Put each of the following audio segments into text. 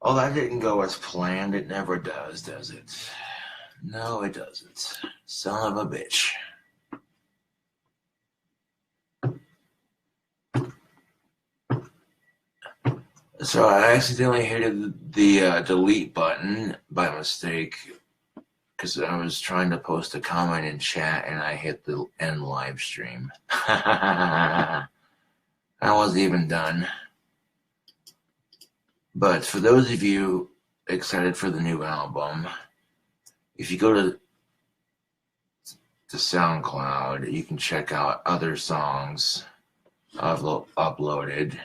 Oh, that didn't go as planned. It never does it? No, it doesn't. Son of a bitch. So I accidentally hit the delete button by mistake because I was trying to post a comment in chat and I hit the end live stream. I wasn't even done. But for those of you excited for the new album, if you go to SoundCloud, you can check out other songs I've uploaded.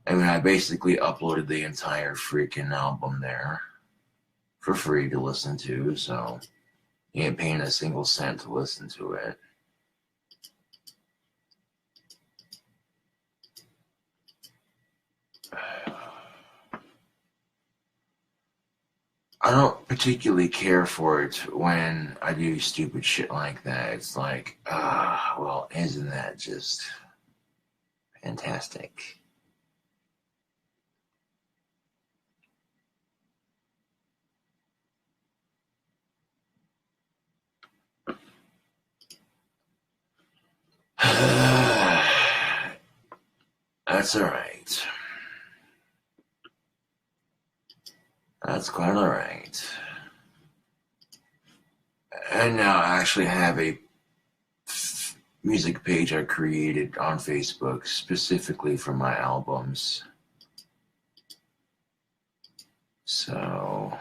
I mean, I basically uploaded the entire freaking album there for free to listen to, so you ain't paying a single cent to listen to it. I don't particularly care for it when I do stupid shit like that. It's like, well, isn't that just fantastic? That's alright. That's quite alright. And now I actually have a music page I created on Facebook specifically for my albums. So,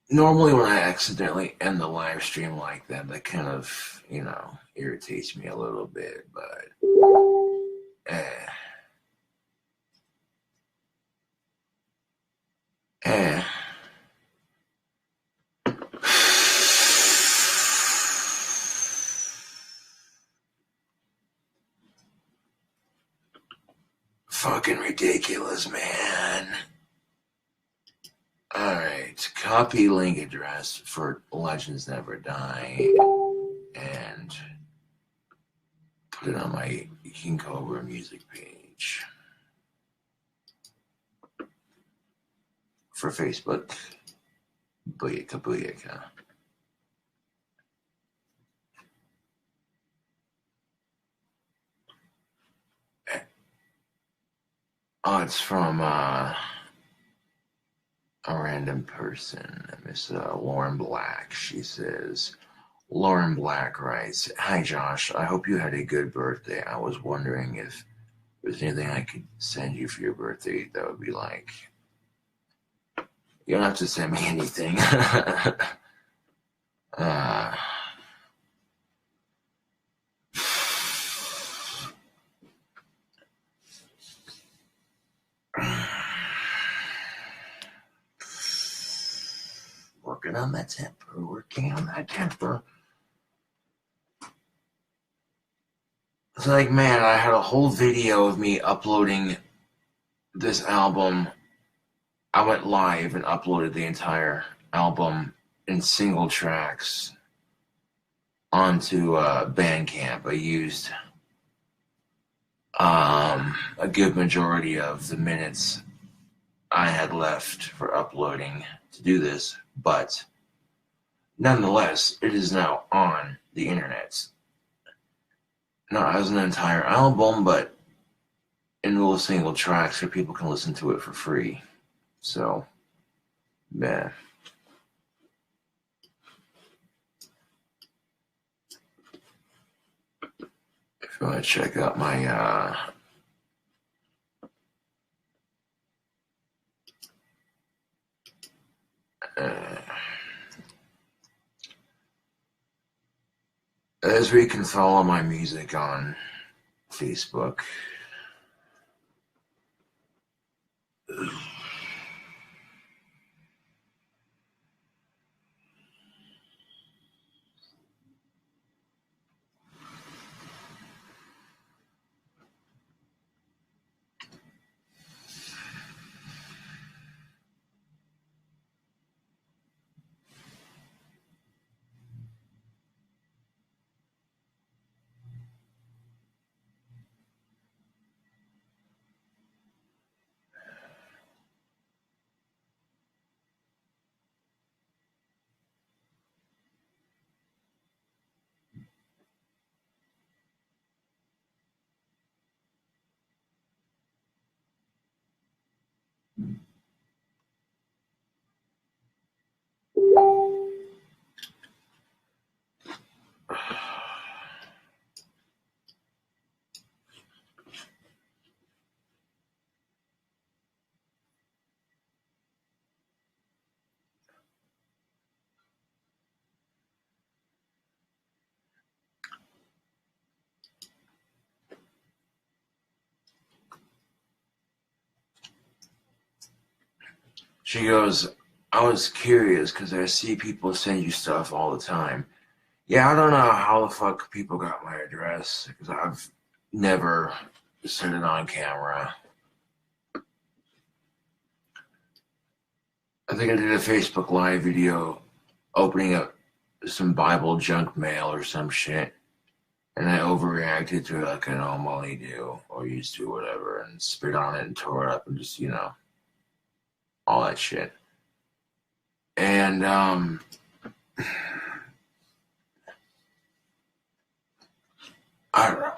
normally when I accidentally end the live stream like that, that kind of, irritates me a little bit, but fucking ridiculous, man. Alright, copy link address for Legends Never Die and put it on my King Cobra music page. For Facebook. Booyaka, booyaka. Oh, it's from a random person, Miss Lauren Black. She says, Lauren Black writes, "Hi Josh, I hope you had a good birthday. I was wondering if there's anything I could send you for your birthday that would be like, you don't have to send me anything." Working on that temper. It's like, man, I had a whole video of me uploading this album. I went live and uploaded the entire album in single tracks onto Bandcamp. I used a good majority of the minutes I had left for uploading to do this, but nonetheless, it is now on the internet. Not as an entire album, but in little single tracks so people can listen to it for free. So, yeah. If you want to check out my as we can follow my music on Facebook. She goes, I was curious because I see people send you stuff all the time. Yeah, I don't know how the fuck people got my address because I've never said it on camera. I think I did a Facebook Live video opening up some Bible junk mail or some shit. And I overreacted to it like I normally do or used to, whatever, and spit on it and tore it up and just, all that shit. And, I don't know.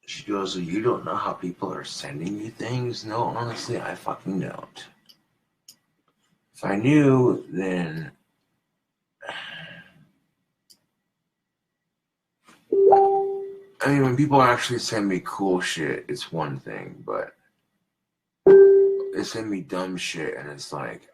She goes, well, you don't know how people are sending you things? No, honestly, I fucking don't. If I knew, then I mean, when people actually send me cool shit, it's one thing, but they send me dumb shit, and it's like,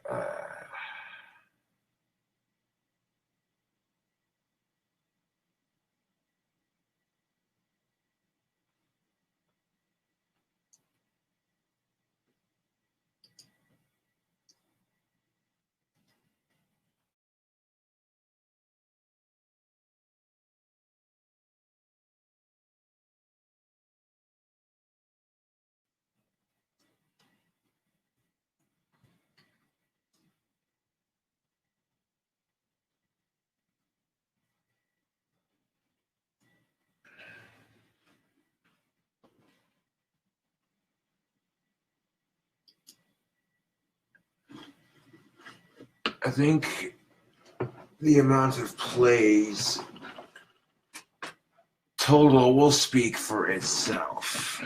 I think the amount of plays total will speak for itself.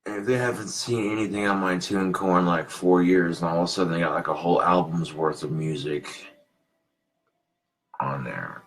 And if they haven't seen anything on my TuneCore in like 4 years, and all of a sudden they got like a whole album's worth of music on there.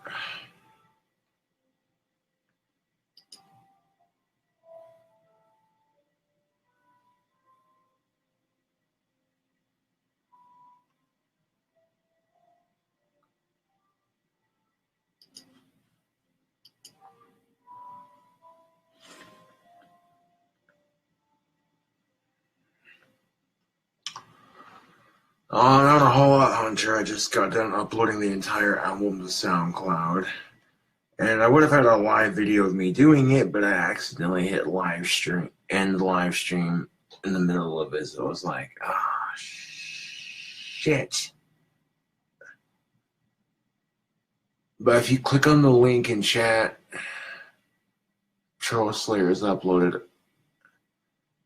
Oh, not a whole lot, Hunter. I just got done uploading the entire album to SoundCloud. And I would have had a live video of me doing it, but I accidentally hit end live stream in the middle of it. So I was like, shit. But if you click on the link in chat, Charles Slayer is uploaded.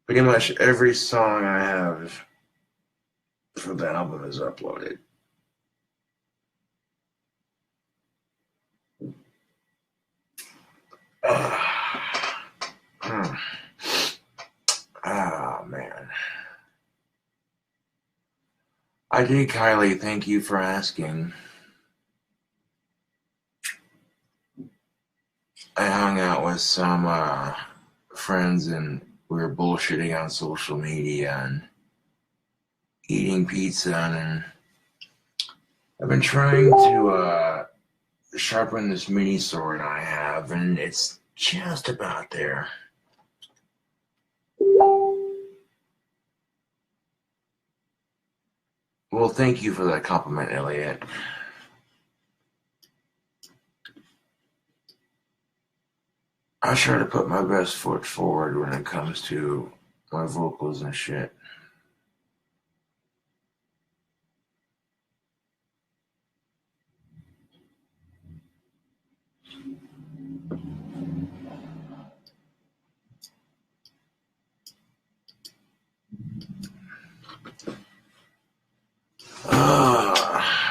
Pretty much every song I have for the album is uploaded. Man. I did, Kylie. Thank you for asking. I hung out with some friends and we were bullshitting on social media and eating pizza, and I've been trying to sharpen this mini sword I have, and it's just about there. Well, thank you for that compliment, Elliot. I try to put my best foot forward when it comes to my vocals and shit.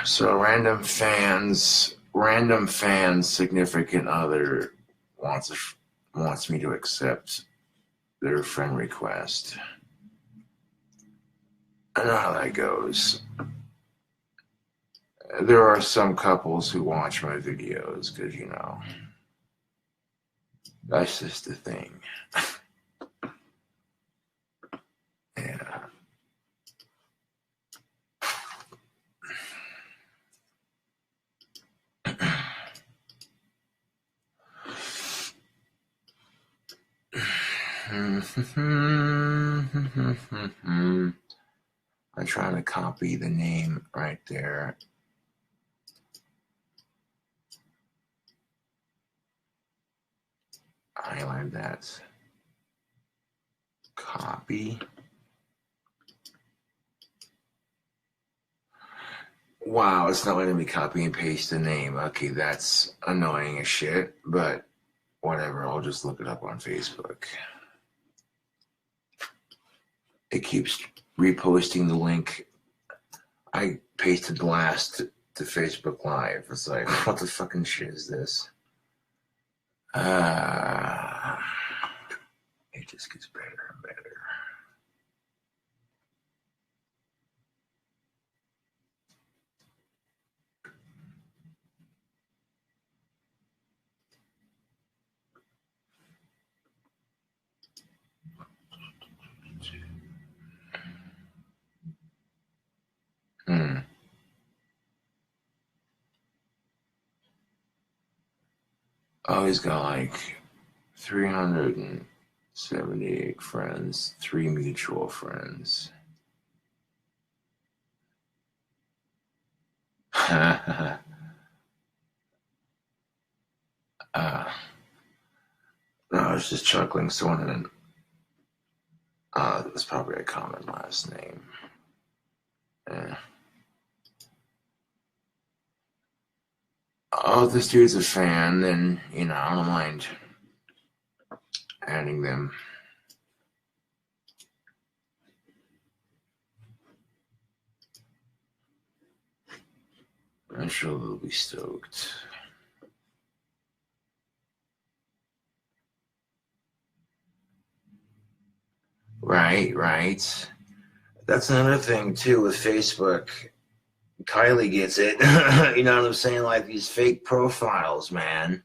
So random fans, significant other wants me to accept their friend request. I know how that goes. There are some couples who watch my videos because, you know, that's just the thing. Yeah. I'm trying to copy the name right there. Highlight that. Copy. Wow, it's not letting me copy and paste the name. Okay, that's annoying as shit, but whatever, I'll just look it up on Facebook. It keeps reposting the link I pasted last to Facebook Live. It's like, what the fucking shit is this? It just gets better and better. Oh, he's got like 378 friends, 3 mutual friends. No, I was just chuckling. Someone that's probably a common last name. Yeah. Oh, if this dude's a fan, then, you know, I don't mind adding them. I'm sure they'll be stoked. Right. That's another thing, too, with Facebook. Kylie gets it. You know what I'm saying? Like these fake profiles, man.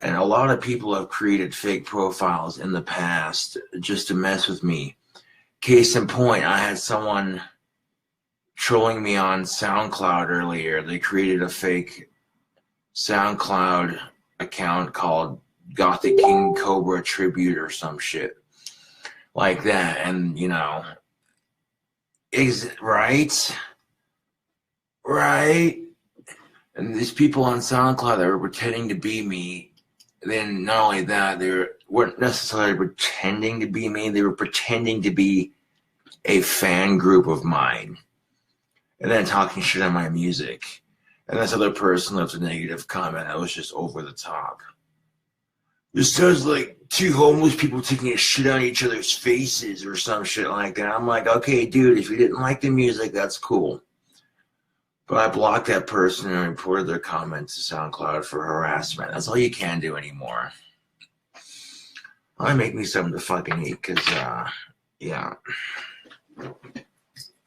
And a lot of people have created fake profiles in the past just to mess with me. Case in point, I had someone trolling me on SoundCloud earlier. They created a fake SoundCloud account called Got the King Cobra Tribute or some shit like that. And, you know, right? And these people on SoundCloud that were pretending to be me, then not only that, they weren't necessarily pretending to be me, they were pretending to be a fan group of mine. And then talking shit on my music. And this other person left a negative comment that was just over the top. This sounds like two homeless people taking a shit on each other's faces or some shit like that. I'm like, okay, dude, if you didn't like the music, that's cool. But I blocked that person and reported their comment to SoundCloud for harassment. That's all you can do anymore. Make me something to fucking eat, because, yeah.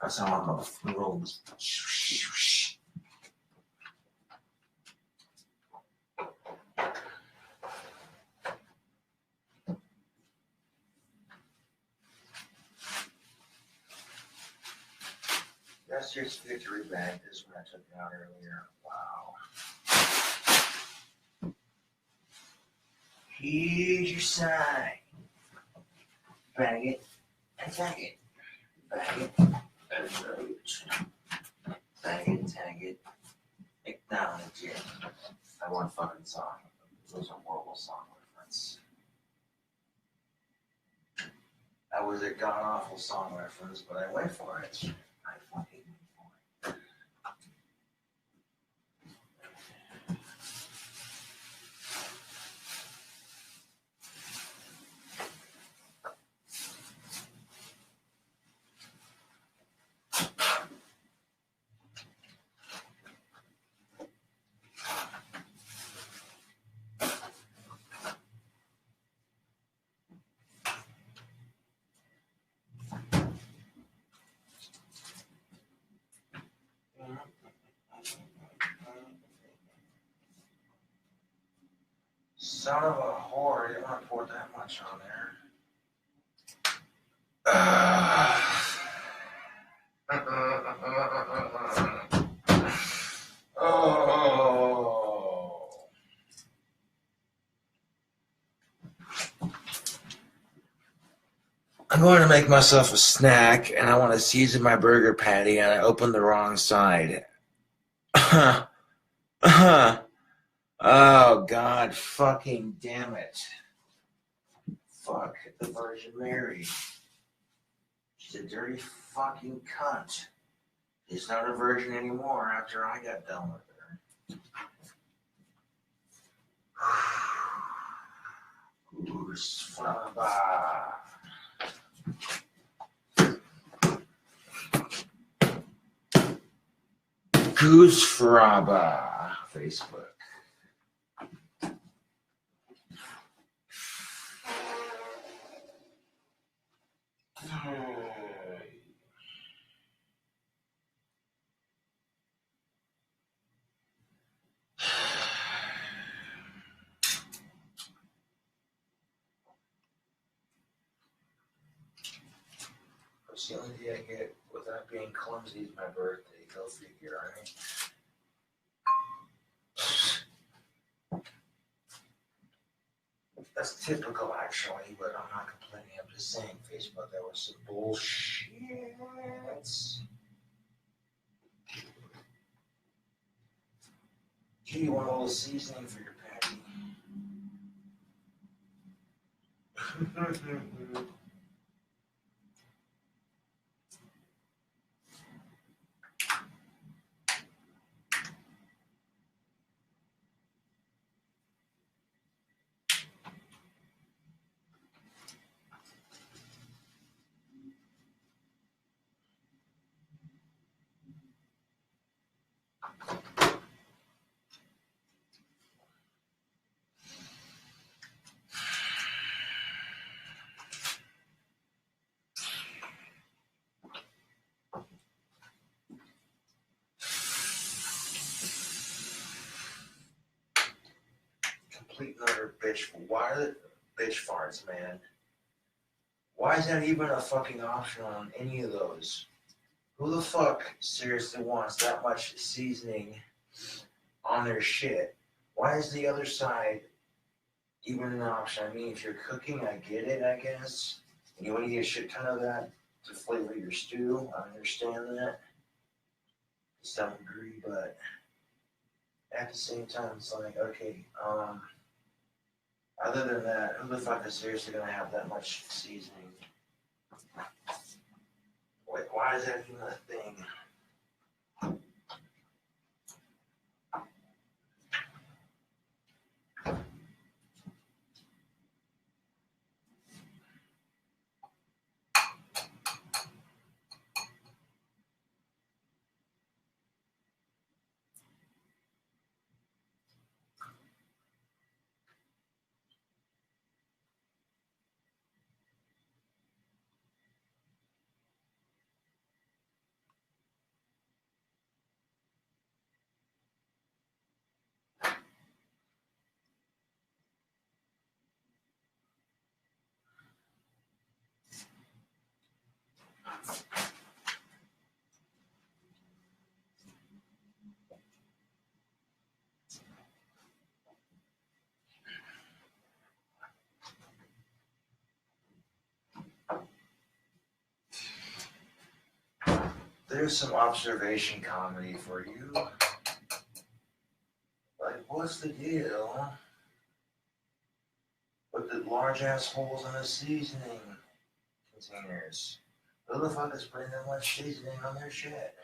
That's how I'm gonna roll this. That's just victory bag. This one I took out earlier. Wow. Here's your sign. Bang it and tag it. Bang it and acknowledge. Bang it and tag it. Acknowledge it. That one fucking song. It was a horrible song reference. That was a god-awful song reference, but I went for it. I fucking went for it. Son of a whore, I didn't want to pour that much on there. Oh. I'm going to make myself a snack, and I want to season my burger patty, and I opened the wrong side. Oh, God fucking damn it. Fuck the Virgin Mary. She's a dirty fucking cunt. She's not a virgin anymore after I got done with her. Goose Fraba. Goose Fraba. Facebook. That's the only day I get without being clumsy is my birthday. Go figure, right? That's typical, actually, but I'm not complaining. I'm just saying, Facebook, that was some bullshit. Gee, you want a little seasoning for your patty? Complete another bitch. Why are the bitch farts, man? Why is that even a fucking option on any of those? Who the fuck seriously wants that much seasoning on their shit? Why is the other side even an option? I mean, if you're cooking, I get it, I guess. And you want to get a shit ton of that to flavor your stew. I understand that to some degree, but at the same time, it's like, okay, other than that, who the fuck is seriously going to have that much seasoning? Wait, why is that even a thing? There's some observation comedy for you. Like, what's the deal with the large ass holes in the seasoning? containers. Who the fuck is putting that much seasoning on their shit?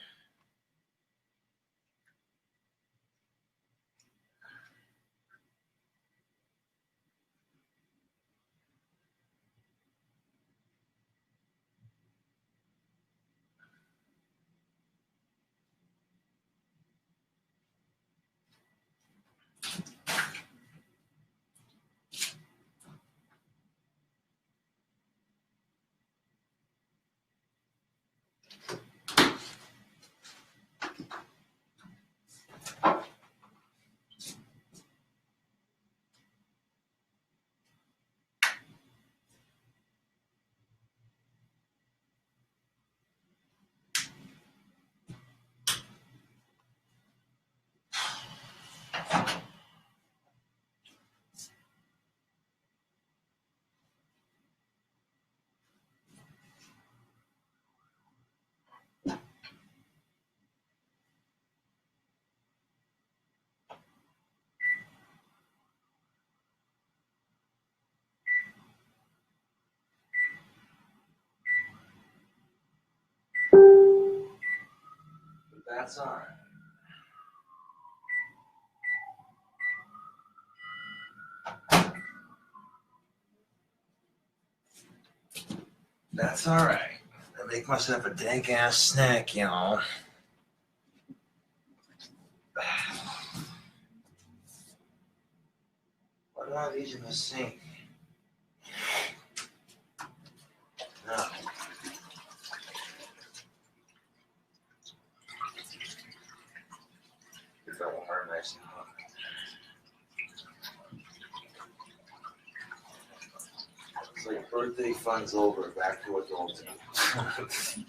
That's alright. That's alright. I make myself a dank ass snack, y'all. What are these in the sink? No. If I want her nice and hot. It's like birthday fun's over, back to adulting.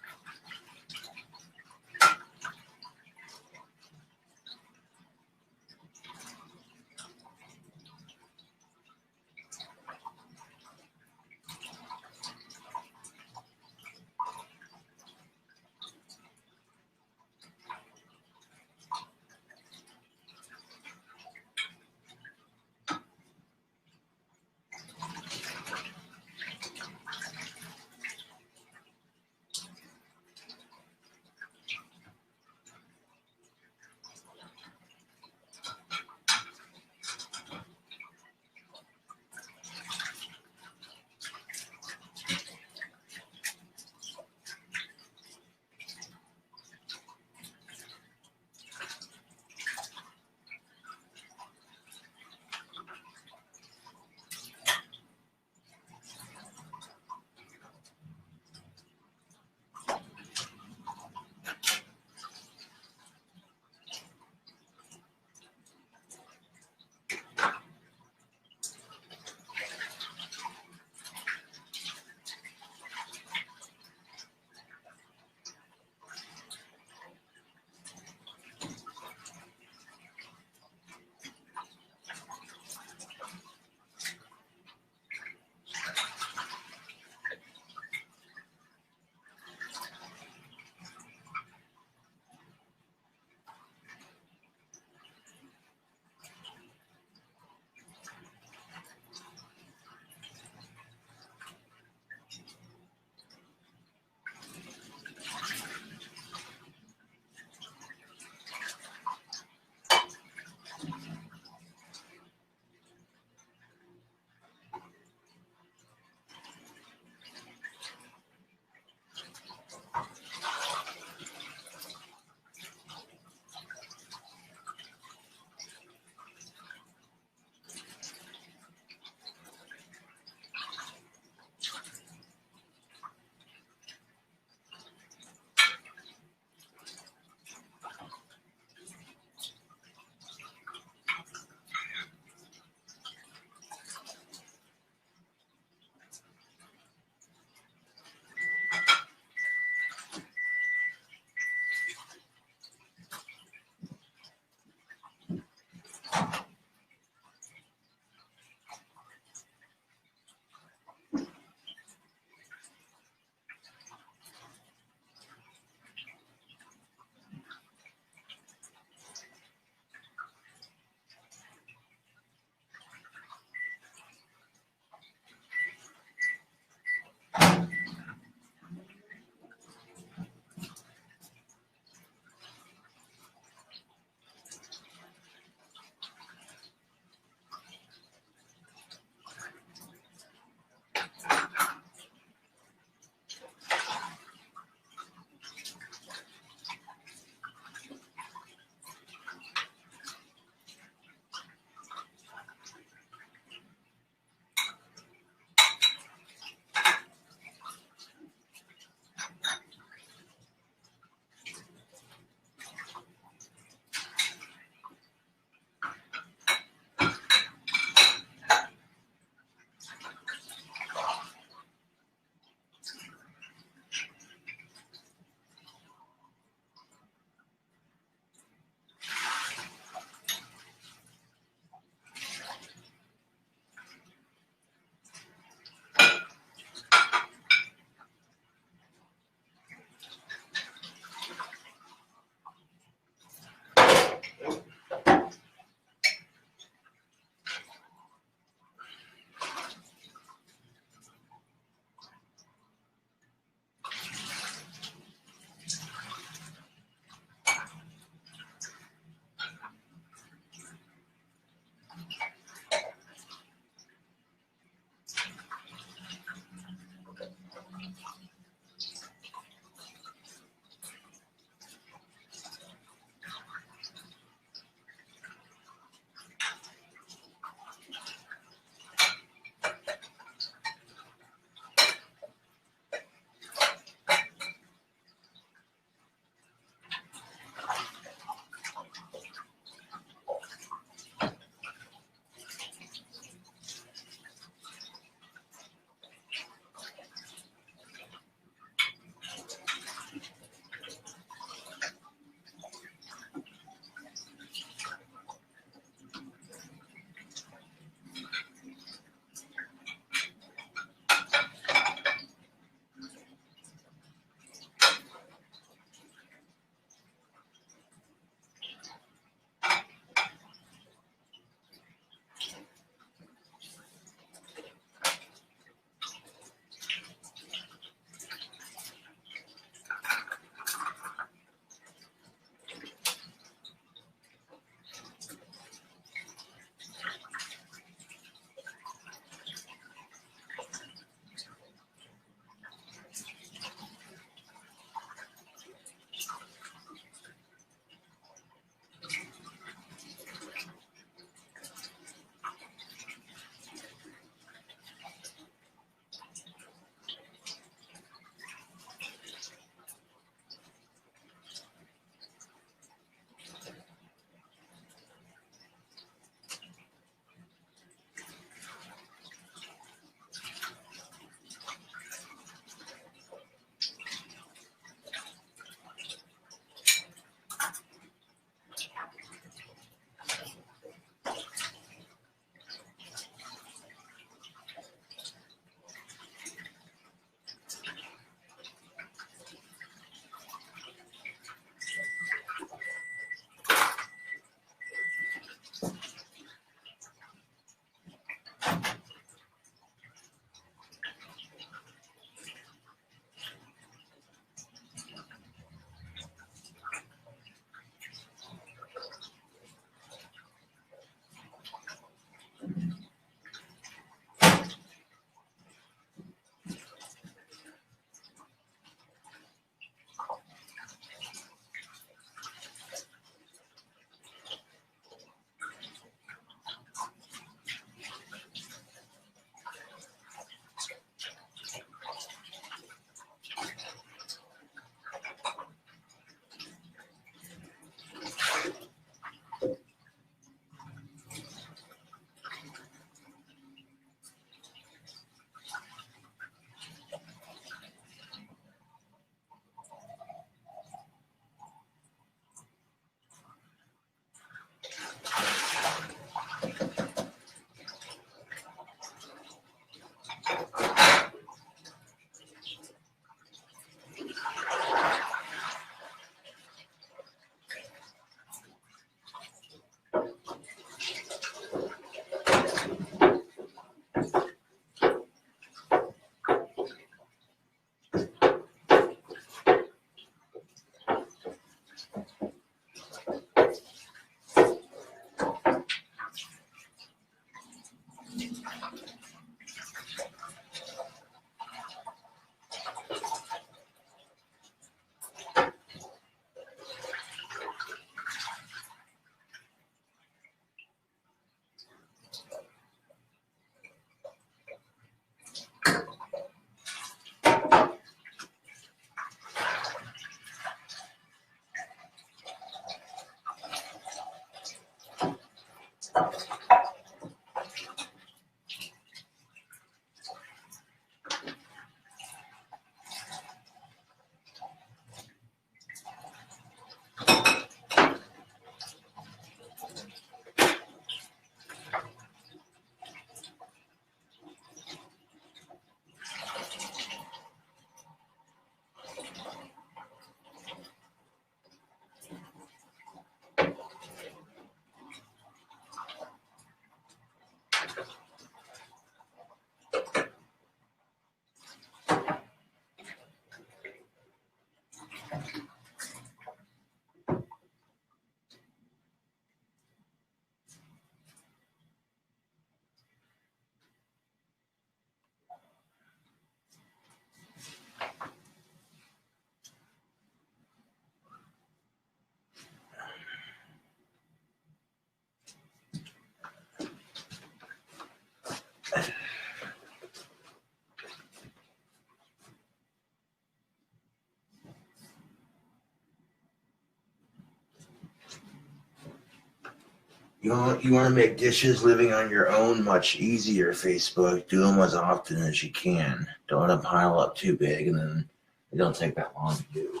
You want to make dishes living on your own much easier, Facebook. Do them as often as you can. Don't let them pile up too big, and then they don't take that long to do.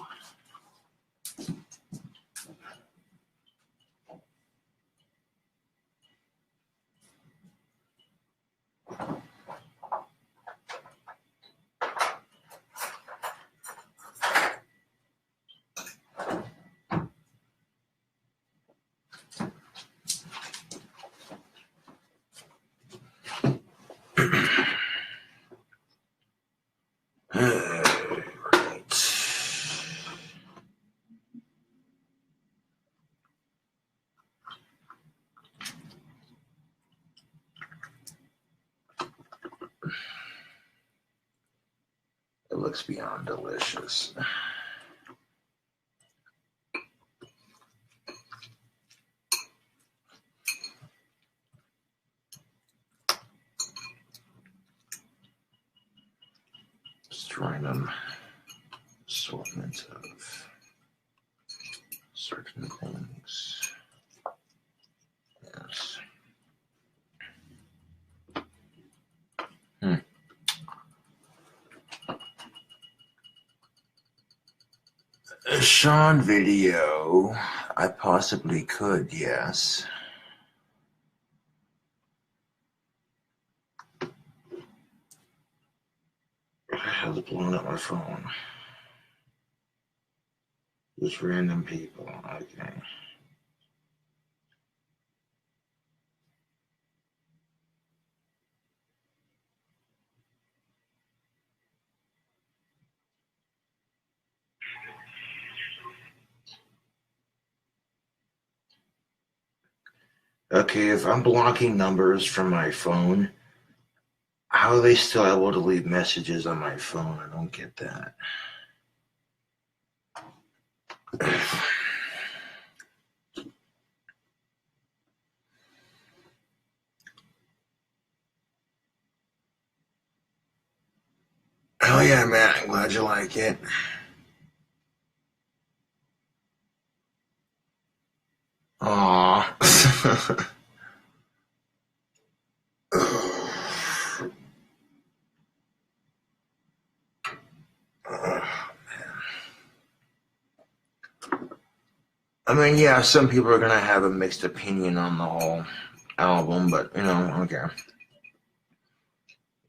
It looks beyond delicious. Just random assortment of certain things. Yes. A Sean video, I possibly could, yes. I was blowing up my phone. Just random people, okay. Okay, if I'm blocking numbers from my phone, how are they still able to leave messages on my phone? I don't get that. Oh yeah, Matt, I'm glad you like it. Aww. I mean, yeah, some people are gonna have a mixed opinion on the whole album, but you know, okay.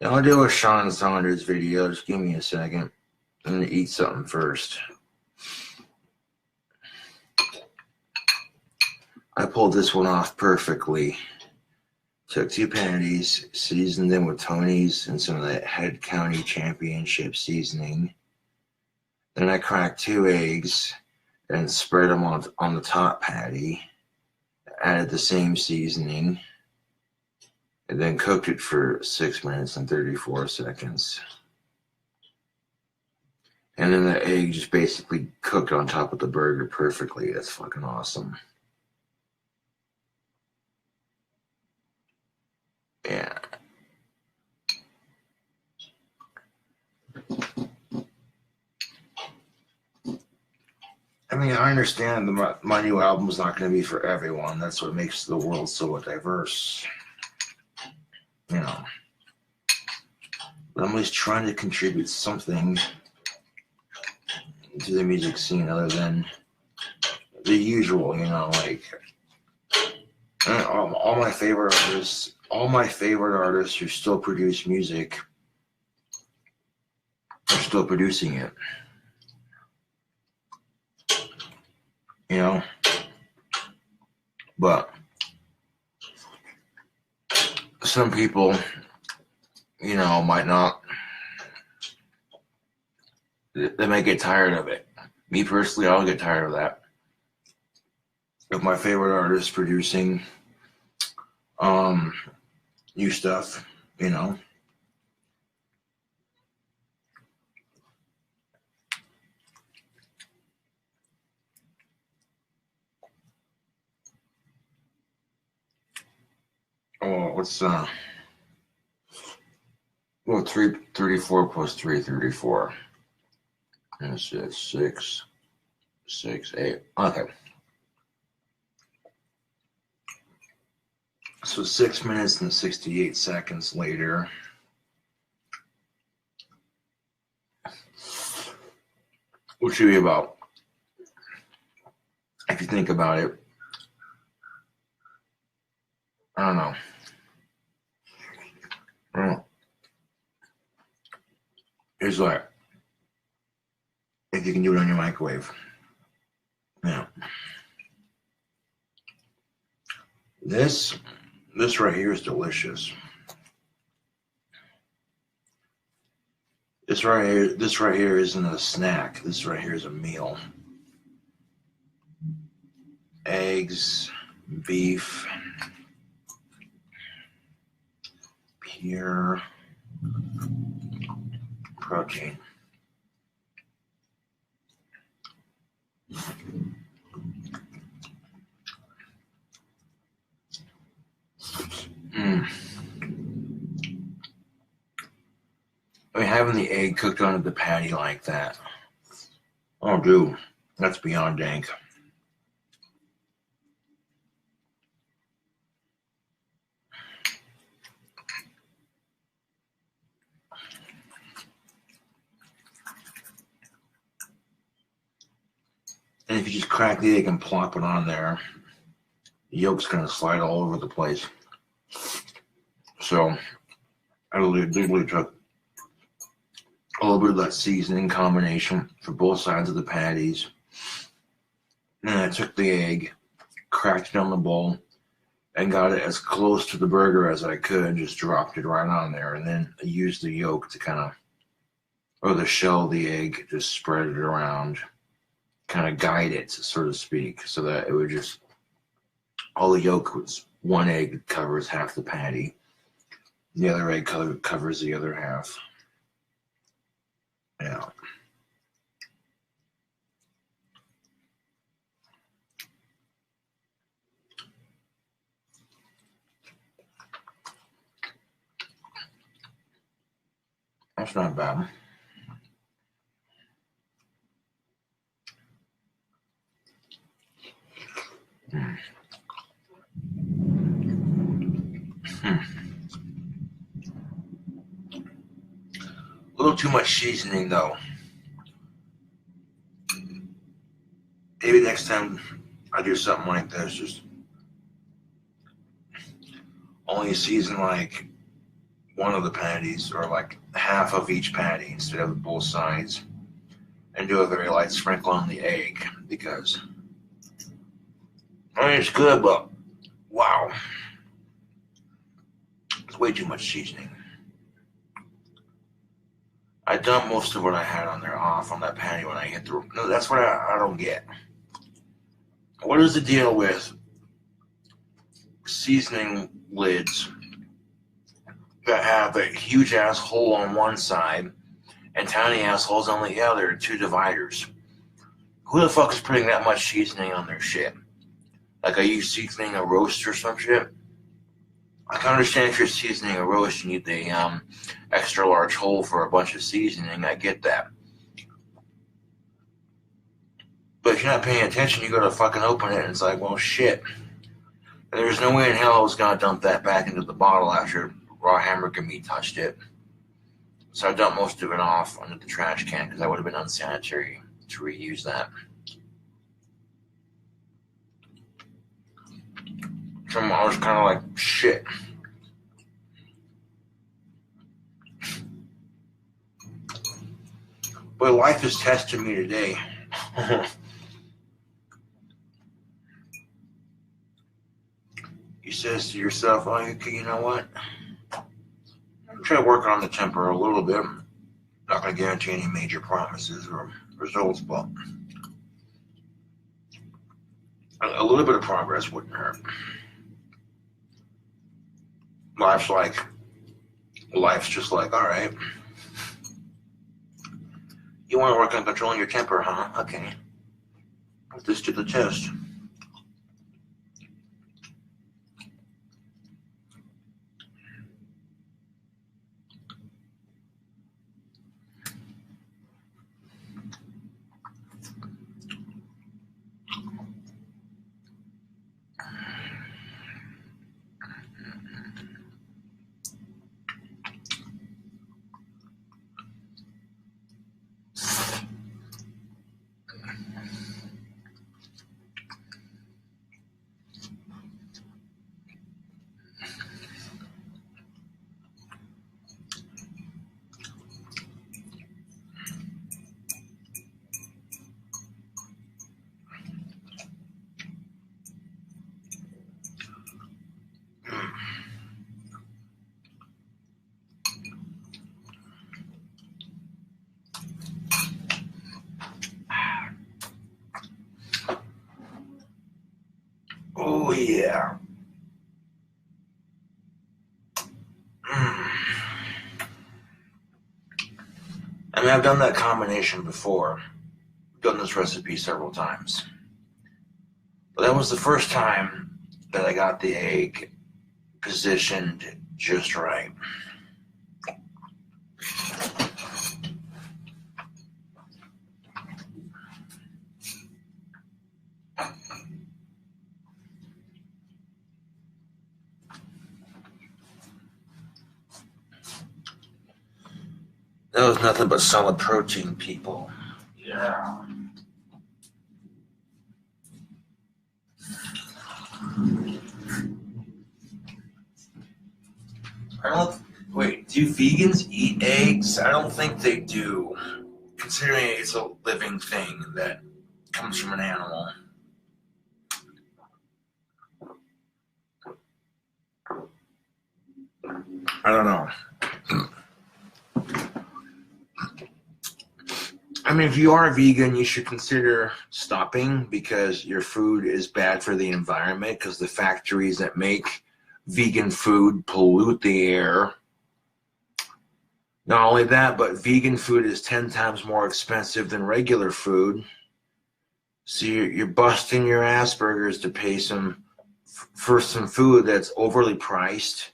I'll do a Sean Saunders video. Just give me a second. I'm gonna eat something first. I pulled this one off perfectly. Took 2 patties, seasoned them with Tony's and some of that Head County Championship seasoning. Then I cracked 2 eggs and spread them on the top patty. Added the same seasoning. And then cooked it for 6 minutes and 34 seconds. And then the egg just basically cooked on top of the burger perfectly. That's fucking awesome. Yeah. I mean, I understand my new album's not going to be for everyone. That's what makes the world so diverse. You know. But I'm always trying to contribute something to the music scene other than the usual, you know, like all my favorite artists who still produce music are still producing it. You know? But some people, you know, might not. They might get tired of it. Me personally, I'll get tired of that. If my favorite artist producing new stuff, you know. Oh, what's 334 plus 334. And it's 6, 6, 8. Okay. So 6 minutes and 68 seconds later, which should be about, if you think about it, I don't know. It's like, if you can do it on your microwave. Yeah. This right here is delicious. This right here isn't a snack. This right here is a meal. Eggs, beef, pure protein. I mean, having the egg cooked onto the patty like that. Oh, dude, that's beyond dank. And if you just crack the egg and plop it on there, the yolk's gonna slide all over the place. So I literally took a little bit of that seasoning combination for both sides of the patties. And I took the egg, cracked it on the bowl, and got it as close to the burger as I could, just dropped it right on there. And then I used the yolk to kind of, or the shell of the egg, just spread it around, kind of guide it, so to speak, so that it would just, all the yolk was, one egg covers half the patty. The other egg covers the other half. Yeah. That's not bad. A little too much seasoning, though. Maybe next time I do something like this, just only season like one of the patties, or like half of each patty instead of both sides, and do a very light sprinkle on the egg, because I mean it's good, but wow, it's way too much seasoning. I dumped most of what I had on there off on that patty when I hit the. No, that's what I don't get. What is the deal with seasoning lids that have a huge ass hole on one side and tiny assholes on the other, two dividers? Who the fuck is putting that much seasoning on their shit? Like, are you seasoning a roast or some shit? I can understand if you're seasoning a roast, you need the extra large hole for a bunch of seasoning. I get that. But if you're not paying attention, you go to fucking open it, and it's like, well, shit. And there's no way in hell I was going to dump that back into the bottle after raw hamburger meat touched it. So I dumped most of it off under the trash can, because that would have been unsanitary to reuse that. So I was kind of like, shit. But life has tested me today. You says to yourself, oh, you know what? Try working on the temper a little bit. Not going to guarantee any major promises or results, but a little bit of progress wouldn't hurt. Life's just like, all right. You want to work on controlling your temper, huh? Okay. Put this to the test. Oh, yeah. I mean, I've done that combination before. I've done this recipe several times. But that was the first time that I got the egg positioned just right. That was nothing but solid protein, people. Yeah. Wait, do vegans eat eggs? I don't think they do, considering it's a living thing that comes from an animal. I don't know. I mean, if you are a vegan, you should consider stopping, because your food is bad for the environment, because the factories that make vegan food pollute the air. Not only that, but vegan food is 10 times more expensive than regular food. So you're busting your Aspergers to pay for some food that's overly priced,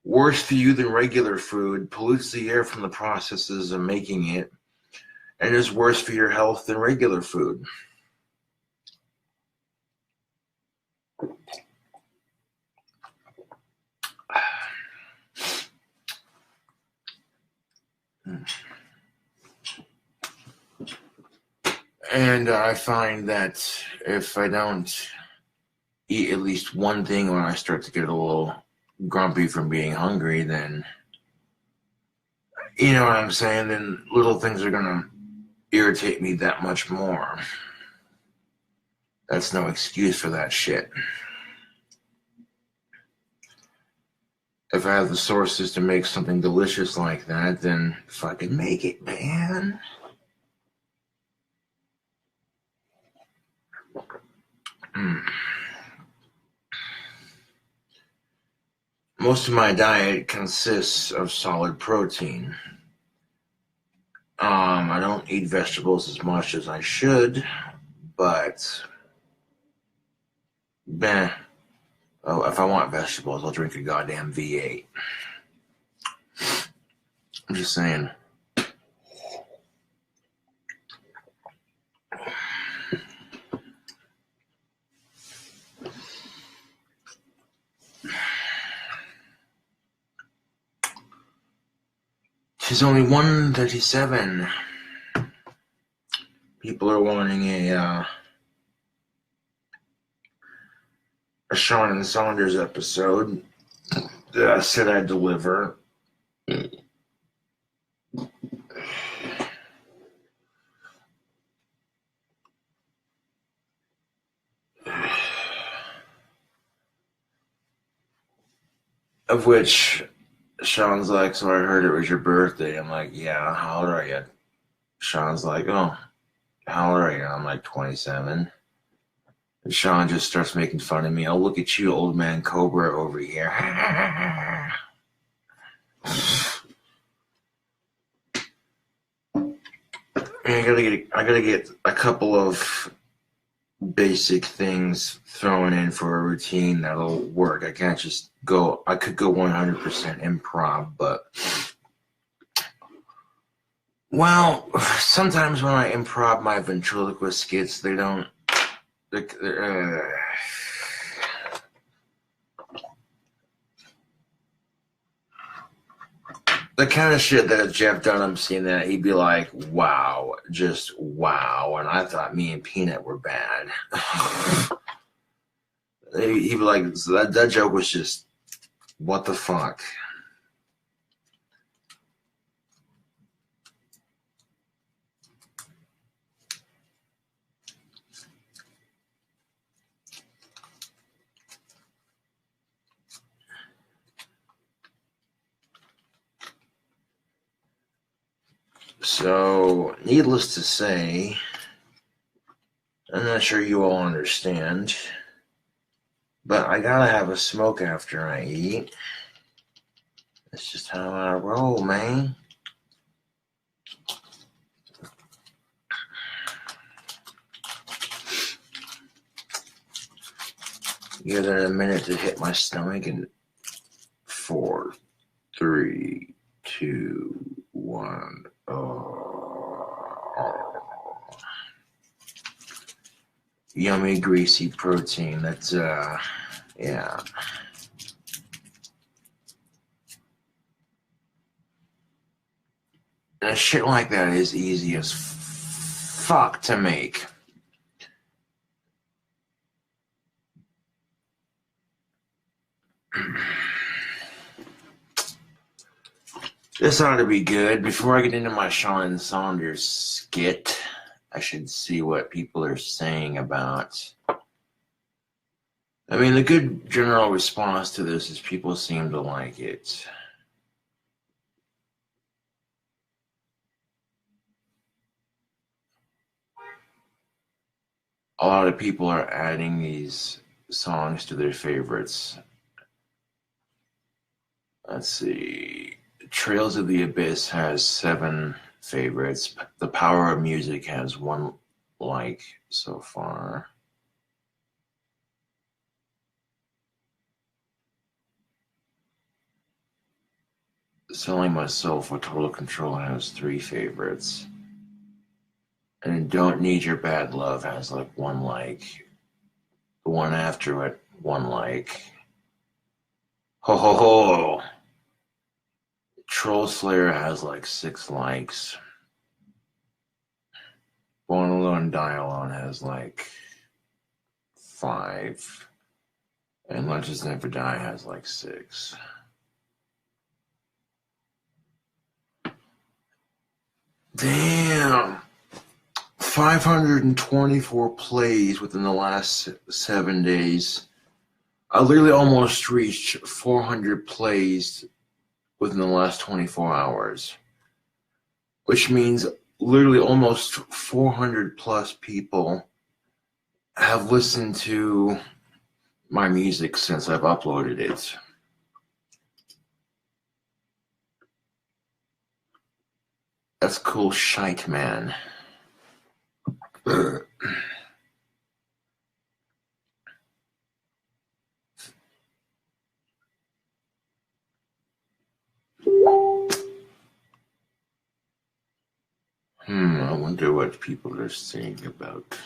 worse for you than regular food, pollutes the air from the processes of making it, and is worse for your health than regular food. And I find that if I don't eat at least one thing when I start to get a little grumpy from being hungry, then you know what I'm saying, then little things are gonna irritate me that much more. That's no excuse for that shit. If I have the sources to make something delicious like that, then fucking make it, man. Most of my diet consists of solid protein. I don't eat vegetables as much as I should, but oh, if I want vegetables, I'll drink a goddamn V8. I'm just saying. She's only 1:37. People are wanting a Sean and Saunders episode that I said I'd deliver. Of which Sean's like, so I heard it was your birthday. I'm like, yeah, how old are you? Sean's like, oh, how old are you? I'm like, 27. And Sean just starts making fun of me. Oh, look at you, old man Cobra over here. I gotta get a couple of basic things thrown in for a routine that'll work. I can't just go. I could go 100% improv, but well, sometimes when I improv my ventriloquist skits, they don't. The kind of shit that Jeff Dunham seen that he'd be like, wow, just wow. And I thought me and Peanut were bad. He'd be like, so that joke was just, what the fuck? So, needless to say, I'm not sure you all understand, but I gotta have a smoke after I eat. That's just how I roll, man. Give it a minute to hit my stomach in 4, 3, 2, 1. Yummy, greasy protein. That's, yeah. And shit like that is easy as fuck to make. This ought to be good. Before I get into my Sean Saunders skit, I should see what people are saying about. I mean, the good general response to this is people seem to like it. A lot of people are adding these songs to their favorites. Let's see. Trails of the Abyss has 7 favorites. The Power of Music has 1 like so far. Selling Myself with Total Control has 3 favorites. And Don't Need Your Bad Love has like 1 like. The one after it, 1 like. Ho ho ho! Troll Slayer has like 6 likes. Born Alone Die Alone has like 5. And Legends Never Die has like 6. Damn! 524 plays within the last 7 days. I literally almost reached 400 plays within the last 24 hours. Which means literally almost 400 plus people have listened to my music since I've uploaded it. That's cool shite, man. I wonder what people are saying about.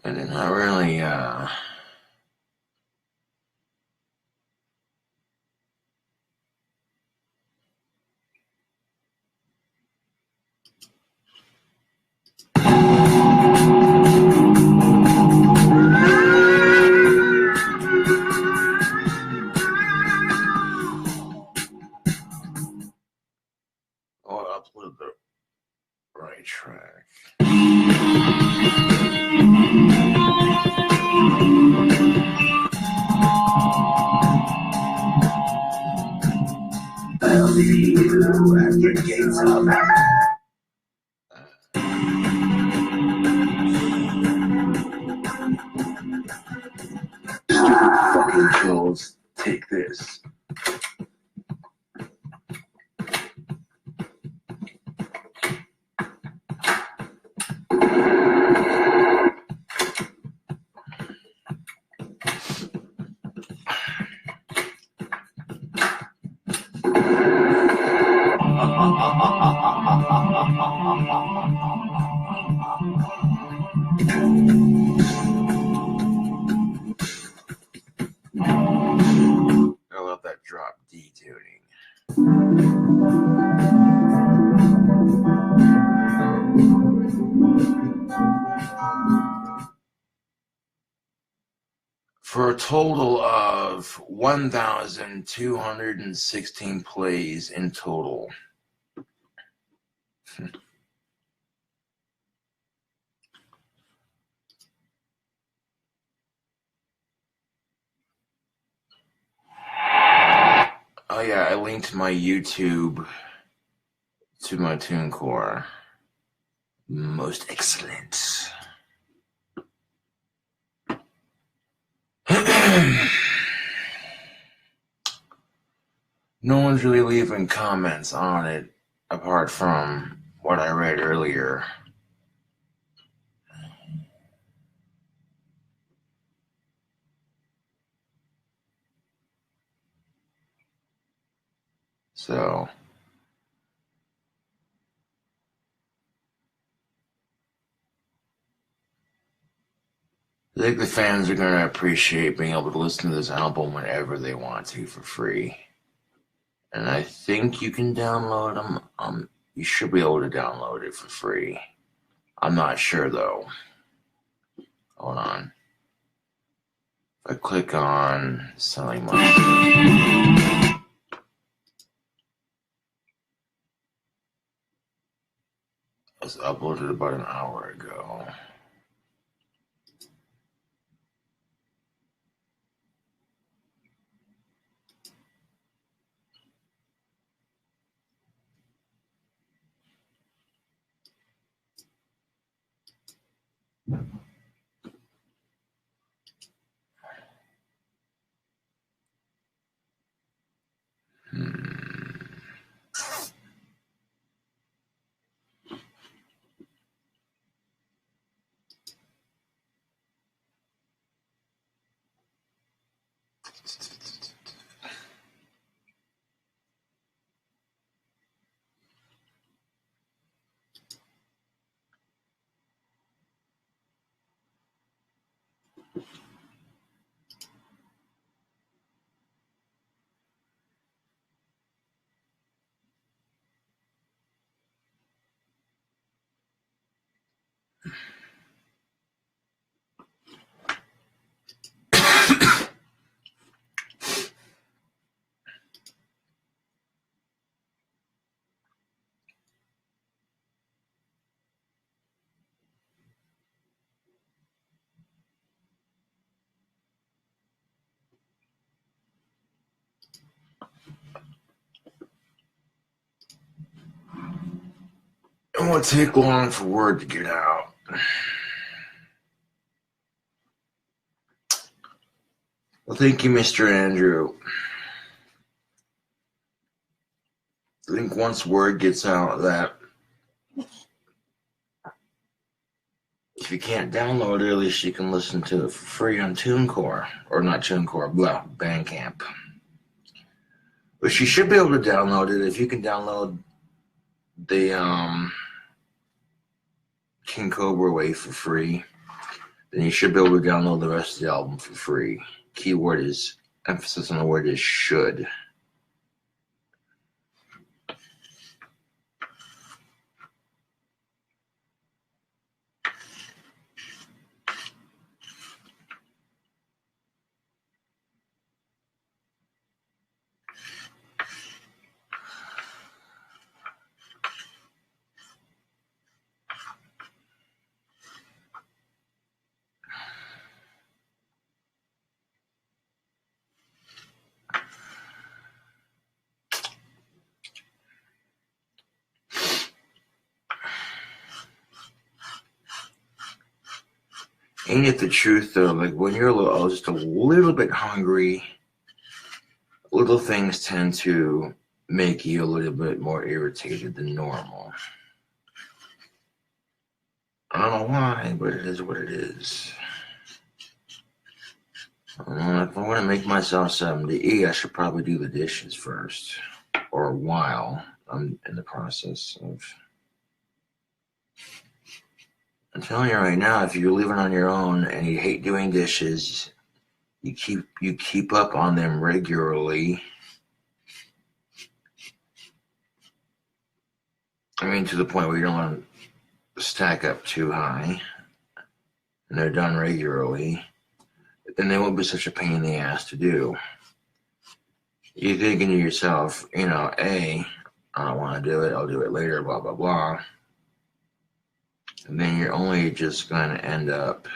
And they're not really, I'll upload the right track. I'll see you at the gates of fucking trolls. Take this. I love that drop D tuning. For a total of 1,216 plays in total. Oh yeah, I linked my YouTube to my TuneCore. Most excellent. No one's really leaving comments on it, apart from what I read earlier. So, I think the fans are going to appreciate being able to listen to this album whenever they want to for free. And I think you can download them. You should be able to download it for free. I'm not sure though. Hold on. If I click on selling my... It was uploaded about an hour ago. won't take long for word to get out. Well, thank you, Mr. Andrew. I think once word gets out that if you can't download it, at least you can listen to it for free on TuneCore. Or not TuneCore, Bandcamp. But you should be able to download it. If you can download the King Cobra Way for free, then you should be able to download the rest of the album for free. Keyword is, emphasis on the word is should. Ain't it the truth though? Like when you're just a little bit hungry, little things tend to make you a little bit more irritated than normal. I don't know why, but it is what it is. If I want to make myself something to eat, I should probably do the dishes first, or while I'm in the process of. I'm telling you right now, if you're living on your own and you hate doing dishes, you keep up on them regularly. I mean, to the point where you don't want to stack up too high, and they're done regularly, then they won't be such a pain in the ass to do. You're thinking to yourself, I don't want to do it, I'll do it later, blah, blah, blah. And then you're only just going to end up,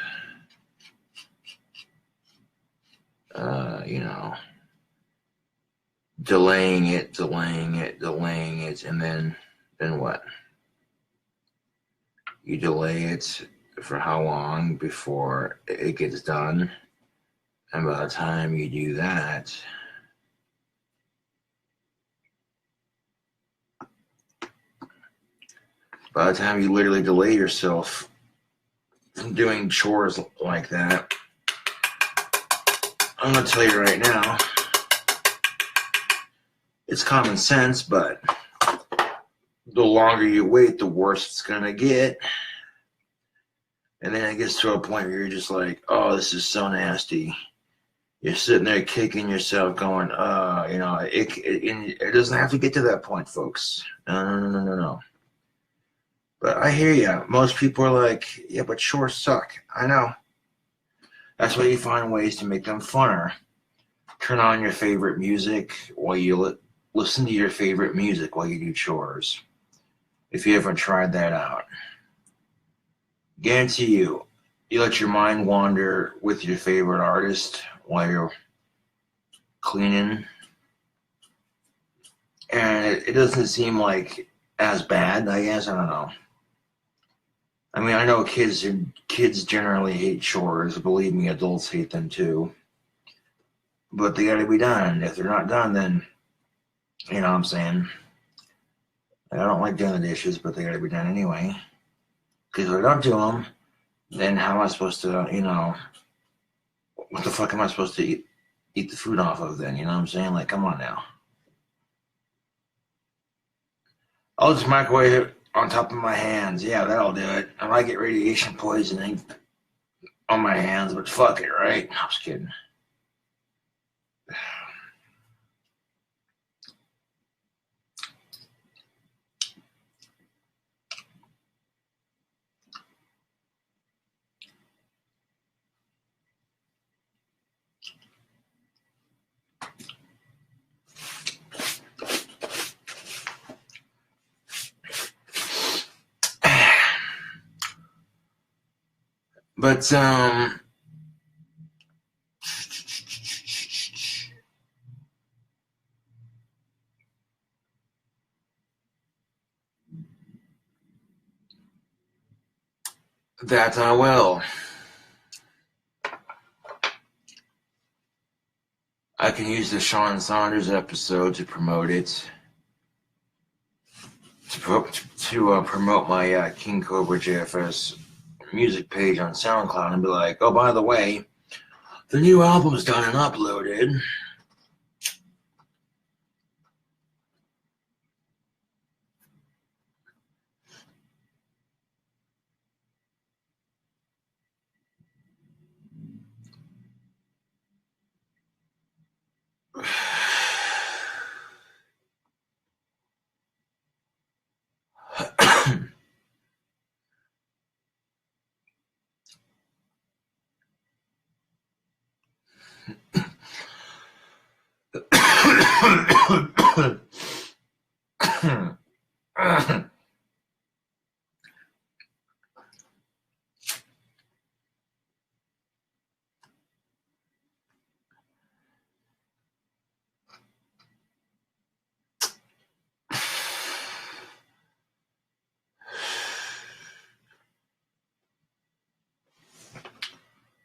delaying it, and then what? You delay it for how long before it gets done? And by the time you do that, by the time you literally delay yourself from doing chores like that, I'm going to tell you right now, it's common sense, but the longer you wait, the worse it's going to get. And then it gets to a point where you're just like, oh, this is so nasty. You're sitting there kicking yourself going, it doesn't have to get to that point, folks. No. But I hear you. Most people are like, yeah, but chores suck. I know. That's why you find ways to make them funner. Turn on your favorite music while you listen to your favorite music while you do chores. If you haven't tried that out. Guarantee you let your mind wander with your favorite artist while you're cleaning. And it doesn't seem like as bad, I guess. I don't know. I mean, I know kids generally hate chores. Believe me, adults hate them too. But they gotta be done. If they're not done, then, you know what I'm saying? I don't like doing the dishes, but they gotta be done anyway. Because if I don't do them, then how am I supposed to, what the fuck am I supposed to eat the food off of then? You know what I'm saying? Like, come on now. I'll just microwave it on top of my hands. Yeah, that'll do it. I might get radiation poisoning on my hands, but fuck it, right? I was kidding. But, That I will. I can use the Sean Saunders episode to promote it. To promote my KingCobraJFS music page on SoundCloud and be like, oh, by the way, the new album's done and uploaded.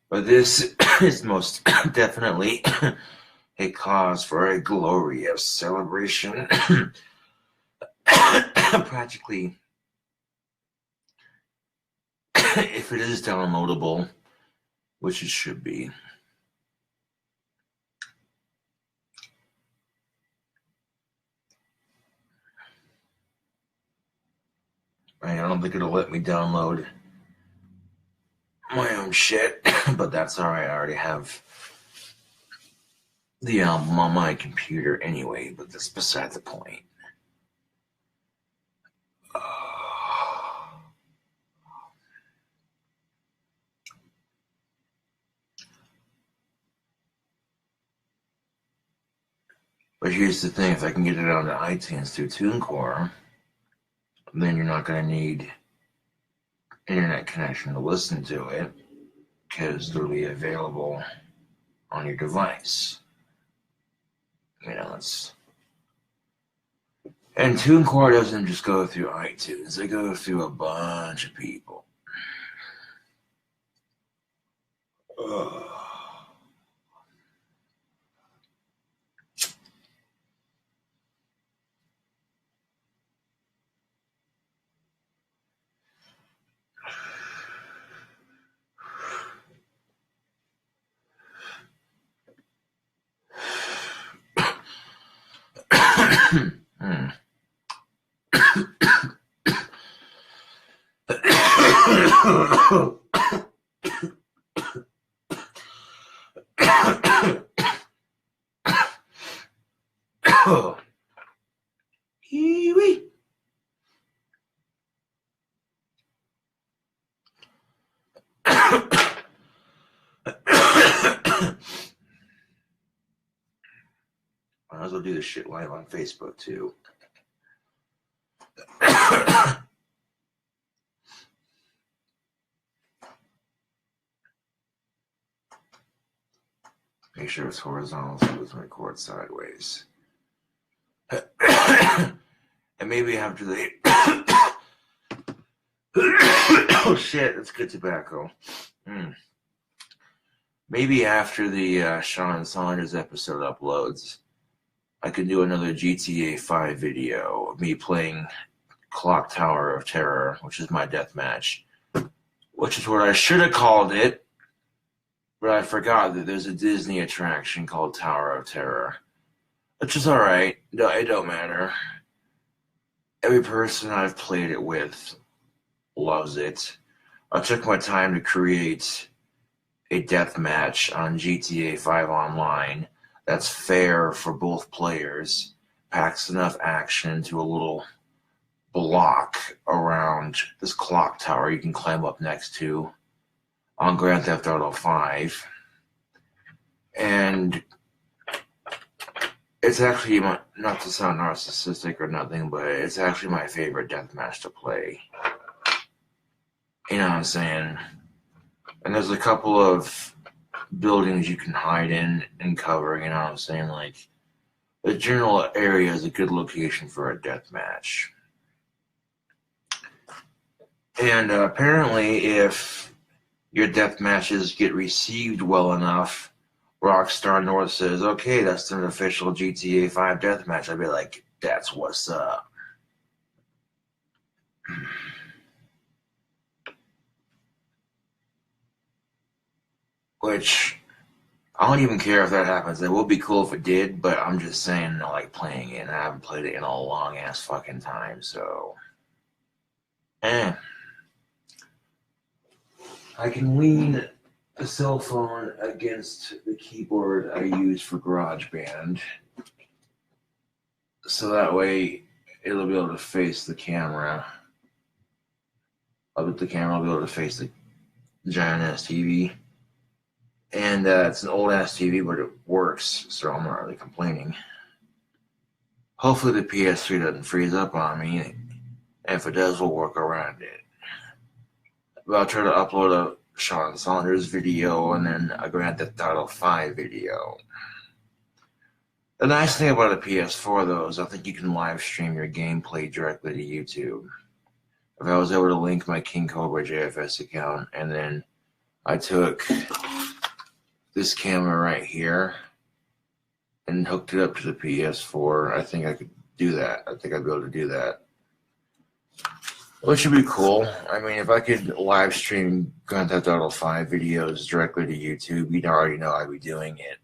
But this is most definitely a cause for a glorious celebration. Practically, if it is downloadable, which it should be. I don't think it'll let me download my own shit, but that's alright. I already have the album on my computer anyway, but that's beside the point. But here's the thing, if I can get it onto iTunes through TuneCore, then you're not going to need internet connection to listen to it, because it'll be available on your device. You know, it's... And TuneCore doesn't just go through iTunes, they go through a bunch of people. Kiwi. Might as well do this shit live on Facebook too. Make sure it's horizontal so it doesn't record sideways. And maybe after the oh shit, that's good tobacco. Maybe after the Sean Saunders episode uploads, I can do another GTA 5 video of me playing Clock Tower of Terror, which is my deathmatch, which is what I should have called it, but I forgot that there's a Disney attraction called Tower of Terror, which is alright. No, it don't matter. Every person I've played it with loves it. I took my time to create a deathmatch on GTA 5 Online that's fair for both players, packs enough action to a little block around this clock tower you can climb up next to on Grand Theft Auto 5. And it's actually, not to sound narcissistic or nothing, but it's actually my favorite deathmatch to play. You know what I'm saying? And there's a couple of buildings you can hide in and cover, you know what I'm saying? Like, the general area is a good location for a deathmatch. And apparently, if your death matches get received well enough, Rockstar North says, okay, that's an official GTA 5 deathmatch. I'd be like, that's what's up. Which, I don't even care if that happens. It would be cool if it did, but I'm just saying I like playing it, and I haven't played it in a long-ass fucking time, so... I can lean the cell phone against the keyboard I use for GarageBand, so that way it'll be able to face the camera. The camera will be able to face the giant ass TV, and it's an old ass TV, but it works, so I'm not really complaining. Hopefully the PS3 doesn't freeze up on me, and if it does, we'll work around it. But I'll try to upload a Sean Saunders video and then a Grand Theft Auto 5 video. The nice thing about a PS4, though, is I think you can live stream your gameplay directly to YouTube. If I was able to link my KingCobraJFS account and then I took this camera right here and hooked it up to the PS4, I think I could do that. I think I'd be able to do that. Which would be cool. I mean, if I could live stream Grand Theft Auto 5 videos directly to YouTube, you'd already know I'd be doing it.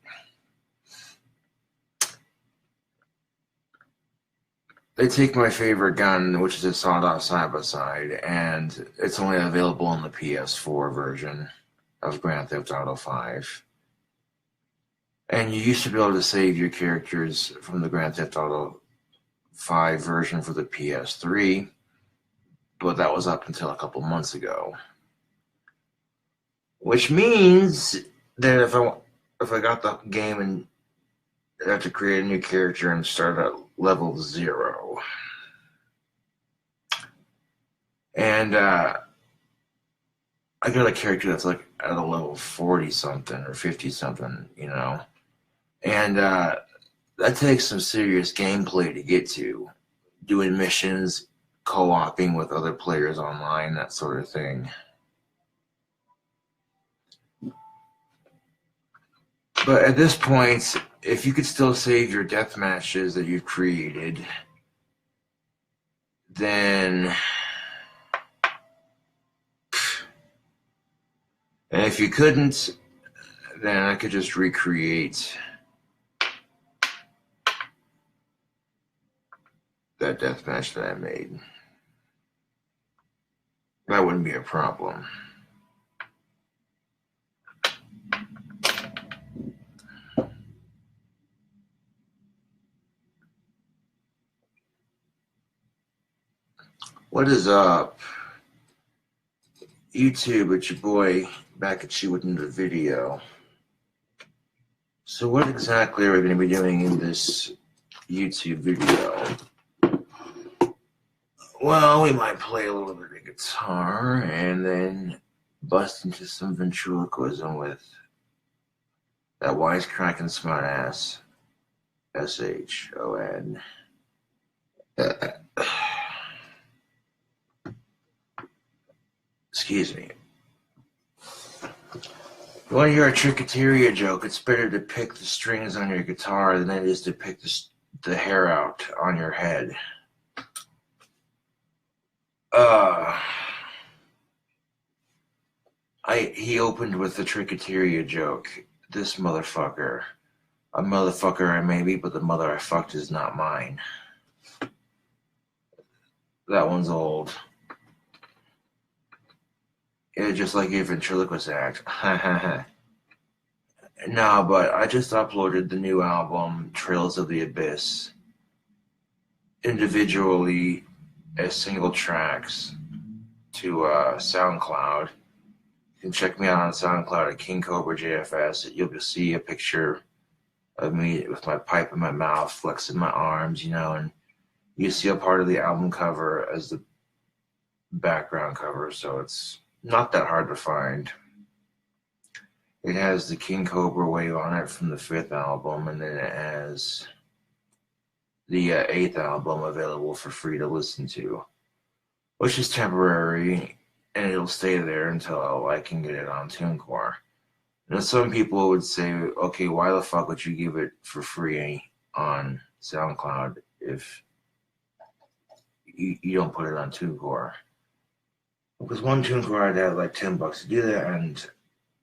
They take my favorite gun, which is a sawed-off side-by-side, and it's only available in the PS4 version of Grand Theft Auto 5. And you used to be able to save your characters from the Grand Theft Auto 5 version for the PS3, but that was up until a couple months ago. Which means that if I got the game and I have to create a new character and start at level 0. And I got a character that's like at a level 40 something or 50 something, you know. And that takes some serious gameplay to get to. Doing missions, co-oping with other players online, that sort of thing. But at this point, if you could still save your death matches that you've created, then... And if you couldn't, then I could just recreate that death match that I made. That wouldn't be a problem. What is up? YouTube, it's your boy back at you with another video. So what exactly are we going to be doing in this YouTube video? Well, we might play a little bit of guitar and then bust into some ventriloquism with that wisecracking smart ass sHON. Excuse me. If you want to hear a Tricketeria joke, it's better to pick the strings on your guitar than it is to pick the hair out on your head. He opened with the Tricketeria joke. This motherfucker. A motherfucker I may be, but the mother I fucked is not mine. That one's old. Yeah, just like your ventriloquist act. No, but I just uploaded the new album, Trails of the Abyss, individually as single tracks to SoundCloud. You can check me out on SoundCloud at KingCobraJFS. You'll see a picture of me with my pipe in my mouth, flexing my arms, you know, and you see a part of the album cover as the background cover, so it's not that hard to find. It has the King Cobra wave on it from the 5th album, and then it has the 8th album available for free to listen to, which is temporary. and it'll stay there until I can get it on TuneCore. Now, some people would say, okay, why the fuck would you give it for free on SoundCloud if you don't put it on TuneCore? Because one TuneCore I'd have like $10 to do that, and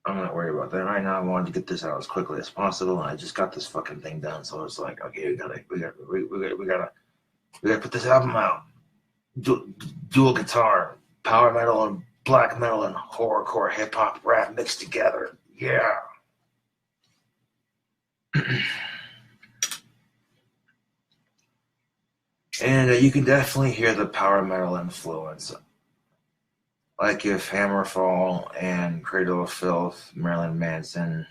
I'm not worried about that right now. I wanted to get this out as quickly as possible, and I just got this fucking thing done. So it's like, okay, we gotta put this album out. Dual guitar, power metal and black metal and horrorcore hip hop rap mixed together. Yeah. And you can definitely hear the power metal influence. Like if Hammerfall and Cradle of Filth, Marilyn Manson,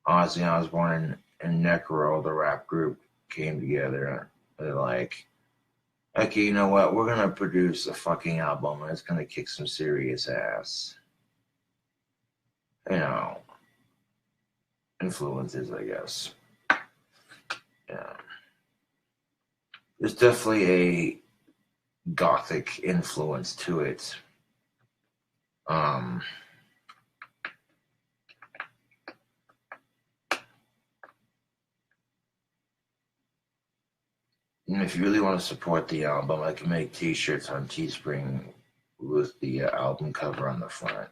Ozzy Osbourne, and Necro, the rap group, came together. They're like, okay, you know what? We're going to produce a fucking album and it's going to kick some serious ass. You know, influences, I guess. Yeah. There's definitely a gothic influence to it. And if you really want to support the album, I can make t-shirts on Teespring with the album cover on the front,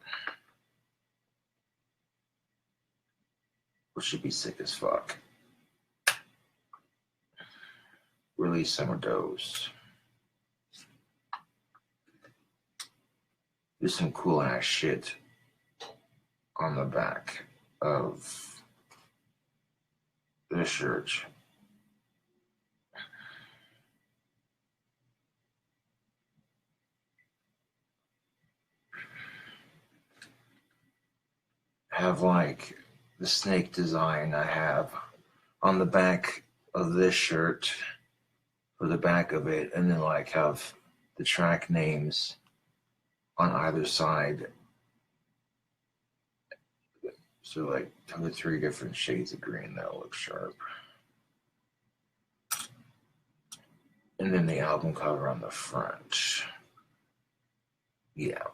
which should be sick as fuck. Release some of those. There's some cool ass shit on the back of the shirt. Have like the snake design I have on the back of this shirt for the back of it, and then like have the track names on either side. So like 2 or 3 different shades of green that'll look sharp. And then the album cover on the front. Yeah.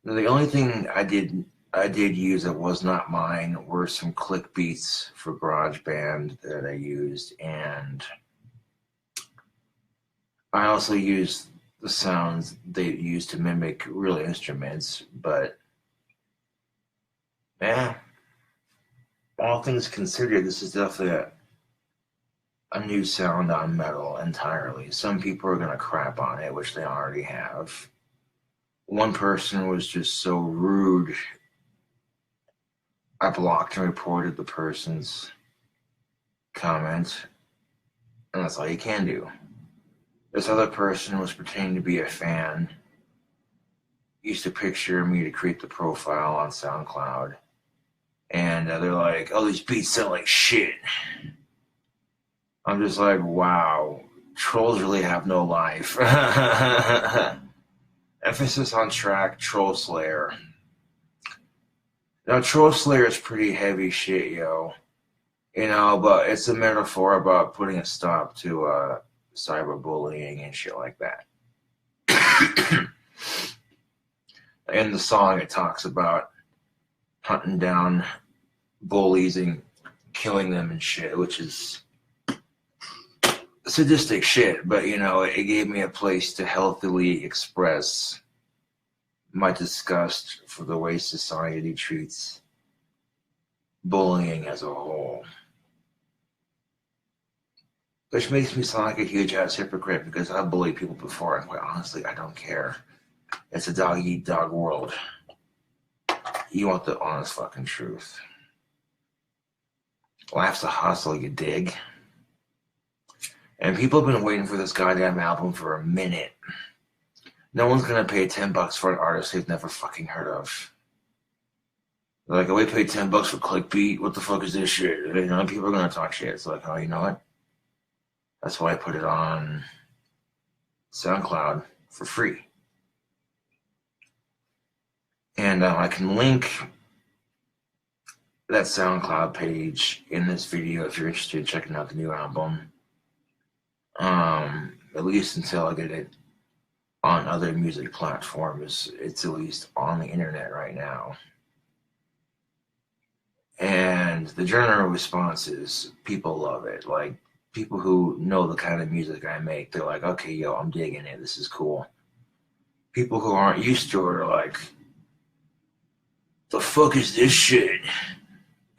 Now, the only thing I did use that was not mine were some click beats for GarageBand that I used, and I also used the sounds they used to mimic real instruments, but yeah, all things considered, this is definitely a new sound on metal entirely. Some people are going to crap on it, which they already have. One person was just so rude, I blocked and reported the person's comment, and that's all you can do. This other person was pretending to be a fan, used a picture of me to create the profile on SoundCloud, and they're like, oh, these beats sound like shit. I'm just like, wow, trolls really have no life. Emphasis on track, Troll Slayer. Now, Troll Slayer is pretty heavy shit, yo. You know, but it's a metaphor about putting a stop to cyberbullying and shit like that. In the song, it talks about hunting down bullies and killing them and shit, which is sadistic shit, but you know, it gave me a place to healthily express my disgust for the way society treats bullying as a whole. Which makes me sound like a huge ass hypocrite because I've bullied people before, and quite honestly, I don't care. It's a dog eat dog world. You want the honest fucking truth. Life's a hustle, you dig? And people have been waiting for this goddamn album for a minute. No one's gonna pay $10 for an artist they've never fucking heard of. They're like, oh, we paid $10 for clickbeat. What the fuck is this shit? You know, people are gonna talk shit. It's like, oh, you know what? That's why I put it on SoundCloud for free. And I can link that SoundCloud page in this video if you're interested in checking out the new album. At least until I get it on other music platforms. It's at least on the internet right now. And the general response is people love it. Like, people who know the kind of music I make, they're like, okay, yo, I'm digging it. This is cool. People who aren't used to it are like, the fuck is this shit?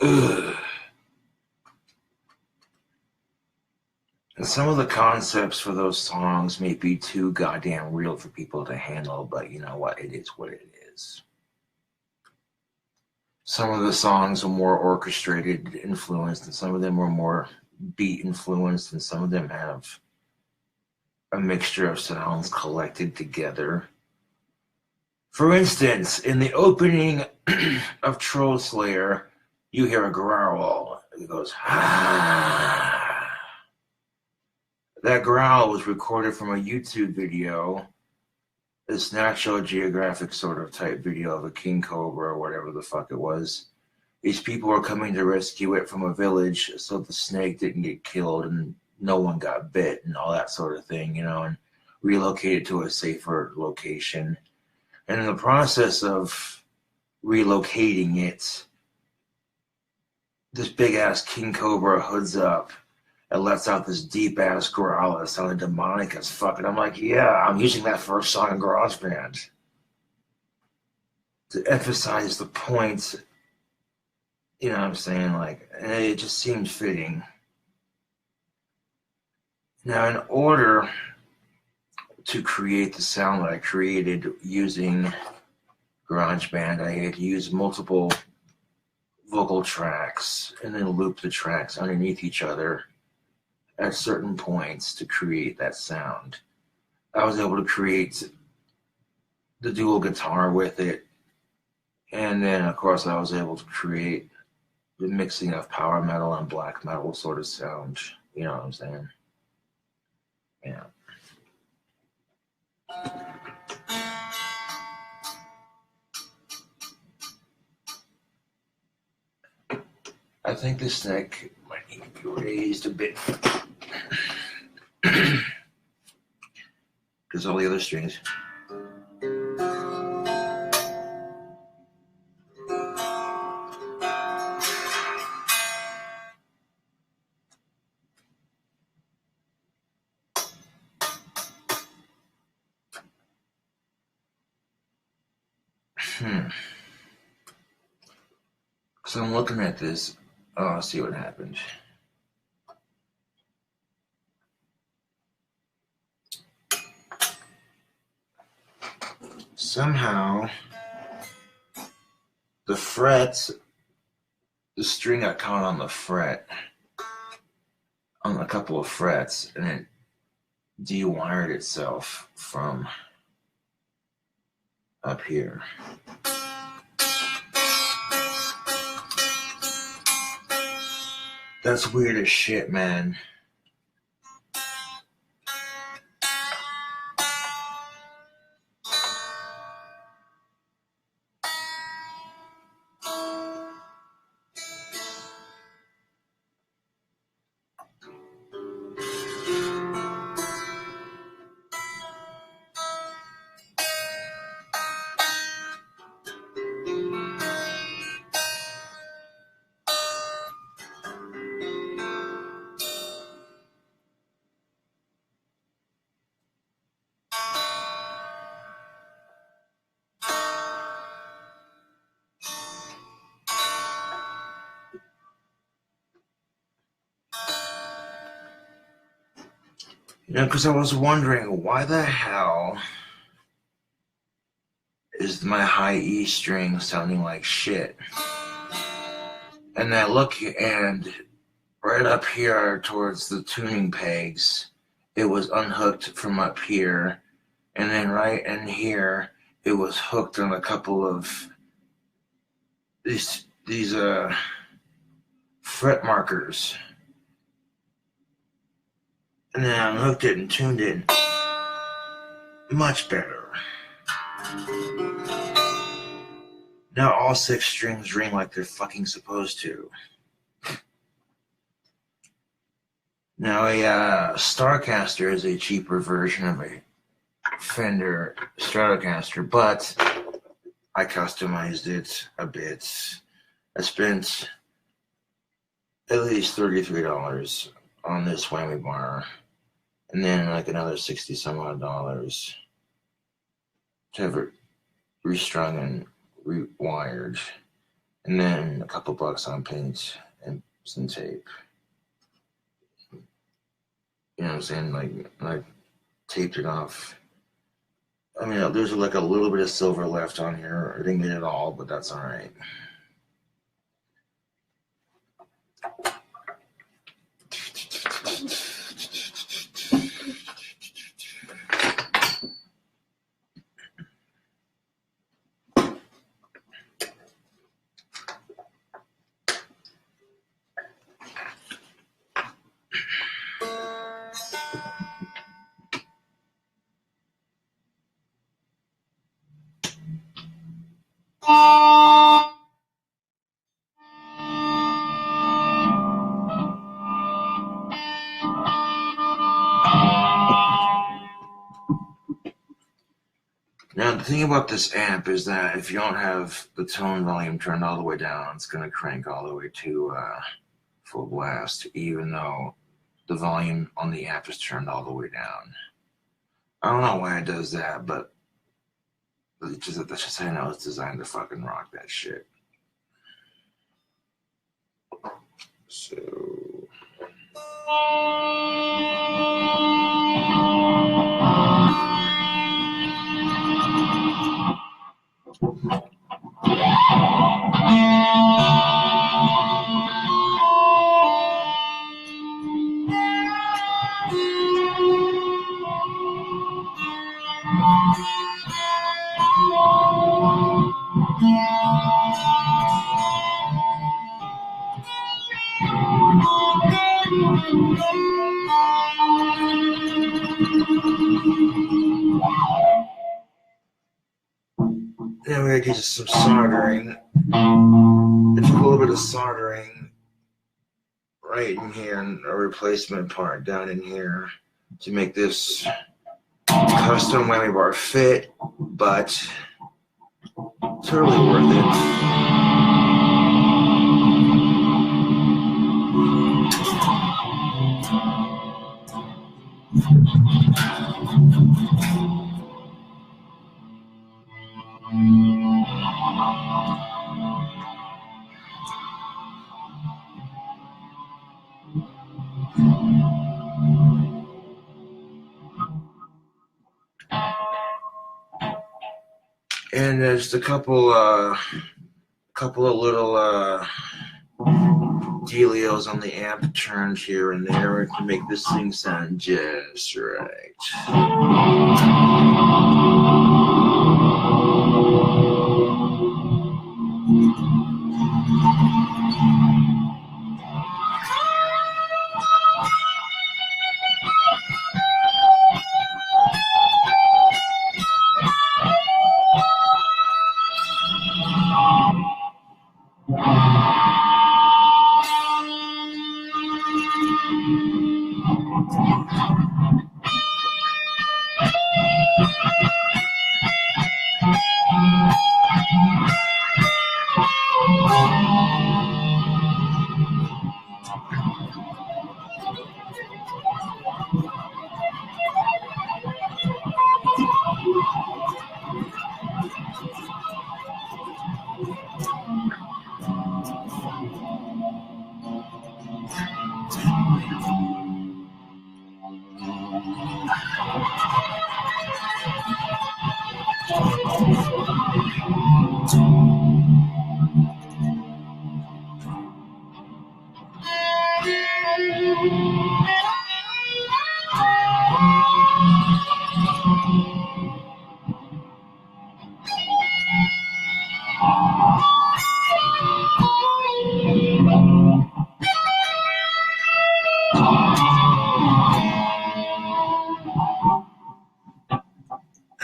Ugh. And some of the concepts for those songs may be too goddamn real for people to handle, but you know what? It is what it is. Some of the songs are more orchestrated, influenced, and some of them are more beat influenced, and some of them have a mixture of sounds collected together. For instance, in the opening of Troll Slayer, you hear a growl. It goes, ah. That growl was recorded from a YouTube video, this National Geographic sort of type video of a king cobra or whatever the fuck it was. These people were coming to rescue it from a village so the snake didn't get killed and no one got bit and all that sort of thing, you know, and relocate it to a safer location. And in the process of relocating it, this big-ass king cobra hoods up and lets out this deep-ass growl that sounded demonic as fuck. And I'm like, yeah, I'm using that for a song in GarageBand to emphasize the point. You know what I'm saying? Like, it just seemed fitting. Now, in order to create the sound that I created using GarageBand, I had to use multiple vocal tracks and then loop the tracks underneath each other at certain points to create that sound. I was able to create the dual guitar with it, and then of course I was able to create the mixing of power metal and black metal sort of sound. You know what I'm saying? Yeah. I think this neck might need to be raised a bit because all the other strings. So I'm looking at this. Oh, I'll see what happened. Somehow, the frets, the string got caught on the fret, on a couple of frets, and it de-wired itself from up here. That's weird as shit, man. You know, because I was wondering, why the hell is my high E string sounding like shit? And I look, and right up here towards the tuning pegs, it was unhooked from up here. And then right in here, it was hooked on a couple of these fret markers. And then I unhooked it and tuned it much better. Now all 6 strings ring like they're fucking supposed to. Now a Starcaster is a cheaper version of a Fender Stratocaster, but I customized it a bit. I spent at least $33 on this whammy bar, and then like another 60 some odd dollars to have it restrung and rewired, and then a couple bucks on paint and some tape. You know what I'm saying? Like taped it off. I mean, there's like a little bit of silver left on here. I didn't get it all, but that's all right. Now, the thing about this amp is that if you don't have the tone volume turned all the way down, it's going to crank all the way to full blast, even though the volume on the amp is turned all the way down. I don't know why it does that, but that's just how I know it's designed to fucking rock that shit. So... Now we're going to do some soldering. It's a little bit of soldering right in here and a replacement part down in here to make this custom whammy bar fit, but totally worth it. And there's a couple of little dealios on the amp turned here and there to make this thing sound just right.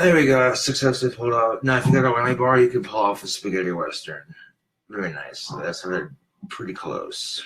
There we go, successfully pulled out. Now, if you got a whammy bar, you can pull off a spaghetti western. Very nice. That's pretty close.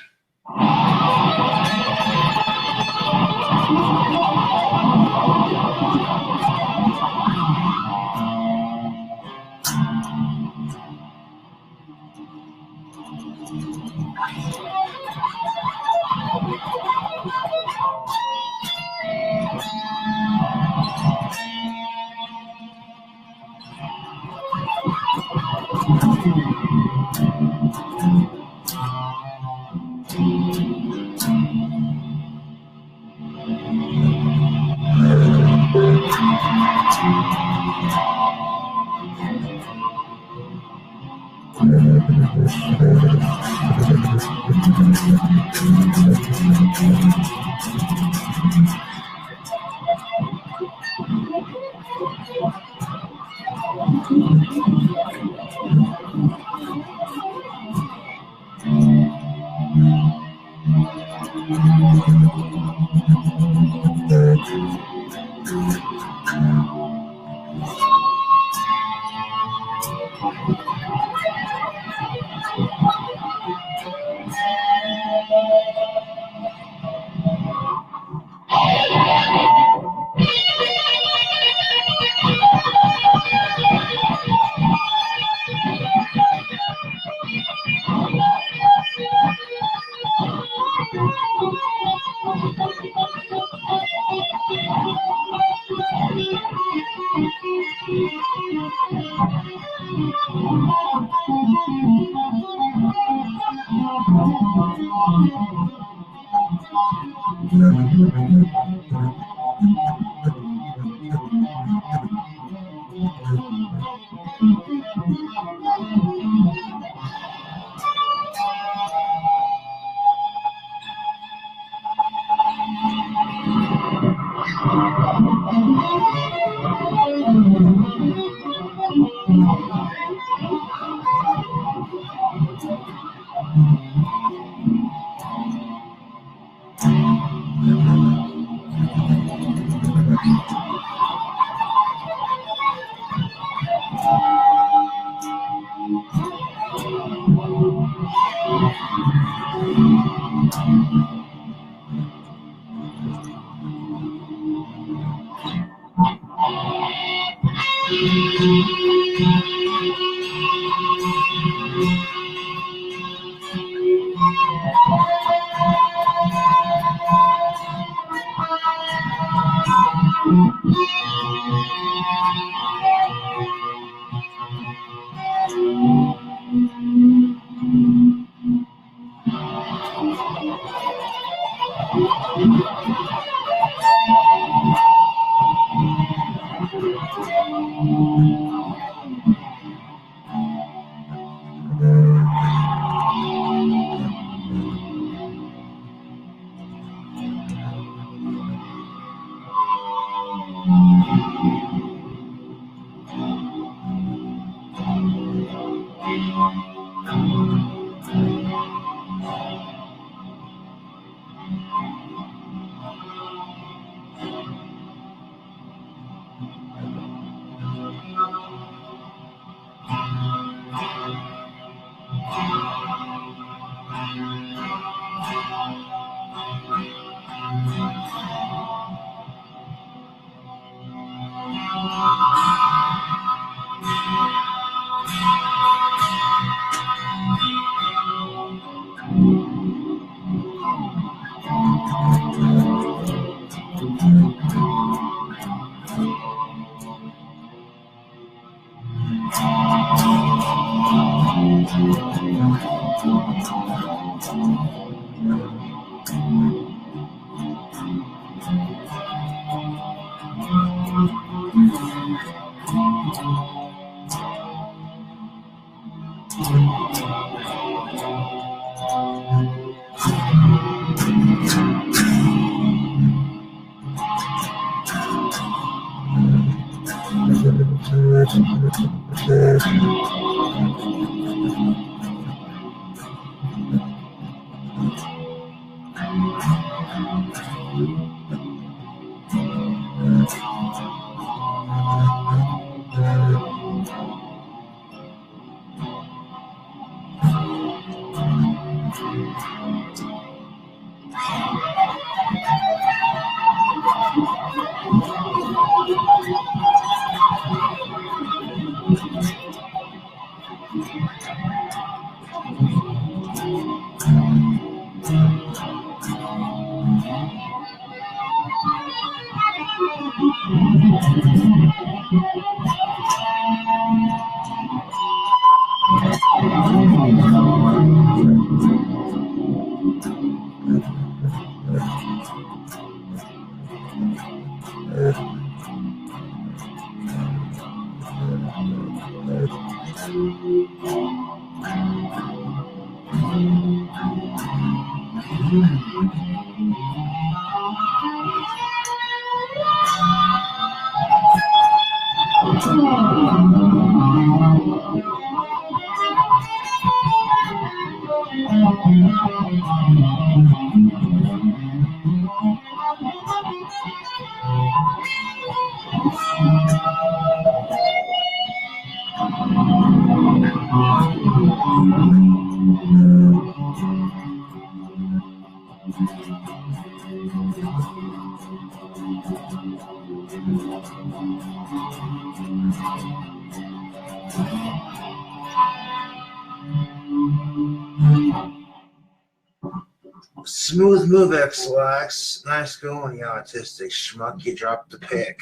Smooth move, XLX. Nice going, you autistic schmuck. You dropped the pick.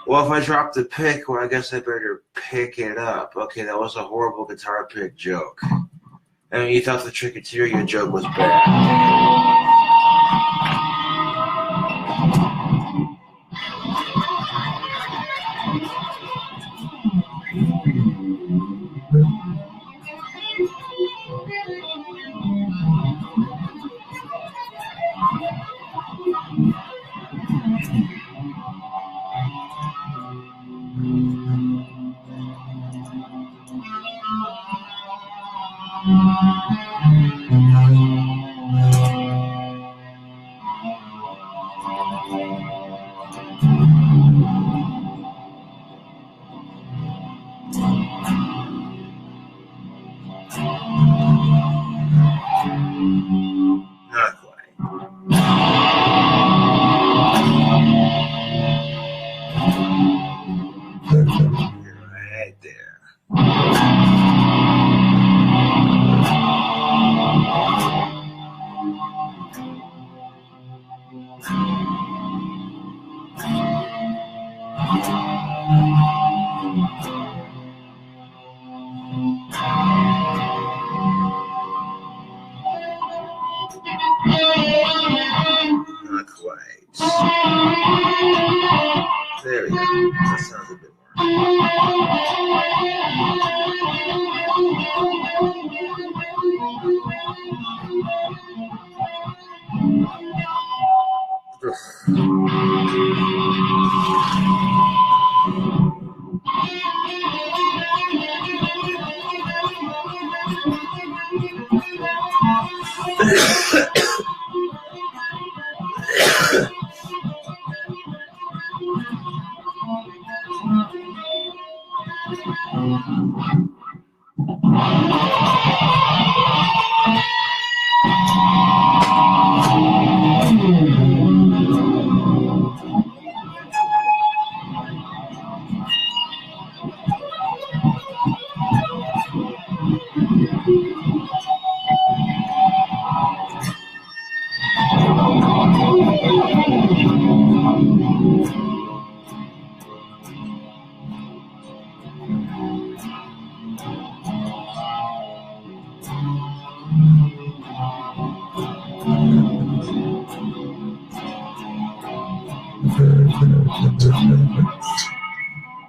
Well, if I dropped the pick, well, I guess I better pick it up. Okay, that was a horrible guitar pick joke. I mean, you thought the Tricketeria joke was bad. Not quite. Right there. Not quite. There we go. That sounds a bit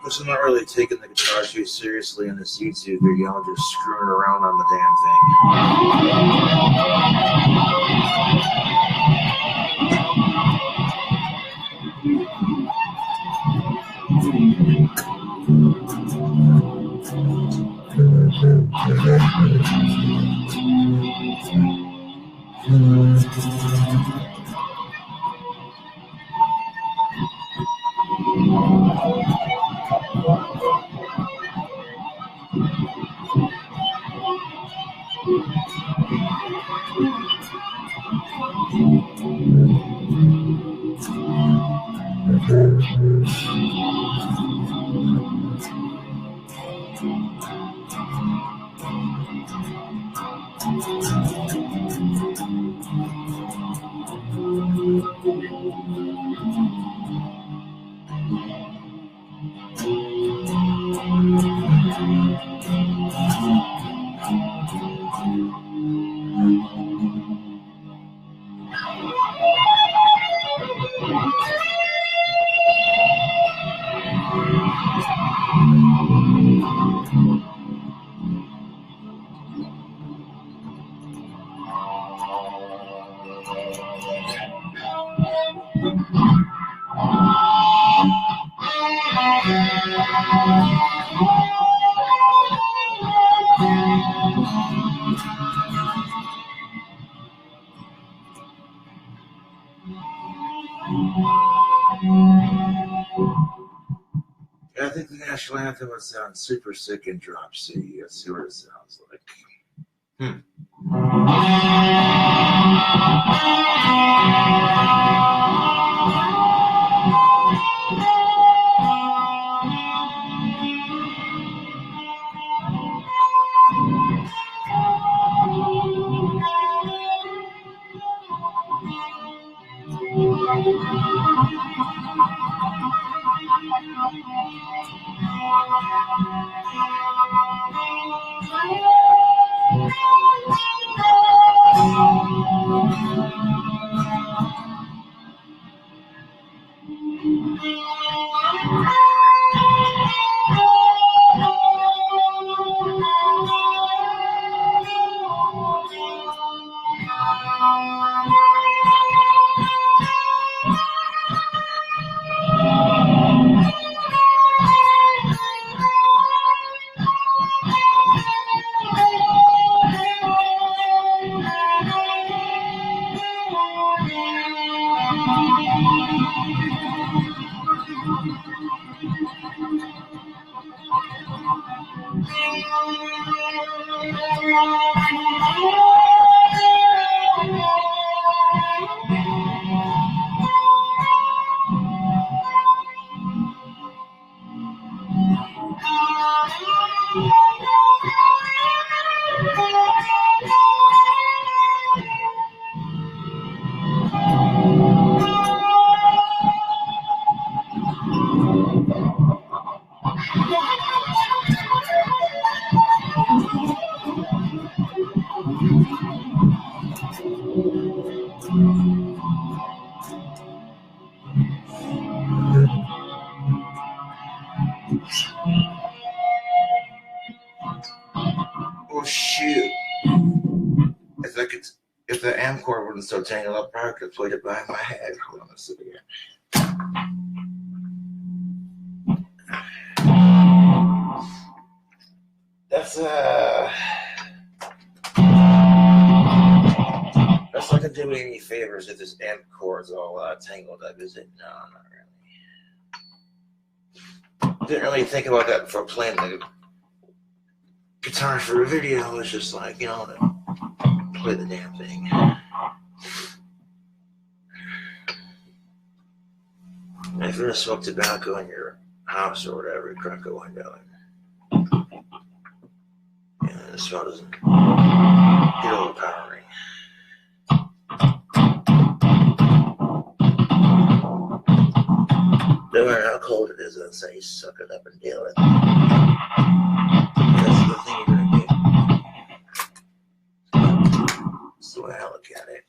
Plus, I'm not really taking the guitar too seriously in this YouTube video. I'm just screwing around on the damn thing. I think the national anthem would sound super sick in drop C. Let's see what it sounds like. Oh shoot! If the AM cord wasn't so tangled up, I could have played it behind my head. Hold on a second. That's not gonna do me any favors if this amp cord's all tangled up, is it? No, not really. Didn't really think about that before playing the guitar for a video. I was just like, to play the damn thing. And if you're gonna smoke tobacco in your house or whatever, crack a window and the smell doesn't get overpowering. No matter how cold it is, I'd say suck it up and deal with it. That's the thing you're gonna do. That's the way I look at it.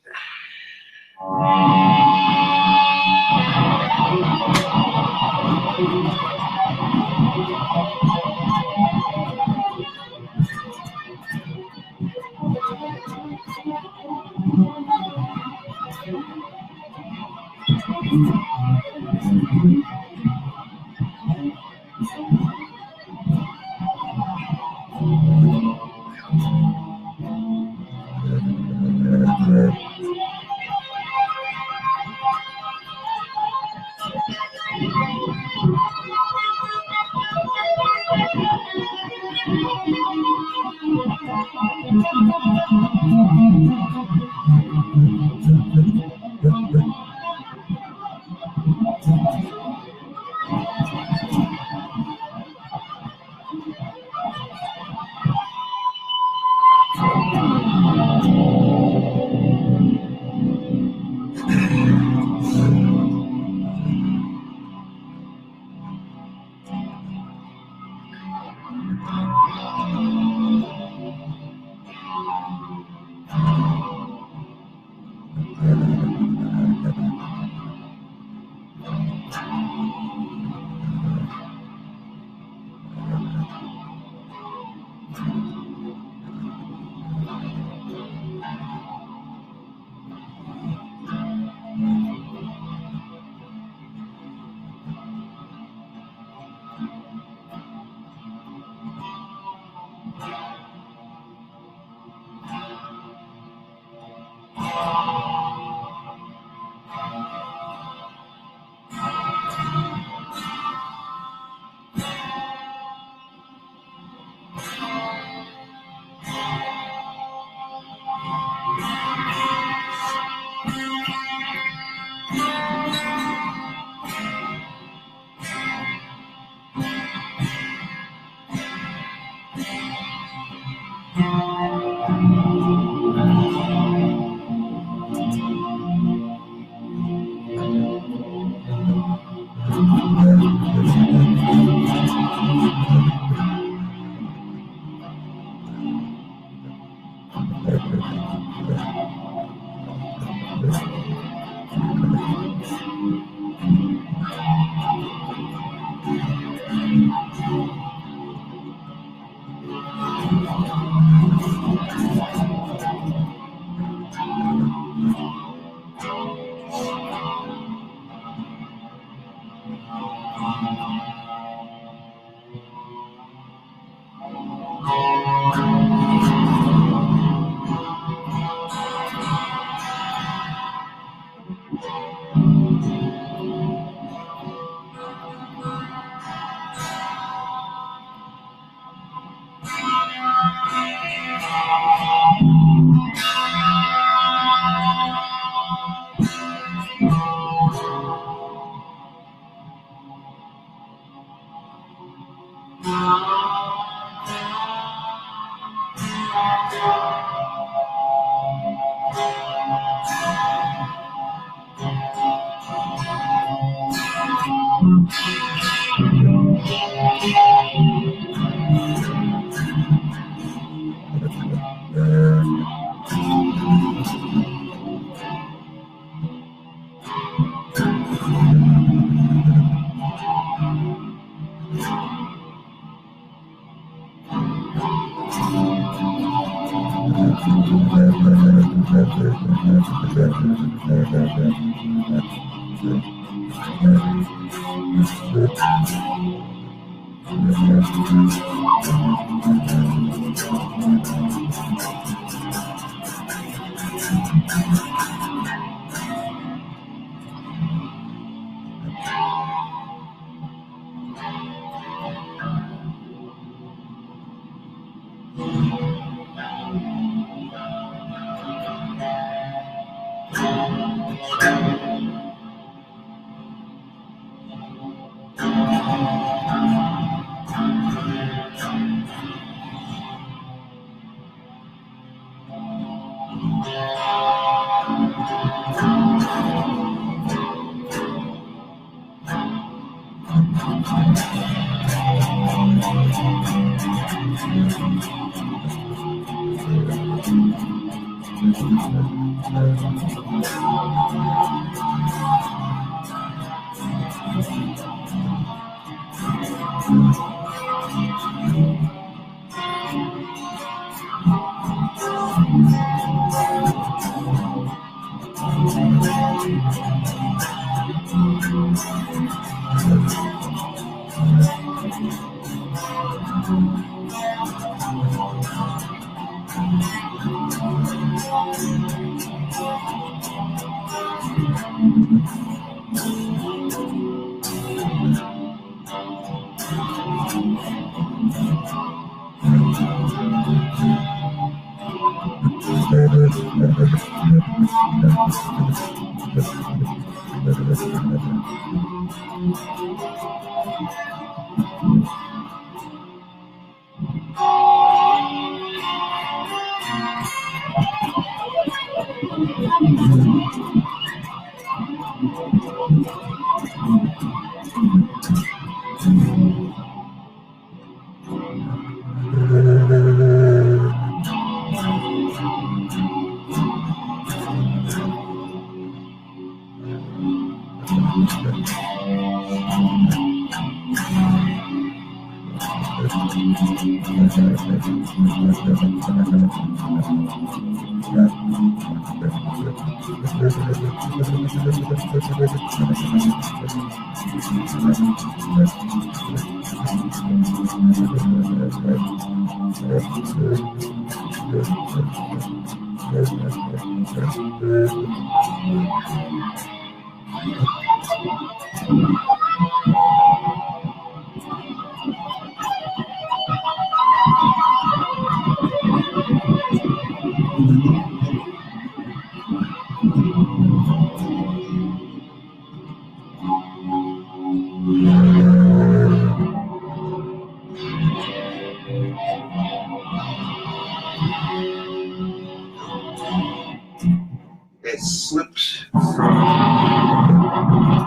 It slipped from,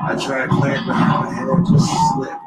I tried to play it behind my head, it just slipped.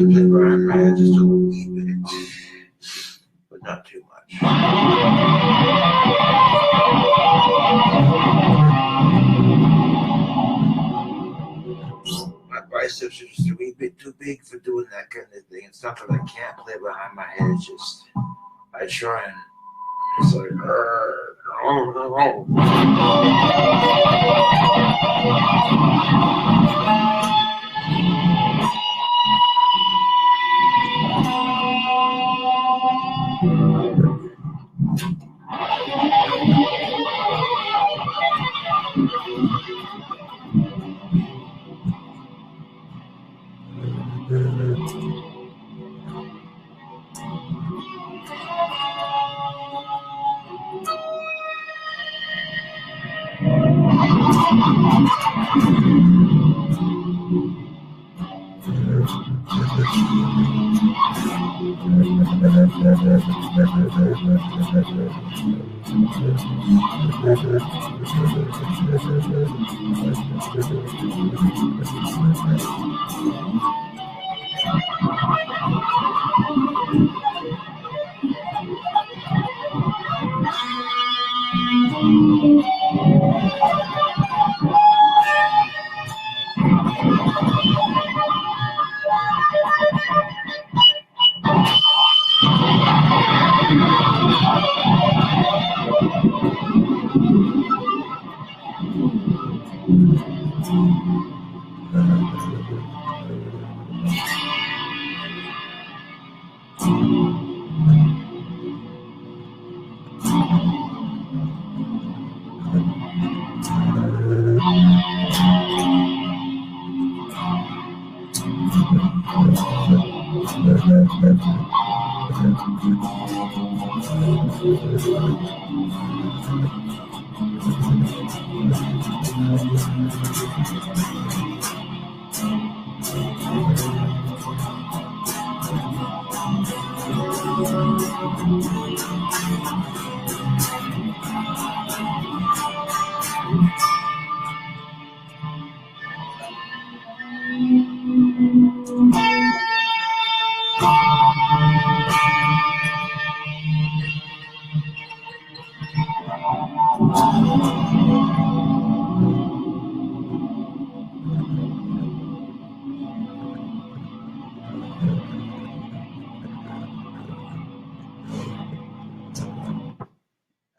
Behind my head just a wee bit, but not too much. My biceps are just a wee bit too big for doing that kind of thing. It's not that I can't play behind my head, it's just I try and it's like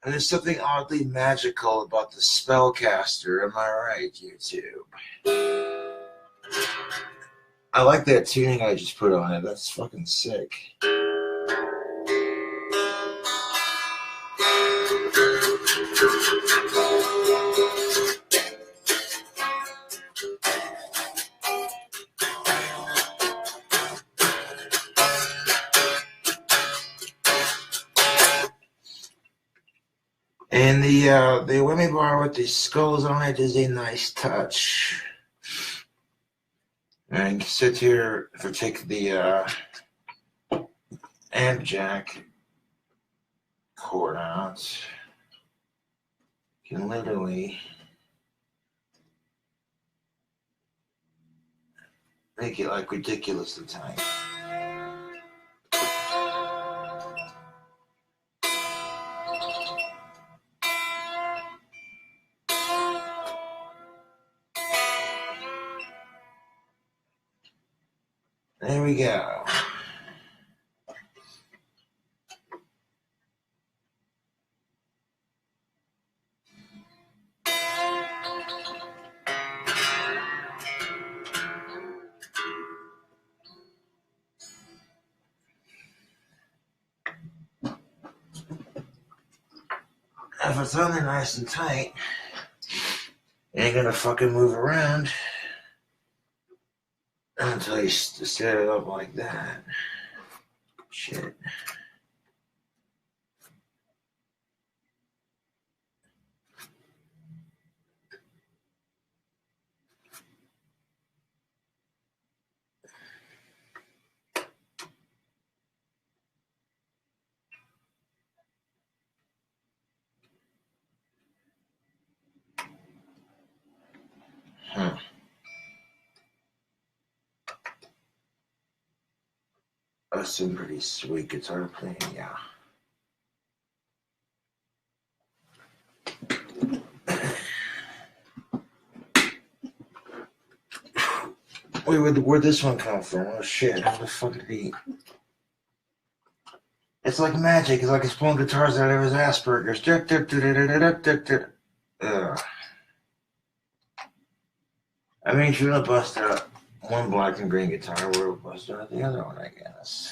And there's something oddly magical about the spellcaster, am I right, YouTube? I like that tuning I just put on it. That's fucking sick. And the whammy bar with the skulls on it is a nice touch. And I can sit here, if I take the amp jack cord out, you can literally make it like ridiculously tight. There we go. If it's on there nice and tight, it ain't gonna fucking move around until you set it up like that. Shit. That's some pretty sweet guitar playing, yeah. Wait, where'd this one come from? Oh shit, how the fuck did he... It's like magic, it's like he's pulling guitars out of his Asperger's. I mean, if you're gonna bust out one black and green guitar, we'll bust out the other one, I guess.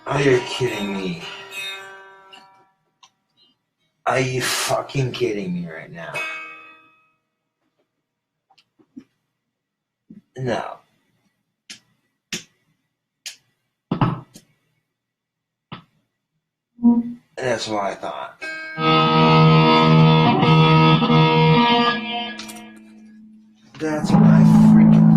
Are you kidding me? Are you fucking kidding me right now? No. That's what I thought. That's what I freaking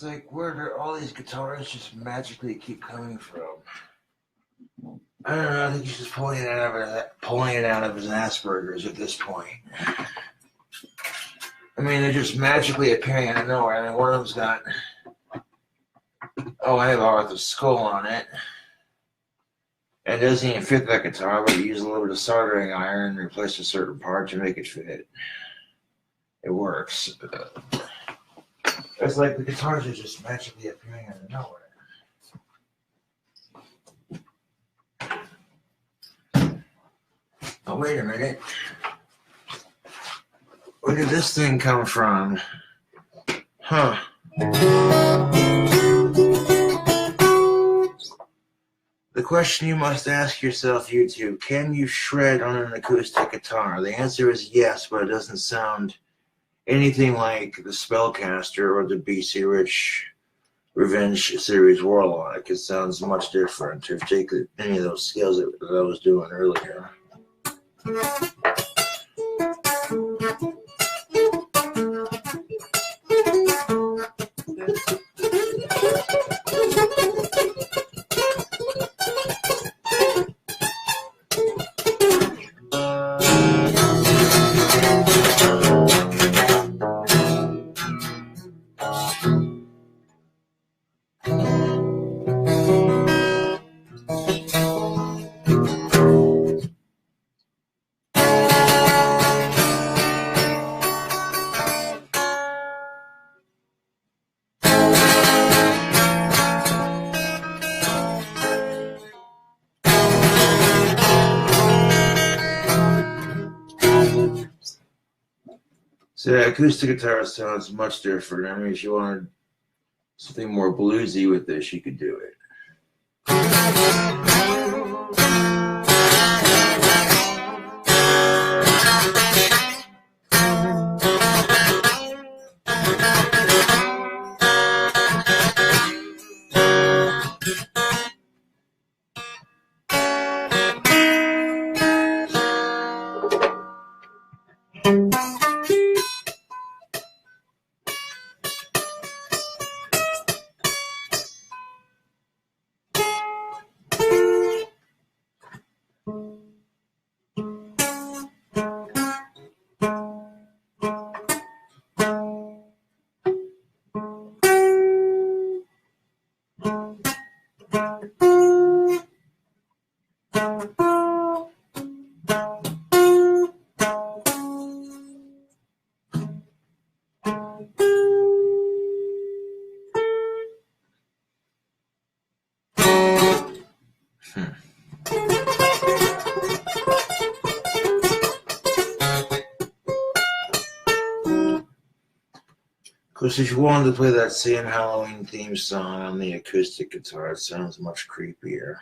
It's like, where do all these guitars just magically keep coming from? I don't know. I think he's just pulling it out of his Asperger's at this point. I mean, they're just magically appearing out of nowhere. I mean, one of them's got, I have Arthur's skull on it. And it doesn't even fit that guitar, but you use a little bit of soldering iron and replace a certain part to make it fit. It works. It's like the guitars are just magically appearing out of nowhere. Oh, wait a minute. Where did this thing come from? Huh. The question you must ask yourself, YouTube, can you shred on an acoustic guitar? The answer is yes, but it doesn't sound anything like the Spellcaster or the BC Rich Revenge Series Warlock. It sounds much different if you take any of those scales that I was doing earlier. So yeah, acoustic guitar sounds much different. I mean, if you wanted something more bluesy with this, you could do it. Because if you wanted to play that same Halloween theme song on the acoustic guitar, it sounds much creepier.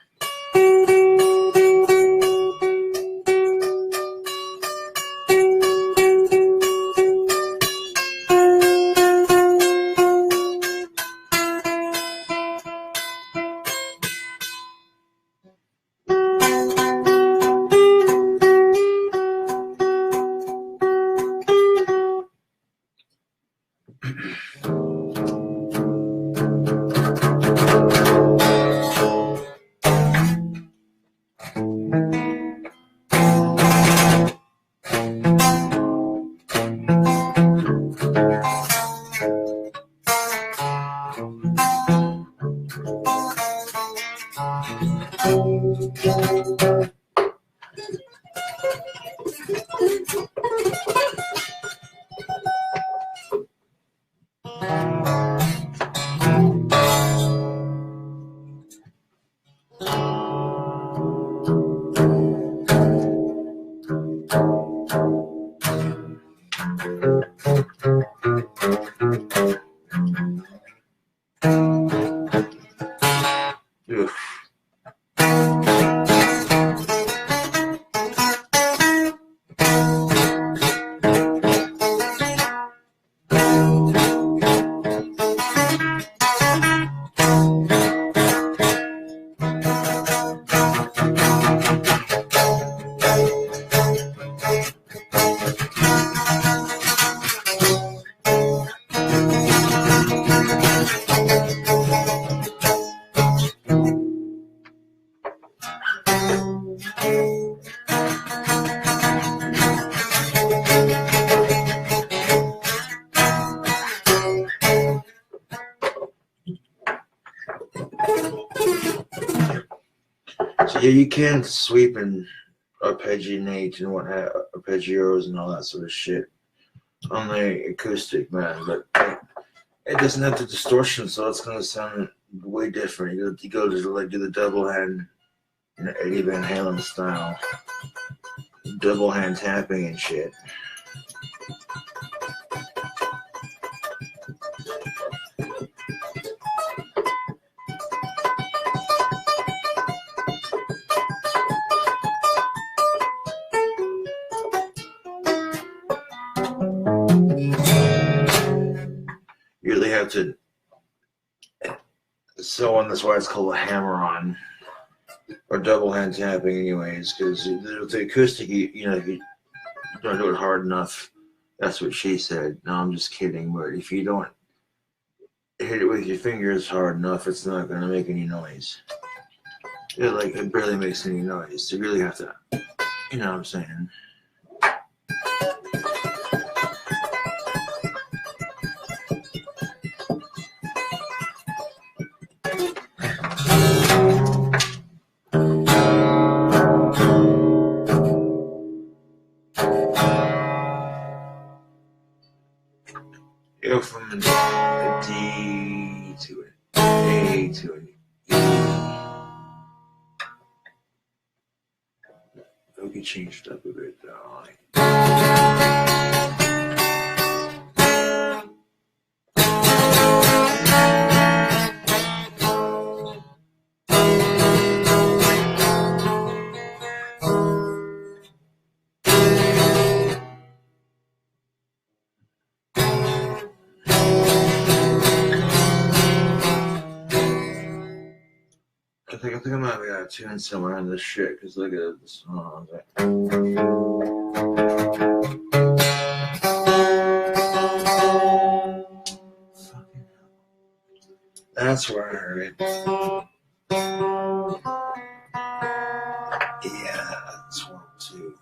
Ugh. So yeah, you can sweep and arpeggiate and arpeggios and all that sort of shit on the acoustic, man, but it doesn't have the distortion, so it's gonna sound way different. You go to like do the double hand, Eddie Van Halen style, double hand tapping and shit. You really have to sew on. That's why it's called a hammer-on or double hand tapping, anyways. Because the acoustic, if you don't do it hard enough, that's what she said. No, I'm just kidding. But if you don't hit it with your fingers hard enough, it's not gonna make any noise. It barely makes any noise. So you really have to, you know what I'm saying. Go from a D to an A to an E. It'll get changed up a bit though. I think I might be out of tune somewhere in this shit, because look at this song. That's where I heard it. Yeah, that's one too.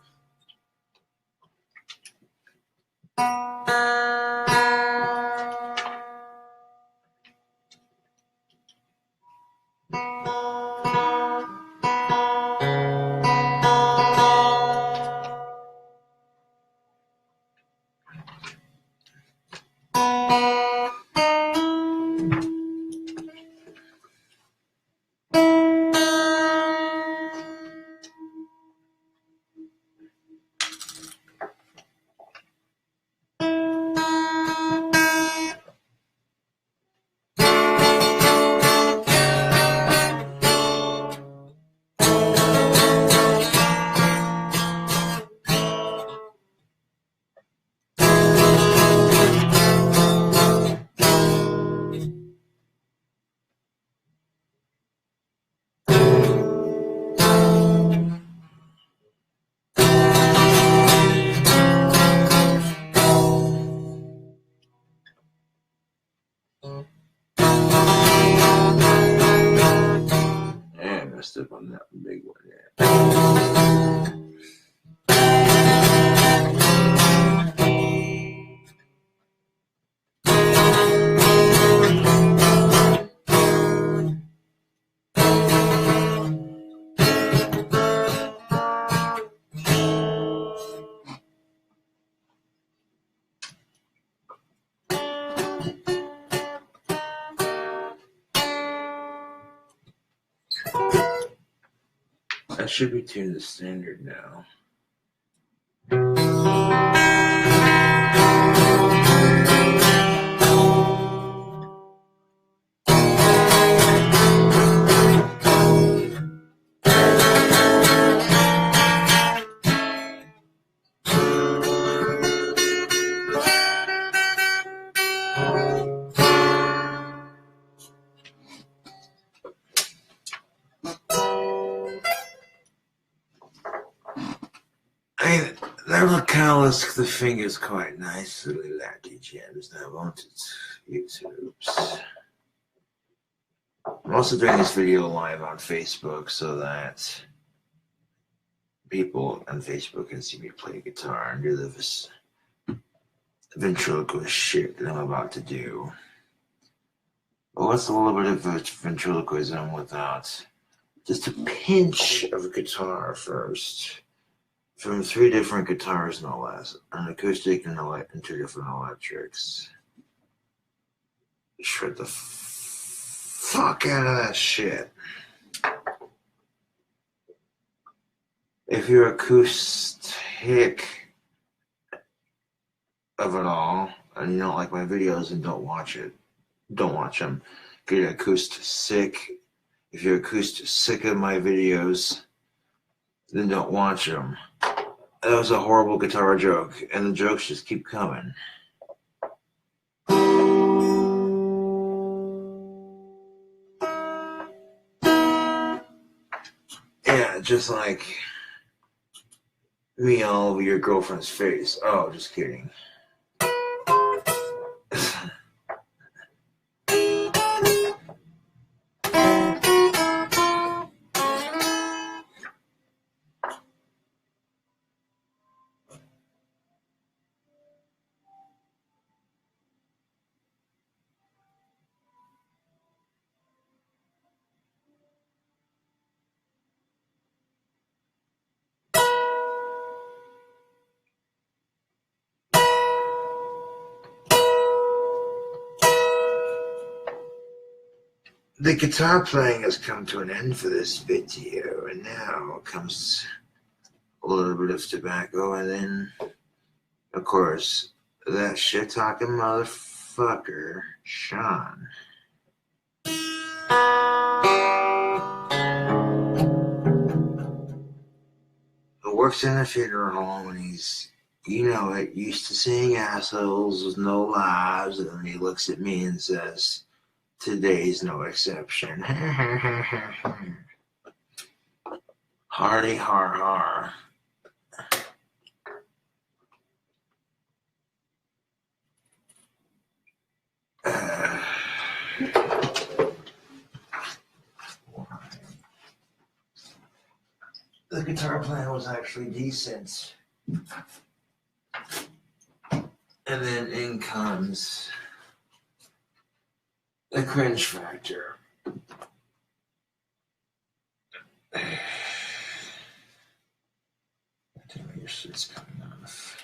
Yeah, I messed up on that big one. I should be tuned to standard now. That look callous, the finger's quite nice, really lackey gems. I wanted YouTube's. I'm also doing this video live on Facebook so that people on Facebook can see me play guitar and do this ventriloquist shit that I'm about to do. Well, what's a little bit of ventriloquism without just a pinch of guitar first? From 3 different guitars, no less. An acoustic and 2 different electrics. Shred the fuck out of that shit. If you're acoustic of it all, and you don't like my videos, then don't watch it. Don't watch them. Get acoustic sick. If you're acoustic sick of my videos, then don't watch them. That was a horrible guitar joke, and the jokes just keep coming. Yeah, just like me all over your girlfriend's face. Oh, just kidding. The guitar playing has come to an end for this video, and now comes a little bit of tobacco, and then, of course, that shit-talking motherfucker, Sean. Who works in a funeral home, and he's, you know it, used to seeing assholes with no lives, and then he looks at me and says, "Today's no exception." Hardy har har. The guitar playing was actually decent. And then in comes the cringe factor. Damn it, your shit's coming off.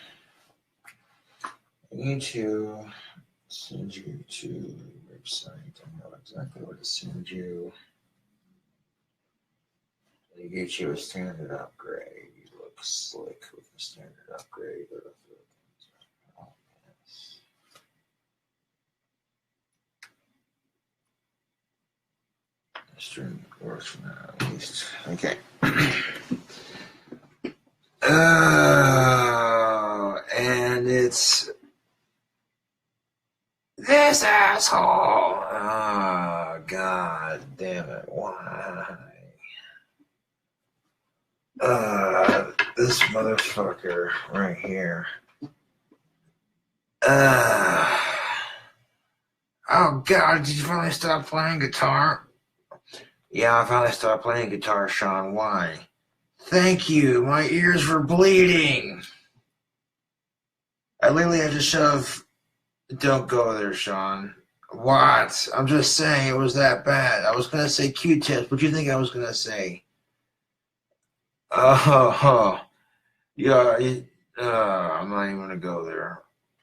I need to send you to the website. I know exactly what to send you. They get you a standard upgrade. You look slick with a standard upgrade. Oh, yes. The stream works for now, at least. Okay. And it's this asshole. Oh, God damn it. Why? This motherfucker right here. Oh, God, did you finally stop playing guitar? Yeah, I finally stopped playing guitar, Sean. Why? Thank you. My ears were bleeding. I literally had to shove. Don't go there, Sean. What? I'm just saying it was that bad. I was going to say Q-tips. What do you think I was going to say? Oh, yeah. I'm not even going to go there.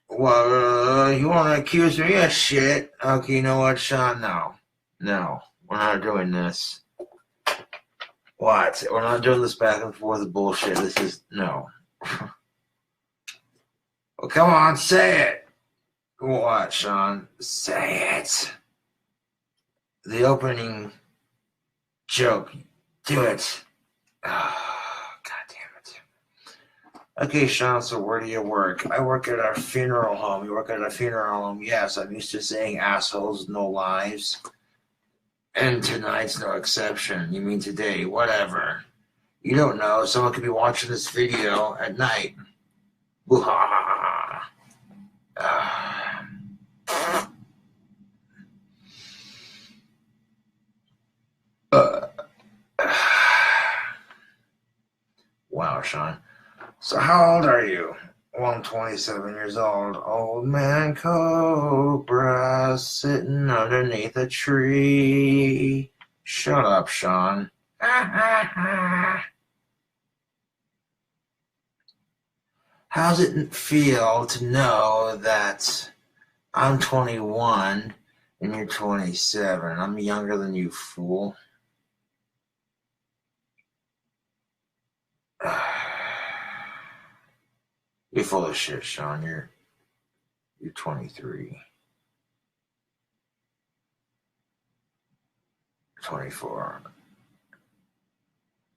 Well, you want to accuse me of shit? Okay, you know what, Sean? No. No. We're not doing this. What? We're not doing this back and forth bullshit. This is... No. Well, come on, say it. What, Sean? Say it. The opening joke. Do it. Oh, God damn it. Okay, Sean, so where do you work? I work at a funeral home. You work at a funeral home? Yes, I'm used to saying assholes, no lives. And tonight's no exception. You mean today? Whatever. You don't know. Someone could be watching this video at night. Boo-ha-ha-ha. Wow, Sean. So how old are you? Well, I'm 27 years old. Old man Cobra sitting underneath a tree. Shut up, Sean. How's it feel to know that I'm 21 and you're 27? I'm younger than you, fool. You're full of shit, Sean. You're 23. 24.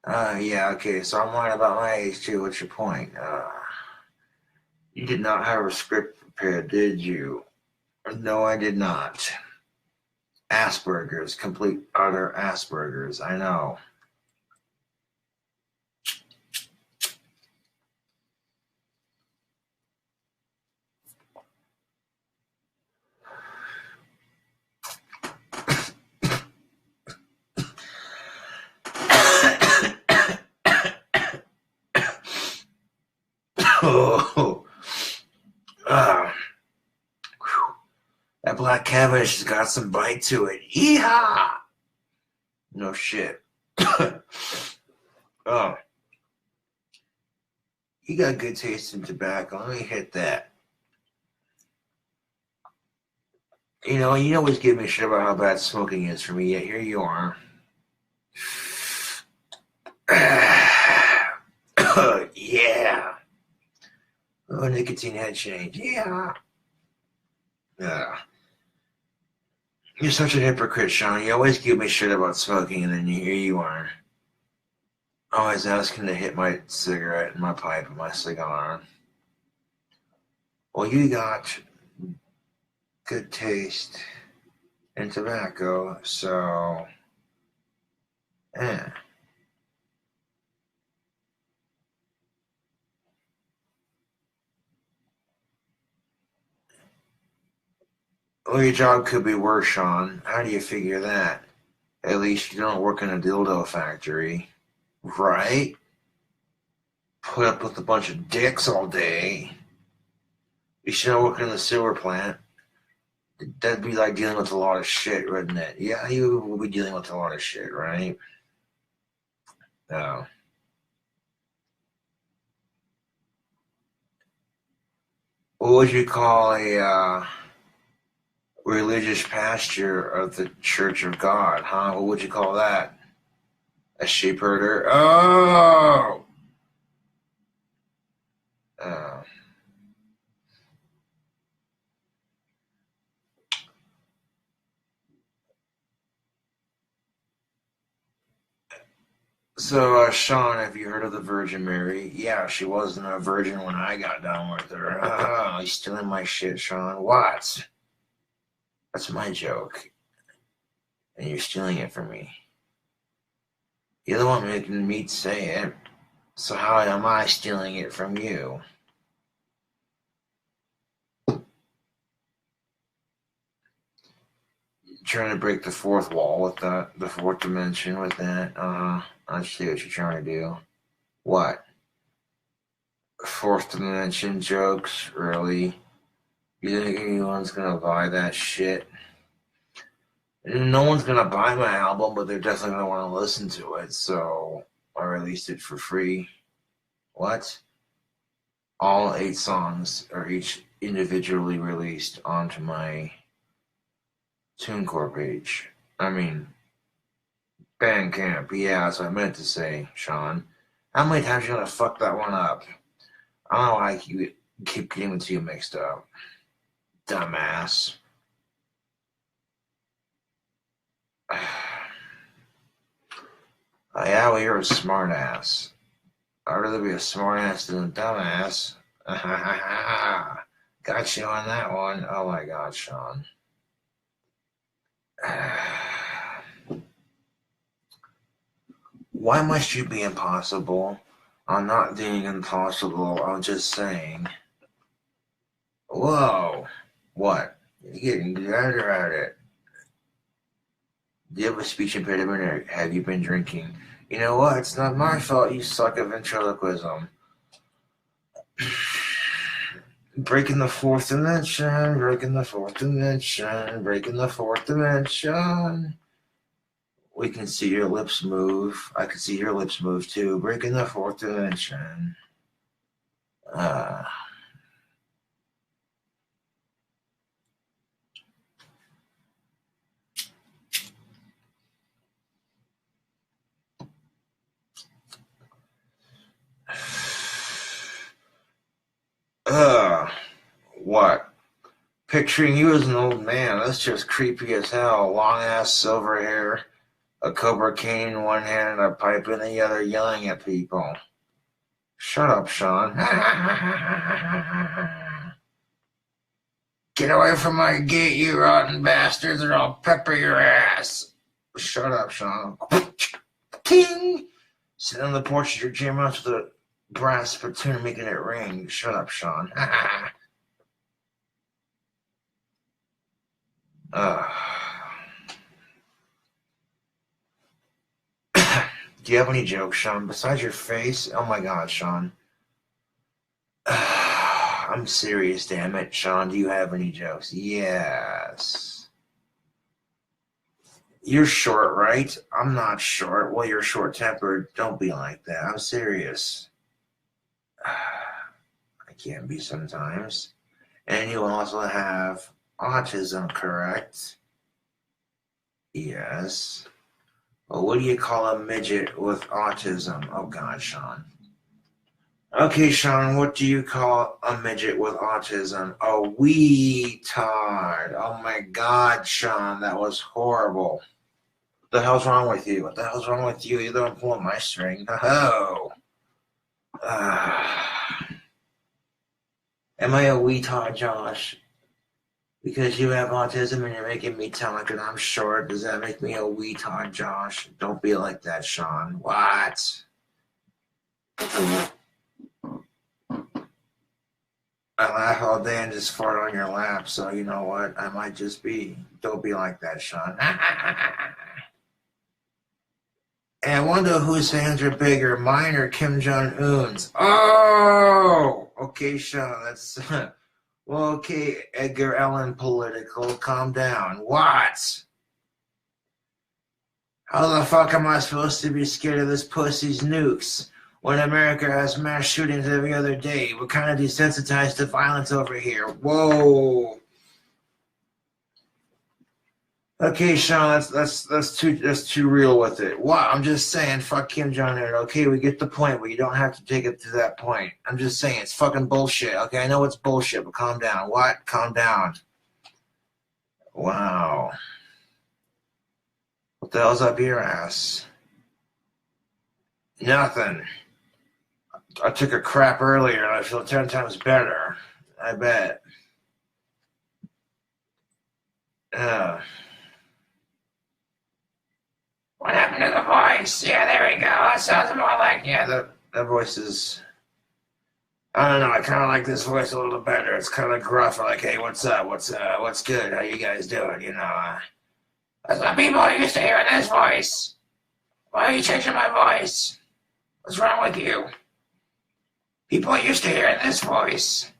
Yeah, okay, so I'm lying about my age too. What's your point? You did not have a script prepared, did you? No, I did not. Asperger's, complete utter Asperger's, I know. Oh, that black cabbage has got some bite to it. Yeehaw! No shit. Oh, you got good taste in tobacco. Let me hit that. You always give me shit about how bad smoking is for me, yet here you are. Yeah. Oh, nicotine head change. Yeah. You're such a hypocrite, Sean. You always give me shit about smoking, and then here you are. Always asking to hit my cigarette and my pipe and my cigar. Well, you got good taste in tobacco, so... Well, your job could be worse, Sean. How do you figure that? At least you don't work in a dildo factory. Right? Put up with a bunch of dicks all day. You should not work in the sewer plant. That'd be like dealing with a lot of shit, wouldn't it? Yeah, you will be dealing with a lot of shit, right? Oh. What would you call a religious pastor of the Church of God, huh? What would you call that? A sheep herder? Oh! Uh, so, Sean, have you heard of the Virgin Mary? Yeah, she wasn't a virgin when I got done with her. Oh, you stealing my shit, Sean. What? That's my joke. And you're stealing it from me. You're the one making me say it. So how am I stealing it from you? Trying to break the fourth wall with that, the fourth dimension with that. I see what you're trying to do. What? Fourth dimension jokes? Really? You think anyone's gonna buy that shit? No one's gonna buy my album, but they're definitely gonna want to listen to it, so I released it for free. What? All 8 songs are each individually released onto my TuneCore page. I mean, Bandcamp. Yeah, that's what I meant to say, Sean. How many times are you gonna fuck that one up? I don't know why you keep getting the two mixed up. Dumbass. Yeah, well, you're a smartass. I'd rather be a smartass than a dumbass. Got you on that one. Oh my god, Sean. Why must you be impossible? I'm not being impossible. I'm just saying. Whoa. What? You're getting better at it. Do you have a speech impediment or have you been drinking? You know what? It's not my fault you suck at ventriloquism. Breaking the fourth dimension, breaking the fourth dimension, breaking the fourth dimension. We can see your lips move. I can see your lips move too. Breaking the fourth dimension. Uh, what? Picturing you as an old man. That's just creepy as hell. Long ass silver hair, a cobra cane in one hand and a pipe in the other, yelling at people. Shut up, Sean. Get away from my gate, you rotten bastards, or I'll pepper your ass. Shut up, Sean. Ting! Sit on the porch of your gym house with a brass spittoon making it ring. Shut up, Sean. Do you have any jokes, Sean? Besides your face? Oh my god, Sean. I'm serious, damn it. Sean, do you have any jokes? Yes. You're short, right? I'm not short. Well, you're short-tempered. Don't be like that. I'm serious. I can be sometimes. And you also have autism, correct? Yes. Well, what do you call a midget with autism? Oh, God, Sean. Okay, Sean, what do you call a midget with autism? A weetard. Oh, my God, Sean, that was horrible. What the hell's wrong with you? What the hell's wrong with you? You don't pull my string. Oh. Am I a weetard, Josh? Because you have autism and you're making me tell like I'm short, does that make me a weetard, Josh? Don't be like that, Sean. What? I laugh all day and just fart on your lap, so you know what? I might just be. Don't be like that, Sean. And I wonder whose fans are bigger, mine or Kim Jong-un's. Oh! Okay, Sean, that's... Well, okay, Edgar Allan Political, calm down. What? How the fuck am I supposed to be scared of this pussy's nukes when America has mass shootings every other day? We're kind of desensitized to violence over here. Whoa. Okay, Sean, that's too real with it. What? I'm just saying, fuck Kim Jong-un. Okay, we get the point, but you don't have to take it to that point. I'm just saying, it's fucking bullshit. Okay, I know it's bullshit, but calm down. What? Calm down. Wow. What the hell's up your ass? Nothing. I took a crap earlier and I feel 10 times better. I bet. What happened to the voice? Yeah, there we go. That sounds more like, yeah, that voice is... I don't know, I kind of like this voice a little better. It's kind of gruff, like, hey, what's up? What's good? How you guys doing? You know, that's what people are used to hearing this voice. Why are you changing my voice? What's wrong with you? People are used to hearing this voice.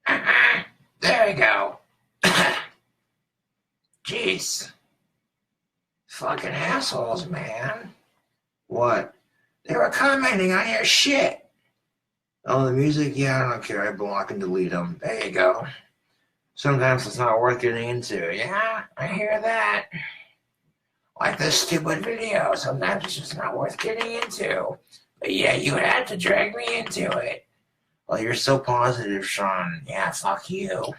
There we go. Jeez. Fucking assholes, man. What? They were commenting on your shit. Oh, the music? Yeah, I don't care. I block and delete them. There you go. Sometimes it's not worth getting into. Yeah, I hear that. Like this stupid video. Sometimes it's just not worth getting into. But yeah, you had to drag me into it. Well, you're so positive, Sean. Yeah, fuck you.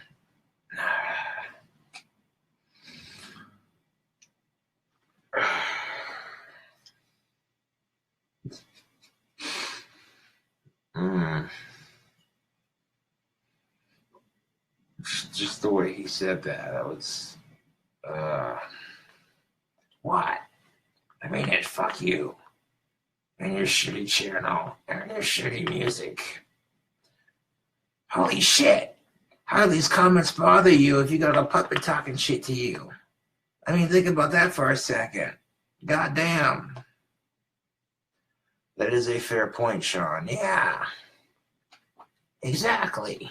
Just the way he said that was, what? I mean, it, fuck you. And your shitty channel, and your shitty music. Holy shit! How do these comments bother you if you got a puppet talking shit to you? I mean, think about that for a second. Goddamn. That is a fair point, Sean. Yeah. Exactly.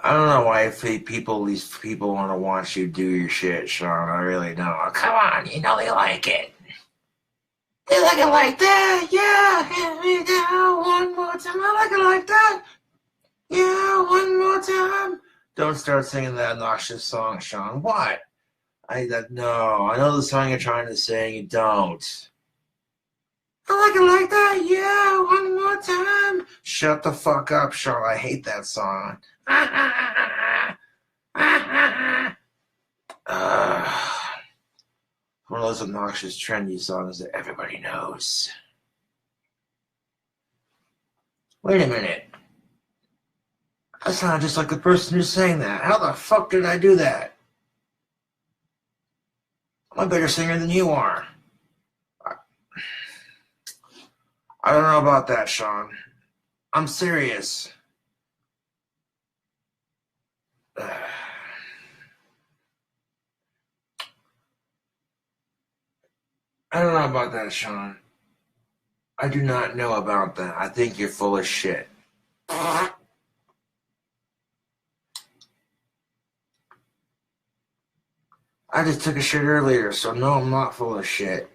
I don't know why these people want to watch you do your shit, Sean. I really don't. Oh, come on, you know they like it. They like it like that. Yeah, hit me down one more time. I like it like that. Yeah, one more time. Don't start singing that obnoxious song, Sean. What? No. I know the song you're trying to sing. You don't. I like it like that. Yeah, one more time. Shut the fuck up, Sean. I hate that song. One of those obnoxious, trendy songs that everybody knows. Wait a minute. I sound just like the person who's saying that. How the fuck did I do that? I'm a better singer than you are. I don't know about that, Sean. I'm serious. I don't know about that, Sean. I do not know about that. I think you're full of shit. I just took a shit earlier, so no, I'm not full of shit.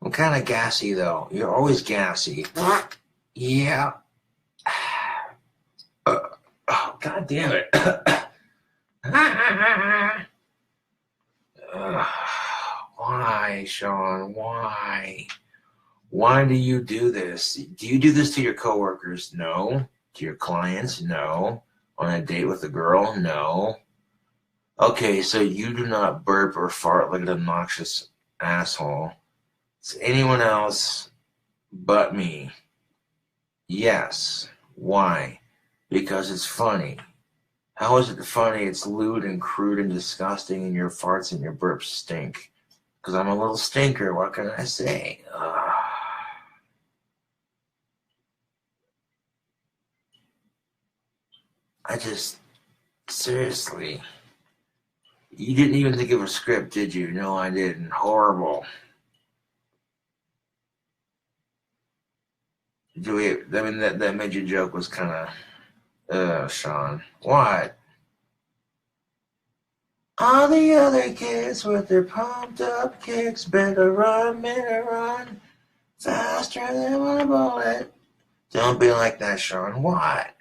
I'm kind of gassy, though. You're always gassy. Yeah. Oh, God damn it. Why, Sean? Why? Why do you do this? Do you do this to your coworkers? No. To your clients? No. On a date with a girl? No. Okay, so you do not burp or fart like an obnoxious asshole. It's anyone else but me. Yes. Why? Because it's funny. How is it funny? It's lewd and crude and disgusting, and your farts and your burps stink. Because I'm a little stinker, what can I say? Seriously. You didn't even think of a script, did you? No, I didn't. Horrible. That made your joke was kind of, Sean. What? All the other kids with their pumped up kicks better run, faster than a bullet. Don't be like that, Sean. What?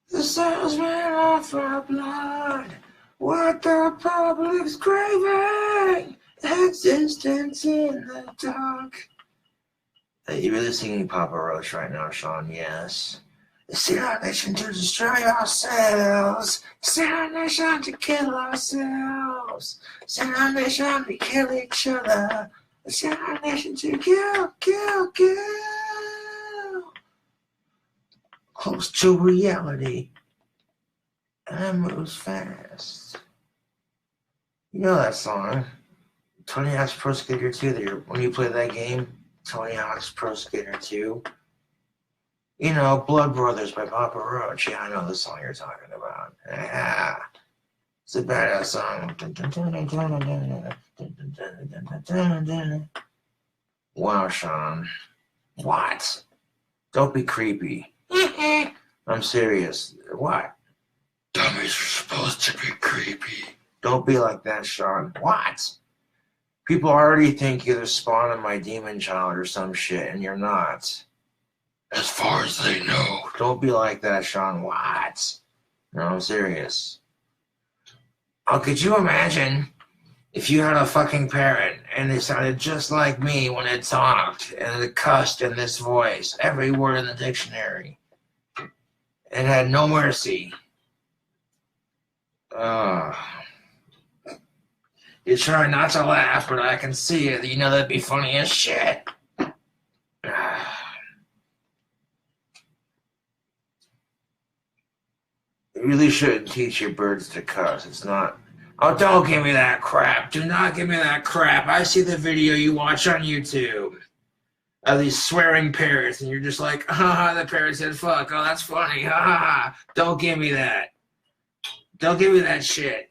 The salesman offer blood. What the public's craving. Existence in the dark. You're really singing Papa Roach right now, Sean. Yes. It's our nation to destroy ourselves. It's our nation to kill ourselves. It's our nation to kill each other. It's our nation to kill. Close to reality. And moves fast. You know that song. Tony Hawk's Pro Skater 2. When you play that game, Tony Hawk's Pro Skater 2. You know, Blood Brothers by Papa Roach. Yeah, I know the song you're talking about. Yeah. It's a badass song. Wow, Sean. What? Don't be creepy. I'm serious. What? Dummies are supposed to be creepy. Don't be like that, Sean. What? People already think you're the spawn of my demon child or some shit, and you're not. As far as they know. Don't be like that, Sean. What? No, I'm serious. Oh, could you imagine if you had a fucking parrot and it sounded just like me when it talked and it cussed in this voice, every word in the dictionary. It had no mercy. You're trying not to laugh, but I can see it. You know that'd be funny as shit. You really shouldn't teach your birds to cuss. It's not. Oh, don't give me that crap. Do not give me that crap. I see the video you watch on YouTube of these swearing parrots, and you're just like, haha, the parrot said fuck. Oh, that's funny. Ha ha ha. Don't give me that. Don't give me that shit.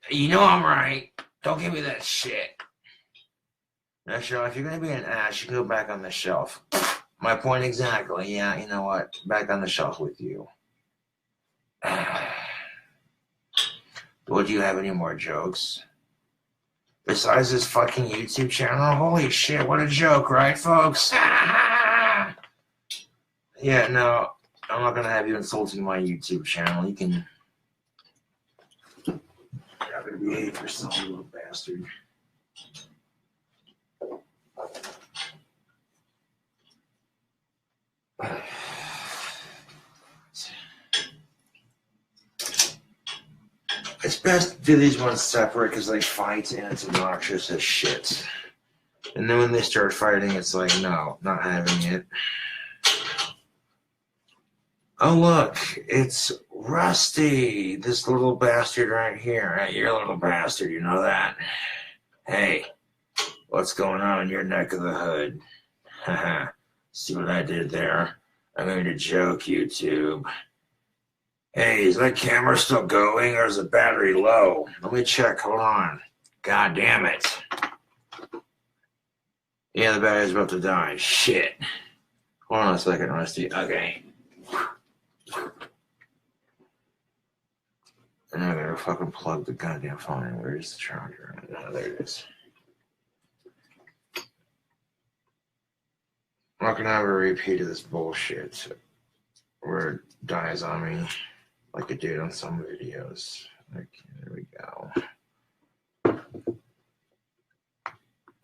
You know I'm right. Don't give me that shit. Now, Sean, if you're going to be an ass, you can go back on the shelf. My point exactly. Yeah, you know what? Back on the shelf with you. Would you have any more jokes? Besides this fucking YouTube channel? Holy shit, what a joke, right, folks? Yeah, no, I'm not going to have you insulting my YouTube channel. You can... You're not going to behave yourself, you little bastard. It's best to do these ones separate because they fight and it's obnoxious as shit. And then when they start fighting, it's like, no, not having it. Oh, look, it's Rusty, this little bastard right here. Hey, you're a little bastard, you know that? Hey, what's going on in your neck of the hood? Haha, see what I did there? I'm going to joke, YouTube. Hey, is that camera still going or is the battery low? Let me check, hold on. God damn it. Yeah, the battery's about to die. Shit. Hold on a second, Rusty. Okay. And I gotta fucking plug the goddamn phone in. Where's the charger? Oh, there it is. not gonna have a repeat of this bullshit where it dies on me like it did on some videos. Okay, there we go.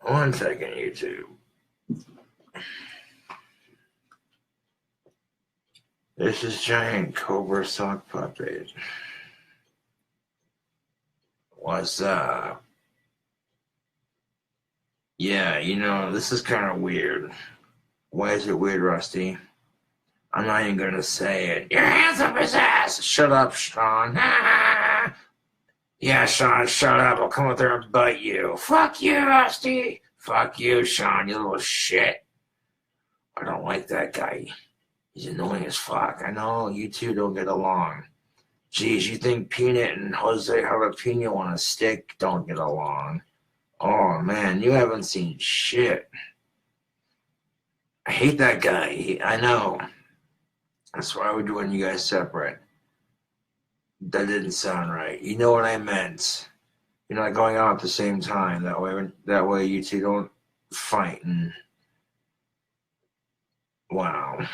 1 second, YouTube. This is Giant Cobra Sock Puppet. What's up? Yeah, you know, this is kind of weird. Why is it weird, Rusty? I'm not even gonna say it. Your hands up his ass! Shut up, Sean. Yeah, Sean, shut up. I'll come up there and bite you. Fuck you, Rusty. Fuck you, Sean, you little shit. I don't like that guy. He's annoying as fuck. I know you two don't get along. Geez, you think Peanut and Jose Jalapeno on a stick don't get along? Oh, man, you haven't seen shit. I hate that guy. I know. That's why we're doing you guys separate. That didn't sound right. You know what I meant. You're not going out at the same time. That way you two don't fight. And wow.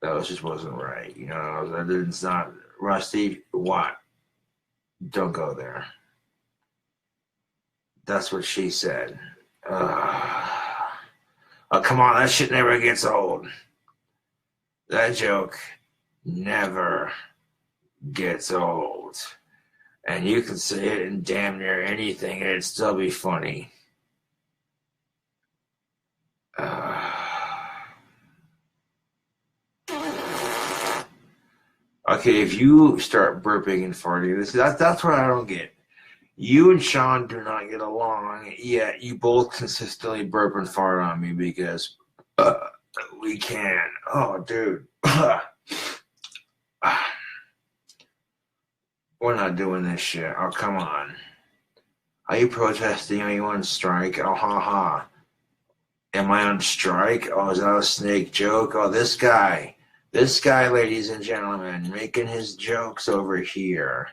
That just wasn't right. You know, it's not. Rusty, what? Don't go there. That's what she said. Oh, come on. That shit never gets old. That joke never gets old. And you can say it in damn near anything and it'd still be funny. Okay, if you start burping and farting, that's what I don't get. You and Sean do not get along, yet you both consistently burp and fart on me because we can. Oh, dude. We're not doing this shit. Oh, come on. Are you protesting? Are you on strike? Oh, ha ha. Am I on strike? Oh, is that a snake joke? Oh, this guy, ladies and gentlemen, making his jokes over here.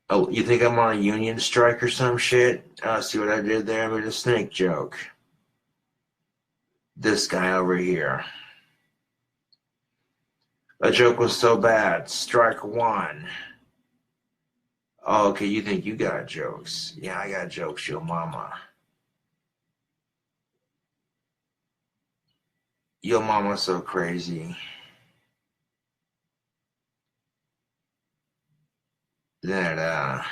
Oh, you think I'm on a union strike or some shit? See what I did there? I made a snake joke. This guy over here. That joke was so bad. Strike one. Oh, okay, you think you got jokes. Yeah, I got jokes, your mama. Your mama's so crazy that,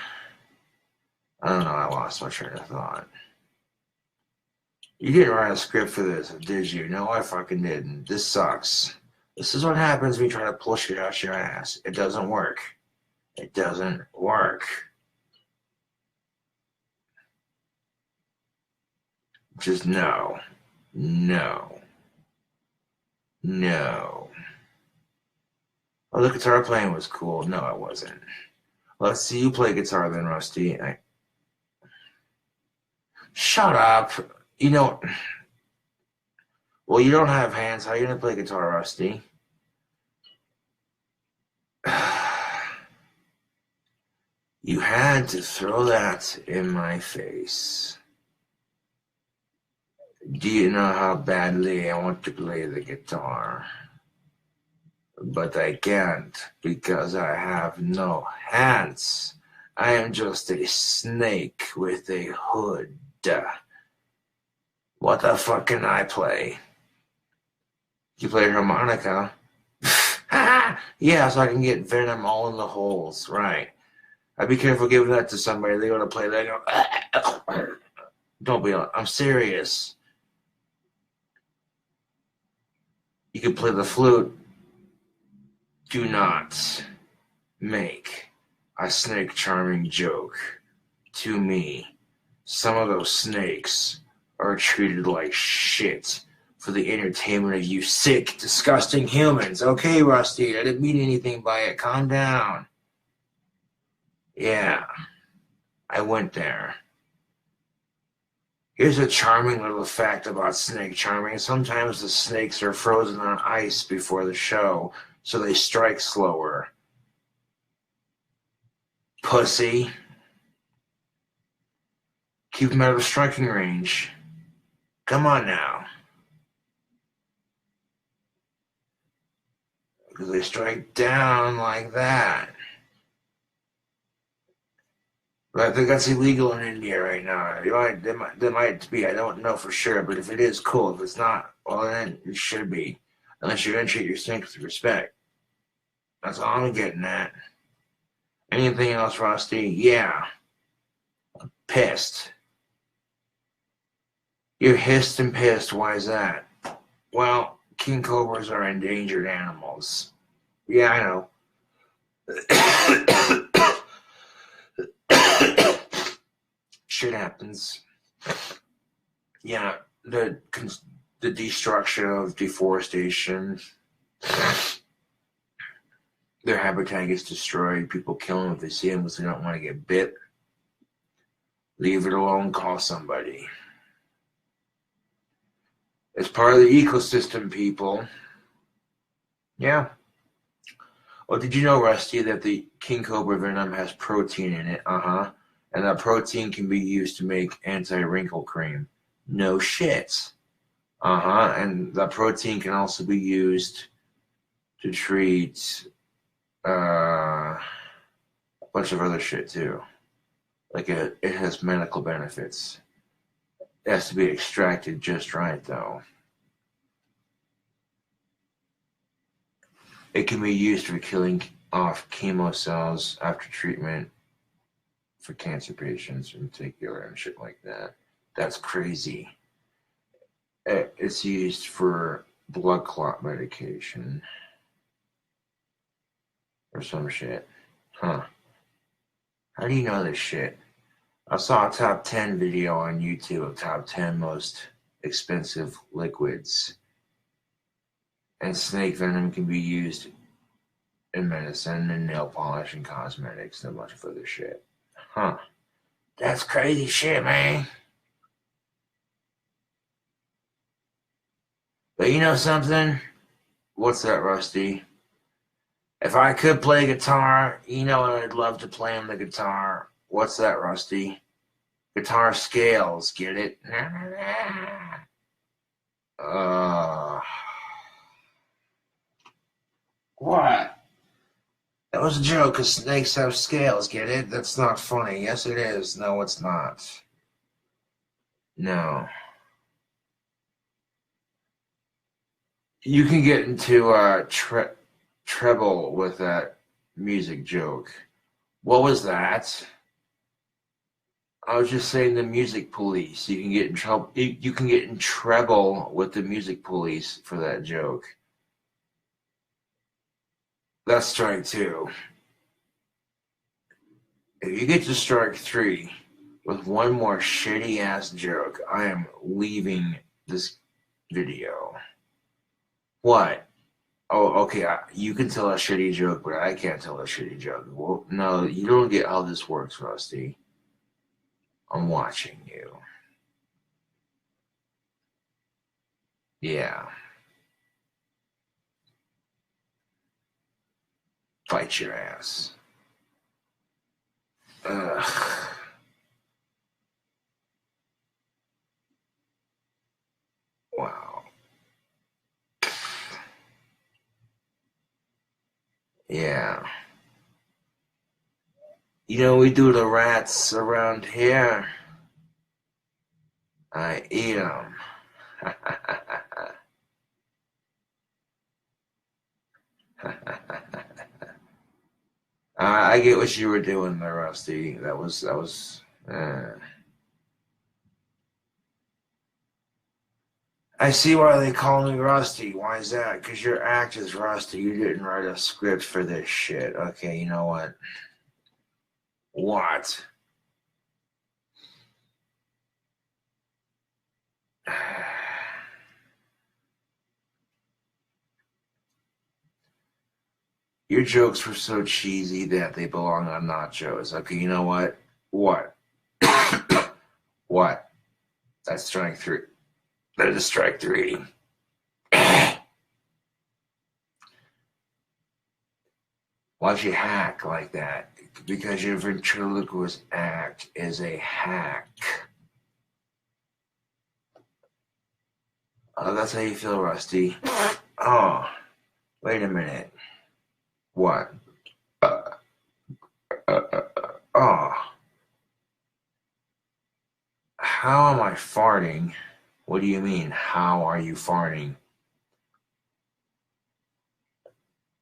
I don't know, I lost my train of thought. You didn't write a script for this, did you? No, I fucking didn't. This sucks. This is what happens when you try to push it out your ass. It doesn't work. It doesn't work. Just no. No. No. Oh, the guitar playing was cool. No, it wasn't. Let's see you play guitar then, Rusty. Shut up. You know, well, you don't have hands. How are you going to play guitar, Rusty? You had to throw that in my face. Do you know how badly I want to play the guitar? But I can't because I have no hands. I am just a snake with a hood. What the fuck can I play? You play harmonica? Yeah, so I can get venom all in the holes, right. I'd be careful giving that to somebody. They want to play that. Go, don't be. I'm serious. You can play the flute. Do not make a snake charming joke to me. Some of those snakes are treated like shit for the entertainment of you sick, disgusting humans. Okay, Rusty, I didn't mean anything by it. Calm down. Yeah, I went there. Here's a charming little fact about snake charming. Sometimes the snakes are frozen on ice before the show, so they strike slower. Pussy. Keep them out of striking range. Come on now. Because they strike down like that. But I think that's illegal in India right now. There might be. I don't know for sure. But if it is, cool. If it's not, well, then it should be. Unless you're going to treat your strength with respect. That's all I'm getting at. Anything else, Rusty? Yeah. I'm pissed. You're hissed and pissed. Why is that? Well, king cobras are endangered animals. Yeah, I know. Shit happens. Yeah, the destruction of deforestation. Their habitat gets destroyed. People kill them if they see them because they don't want to get bit. Leave it alone. Call somebody. It's part of the ecosystem, people. Yeah. Well, did you know, Rusty, that the king cobra venom has protein in it? And that protein can be used to make anti-wrinkle cream. No shit. And that protein can also be used to treat a bunch of other shit too. Like it has medical benefits. It has to be extracted just right, though. It can be used for killing off chemo cells after treatment for cancer patients in particular and shit like that. That's crazy. It's used for blood clot medication or some shit. Huh. How do you know this shit? I saw a top 10 video on YouTube of top 10 most expensive liquids. And snake venom can be used in medicine and nail polish and cosmetics and a bunch of other shit. Huh. That's crazy shit, man. But you know something? What's that, Rusty? If I could play guitar, you know what I'd love to play on the guitar? What's that, Rusty? Guitar scales, get it? What? That was a joke, because snakes have scales, get it? That's not funny. Yes, it is. No, it's not. No. You can get into treble with that music joke. What was that? I was just saying the music police. You can get in trouble. You can get in treble with the music police for that joke. That's strike 2. If you get to strike 3 with one more shitty ass joke, I am leaving this video. What? Oh, okay. You can tell a shitty joke, but I can't tell a shitty joke. Well, no, you don't get how this works, Rusty. I'm watching you. Yeah. Fight your ass. Ugh. Wow. Yeah. You know, we do the rats around here. I eat them. I get what you were doing there, Rusty. That was. I see why they call me Rusty. Why is that? Because your act is rusty. You didn't write a script for this shit. Okay, you know what? What? Your jokes were so cheesy that they belong on nachos. Okay, you know what? What? What? That's strike 3. That is strike 3. Why'd you hack like that? Because your ventriloquist act is a hack. Oh, that's how you feel, Rusty. Oh, wait a minute. What? Oh, how am I farting? What do you mean, how are you farting?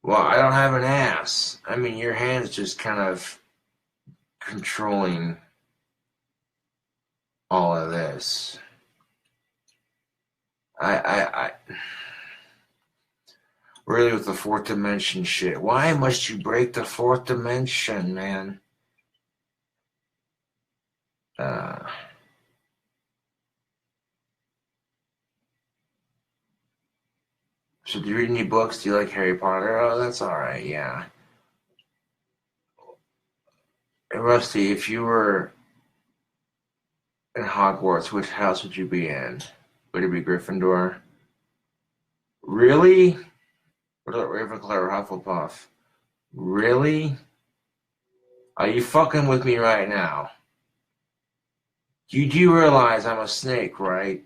Well, I don't have an ass. I mean, your hand's just kind of controlling all of this. I really with the fourth dimension shit. Why must you break the fourth dimension, man? So do you read any books? Do you like Harry Potter? Oh, that's alright, yeah. Hey, Rusty, if you were in Hogwarts, which house would you be in? Would it be Gryffindor? Really? What about Ravenclaw or Hufflepuff? Really? Are you fucking with me right now? You do realize I'm a snake, right?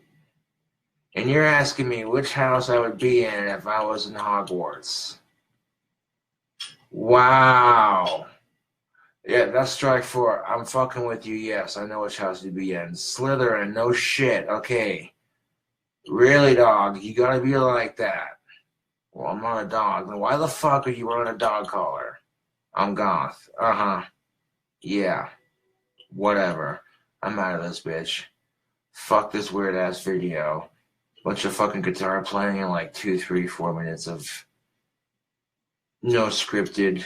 And you're asking me which house I would be in if I was in Hogwarts. Wow. Yeah, that's strike four. I'm fucking with you, yes. I know which house you'd be in. Slytherin, no shit. Okay. Really, dog? You gotta be like that. Well, I'm not a dog. Then why the fuck are you wearing a dog collar? I'm goth. Uh-huh. Yeah. Whatever. I'm out of this bitch. Fuck this weird ass video. Bunch of fucking guitar playing in like 2, 3, 4 minutes of no scripted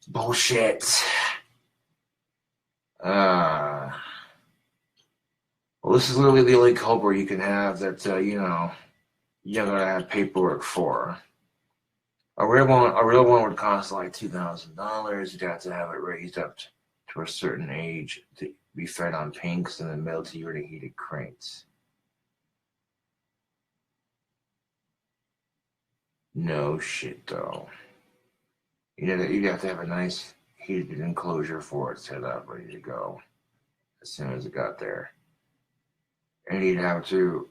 bullshit. Well, this is literally the only Cobra you can have that, you know, you're gonna have paperwork for. A real one would cost like $2,000. You'd have to have it raised up to a certain age to be fed on pinks and then mailed to you in heated crates. No shit, though. You'd have to have a nice heated enclosure for it set up, ready to go as soon as it got there. And you'd have to,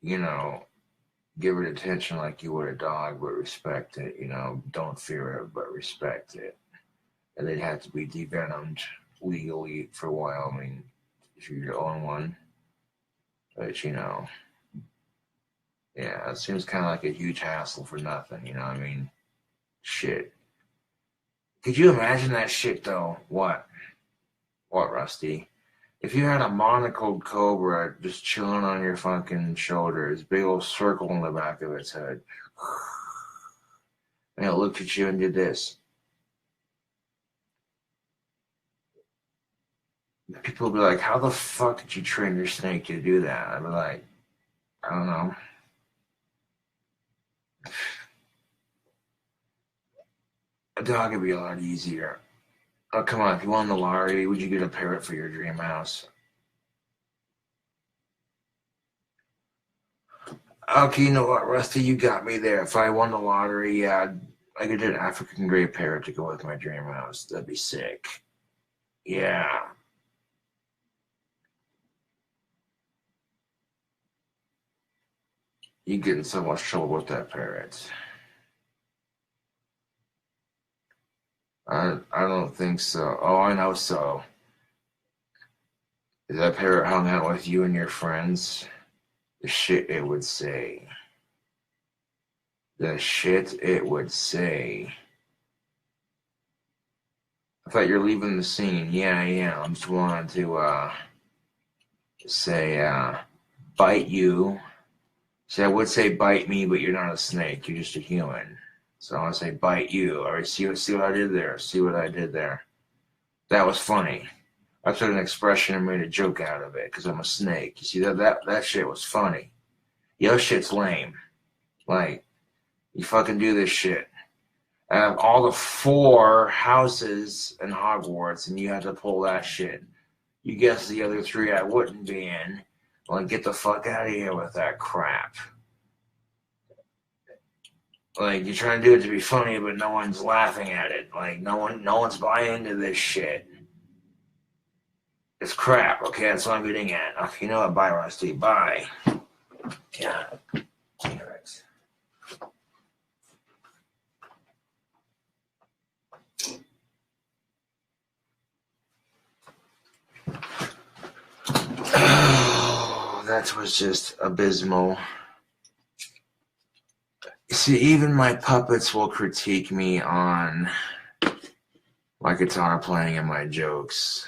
you know, give it attention like you would a dog, but respect it. You know, don't fear it, but respect it. And they'd have to be devenomed legally for Wyoming if you own one. But, you know, yeah, it seems kind of like a huge hassle for nothing, you know what I mean? Shit. Could you imagine that shit, though? What? What, Rusty? If you had a monocled cobra just chilling on your fucking shoulders, big old circle in the back of its head, and it looked at you and did this, people would be like, how the fuck did you train your snake to do that? I'd be like, I don't know. A dog would be a lot easier. Oh, come on, if you won the lottery, would you get a parrot for your dream house? Okay, you know what, Rusty, you got me there. If I won the lottery, yeah, I could get an African gray parrot to go with my dream house. That'd be sick. Yeah. You get in so much trouble with that parrot. I don't think so. Oh, I know so. If that parrot hung out with you and your friends, the shit it would say. The shit it would say. I thought you're leaving the scene. Yeah, yeah. I'm just wanting to say bite you. See, I would say bite me, but you're not a snake. You're just a human. So I want to say bite you. All right, see what I did there. See what I did there. That was funny. I took an expression and made a joke out of it because I'm a snake. You see that shit was funny. Your shit's lame. Like, you fucking do this shit. I have all the 4 houses in Hogwarts, and you have to pull that shit. You guess the other 3 I wouldn't be in. Like, get the fuck out of here with that crap. Like, you're trying to do it to be funny, but no one's laughing at it. Like, no one's buying into this shit. It's crap, okay? That's what I'm getting at. Okay, you know what? Bye, Rusty. Bye. Yeah. that was just abysmal. See, even my puppets will critique me on my guitar playing and my jokes.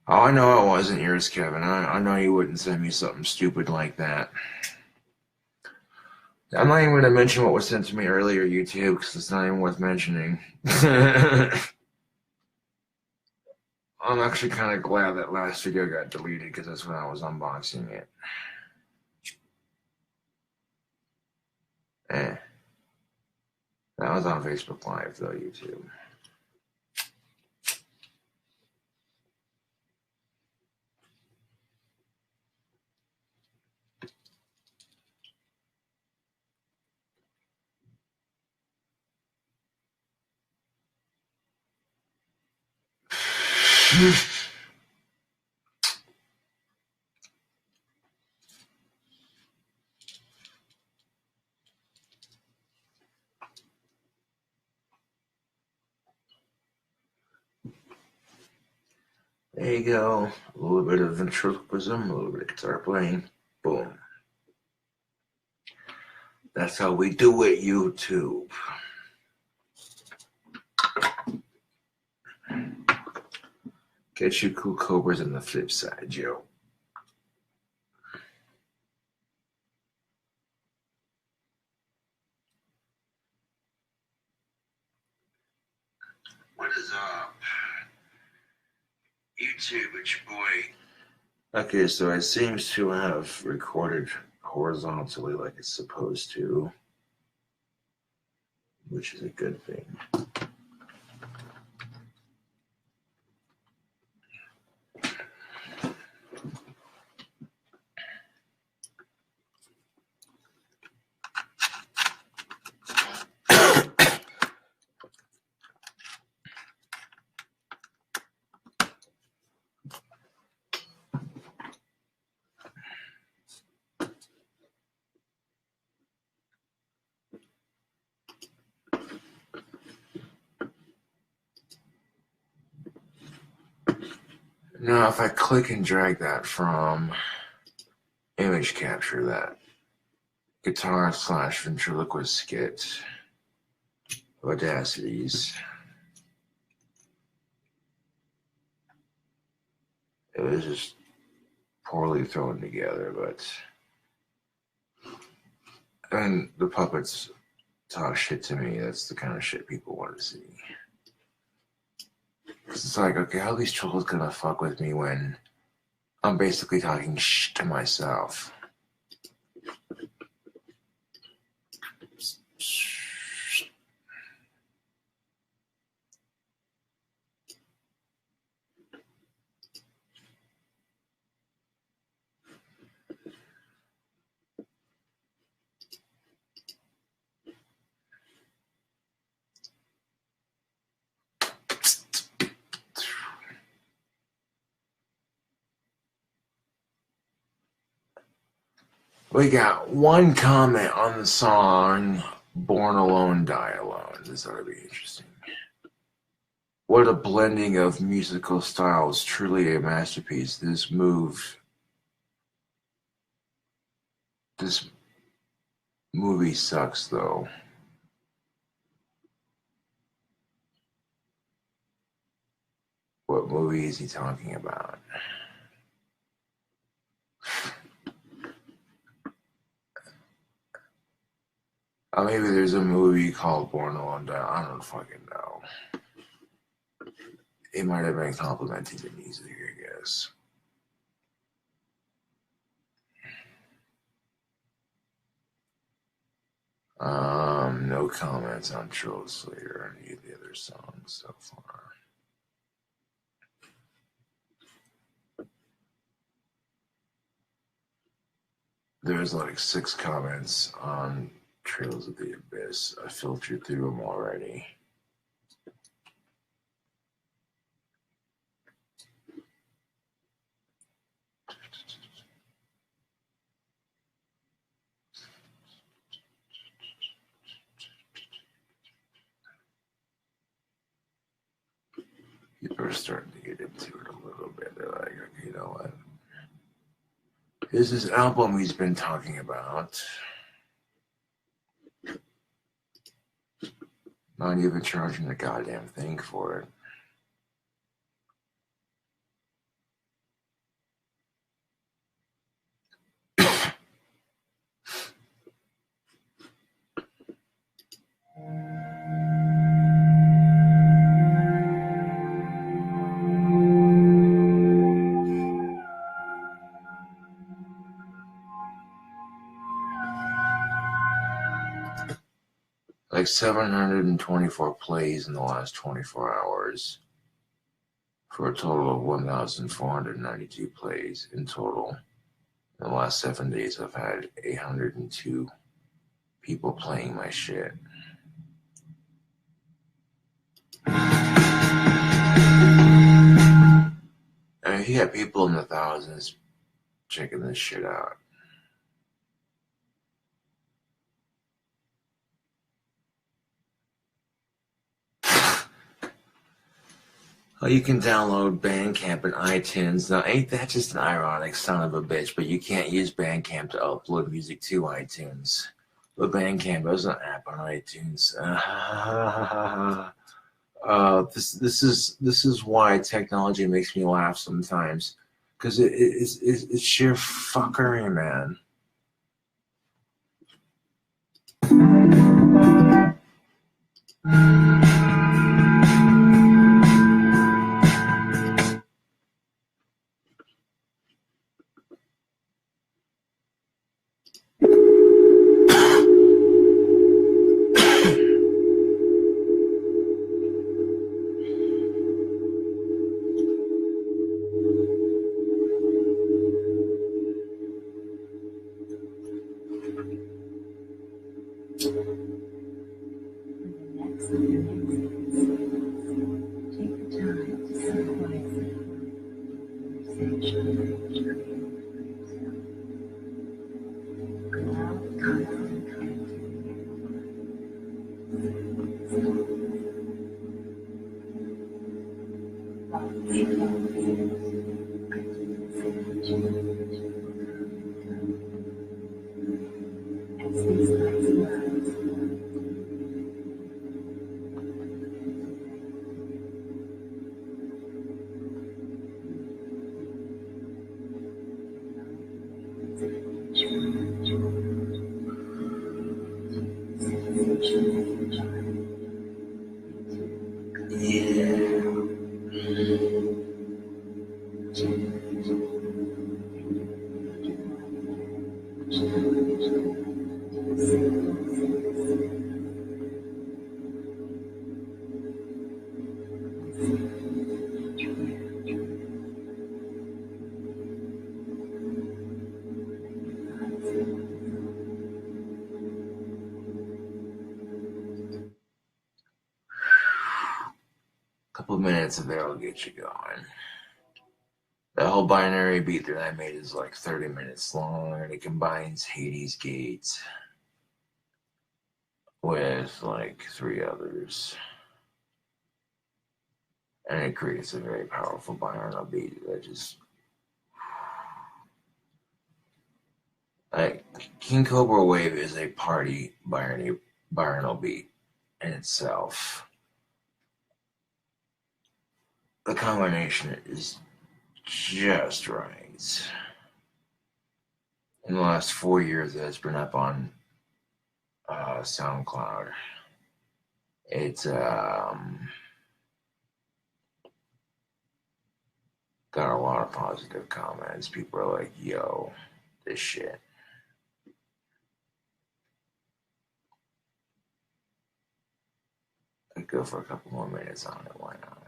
Oh, I know it wasn't yours, Kevin. I know you wouldn't send me something stupid like that. I'm not even going to mention what was sent to me earlier, YouTube, because it's not even worth mentioning. I'm actually kind of glad that last video got deleted, because that's when I was unboxing it. That was on Facebook Live, though, YouTube. There you go. A little bit of ventriloquism, a little bit of guitar playing. Boom. That's how we do it, YouTube. Get you cool cobras on the flip side, Joe. What is up? YouTube, it's your boy. Okay, so it seems to have recorded horizontally like it's supposed to, which is a good thing. Now, if I click and drag that from image capture, that guitar / ventriloquist skit, Audacities, it was just poorly thrown together, but and the puppets talk shit to me. That's the kind of shit people want to see. It's like, okay, how are these trolls gonna fuck with me when I'm basically talking shit to myself? We got one comment on the song Born Alone, Die Alone. This ought to be interesting. What a blending of musical styles. Truly a masterpiece. This movie sucks, though. What movie is he talking about? Maybe there's a movie called Born Alone, Die. I don't fucking know. It might have been complimenting the music, I guess. No comments on Troll Slayer or any of the other songs so far. There's like 6 comments on Trails of the Abyss. I filtered through them already. are starting to get into it a little bit. They're like, okay, you know what? Here's this album he's been talking about. Not even charging the goddamn thing for it. Like 724 plays in the last 24 hours for a total of 1,492 plays in total. In the last 7 days, I've had 802 people playing my shit. I mean, you got people in the thousands checking this shit out. Oh, you can download Bandcamp and iTunes. Now, ain't that just an ironic son of a bitch? But you can't use Bandcamp to upload music to iTunes. But Bandcamp is an app on iTunes. This is why technology makes me laugh sometimes, because it's sheer fuckery, man. Couple minutes of there will get you going. The whole binary beat that I made is like 30 minutes long, and it combines Hades Gate with like 3 others. And it creates a very powerful binaural beat that just... King Cobra Wave is a party binaural beat in itself. The combination is just right. In the last 4 years, it's been up on SoundCloud. It's got a lot of positive comments. People are like, yo, this shit. I'd go for a couple more minutes on it, why not?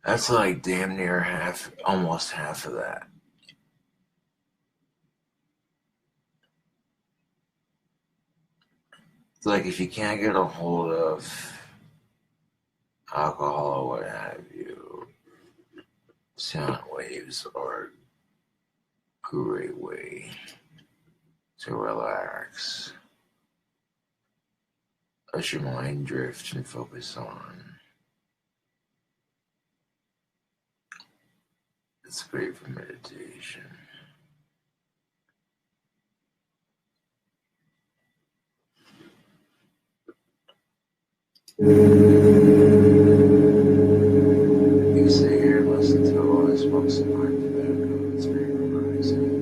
That's like damn near half, almost half of that. It's like if you can't get a hold of alcohol or what have you, sound waves are a great way to relax. Let your mind drift and focus on. It's great for meditation. You sit here and listen to all this smoke some hard tobacco. It's very relaxing.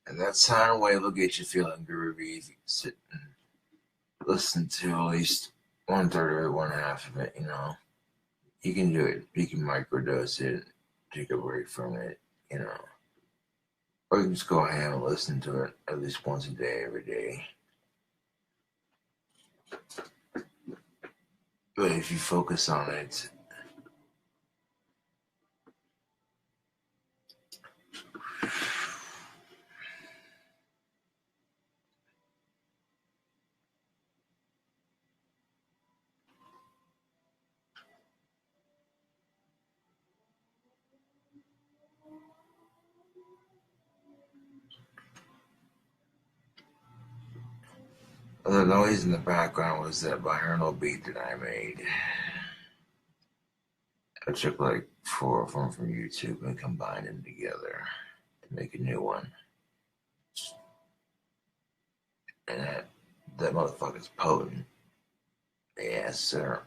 And that sound wave will get you feeling groovy if you sit and listen to at least 1/3 or 1/2 of it, you know. You can do it. You can microdose it, take a break from it, you know. Or you can just go ahead and listen to it at least once a day, every day. But if you focus on it, the noise in the background was that binaural beat that I made. I took like 4 of them from YouTube and combined them together to make a new one. And that motherfucker's potent. Yes, sir.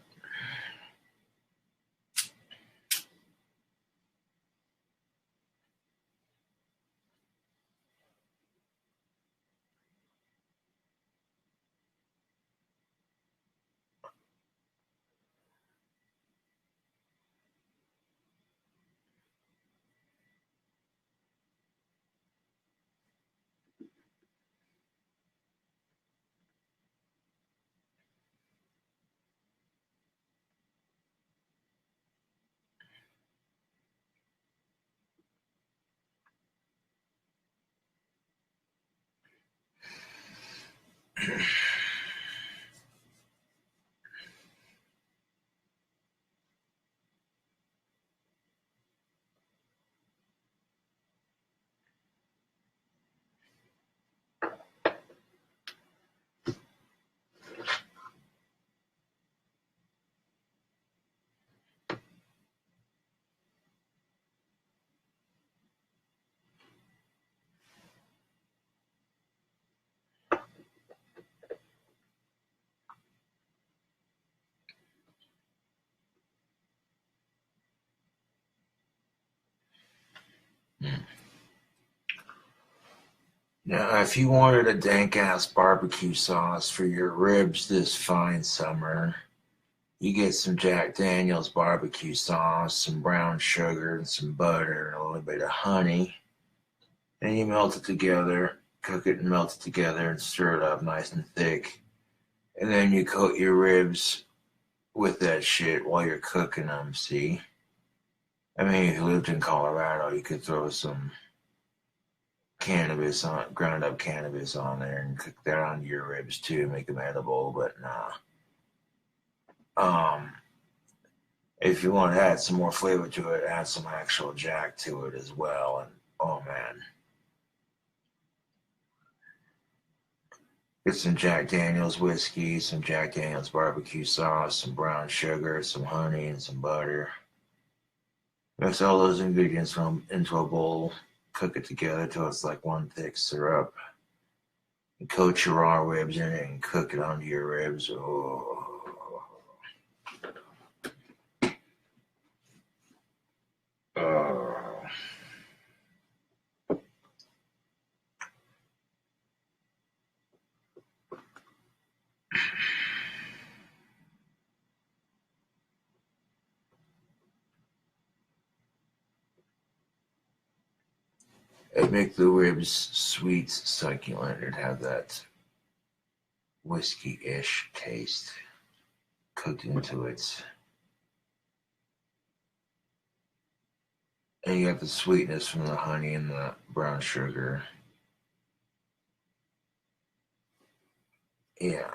Now, if you wanted a dank-ass barbecue sauce for your ribs this fine summer, you get some Jack Daniel's barbecue sauce, some brown sugar, and some butter, and a little bit of honey. And you melt it together, cook it and melt it together, and stir it up nice and thick. And then you coat your ribs with that shit while you're cooking them, see? I mean, if you lived in Colorado, you could throw some cannabis on, ground up cannabis on there and cook that on your ribs too, make them edible, but nah. If you want to add some more flavor to it, add some actual Jack to it as well, and oh man. Get some Jack Daniel's whiskey, some Jack Daniel's barbecue sauce, some brown sugar, some honey, and some butter. Mix all those ingredients into a bowl. Cook it together till it's like one thick syrup. And coat your raw ribs in it and cook it onto your ribs. Oh. It'd make the ribs sweet, succulent. It'd have that whiskey-ish taste cooked into it. And you got the sweetness from the honey and the brown sugar. Yeah.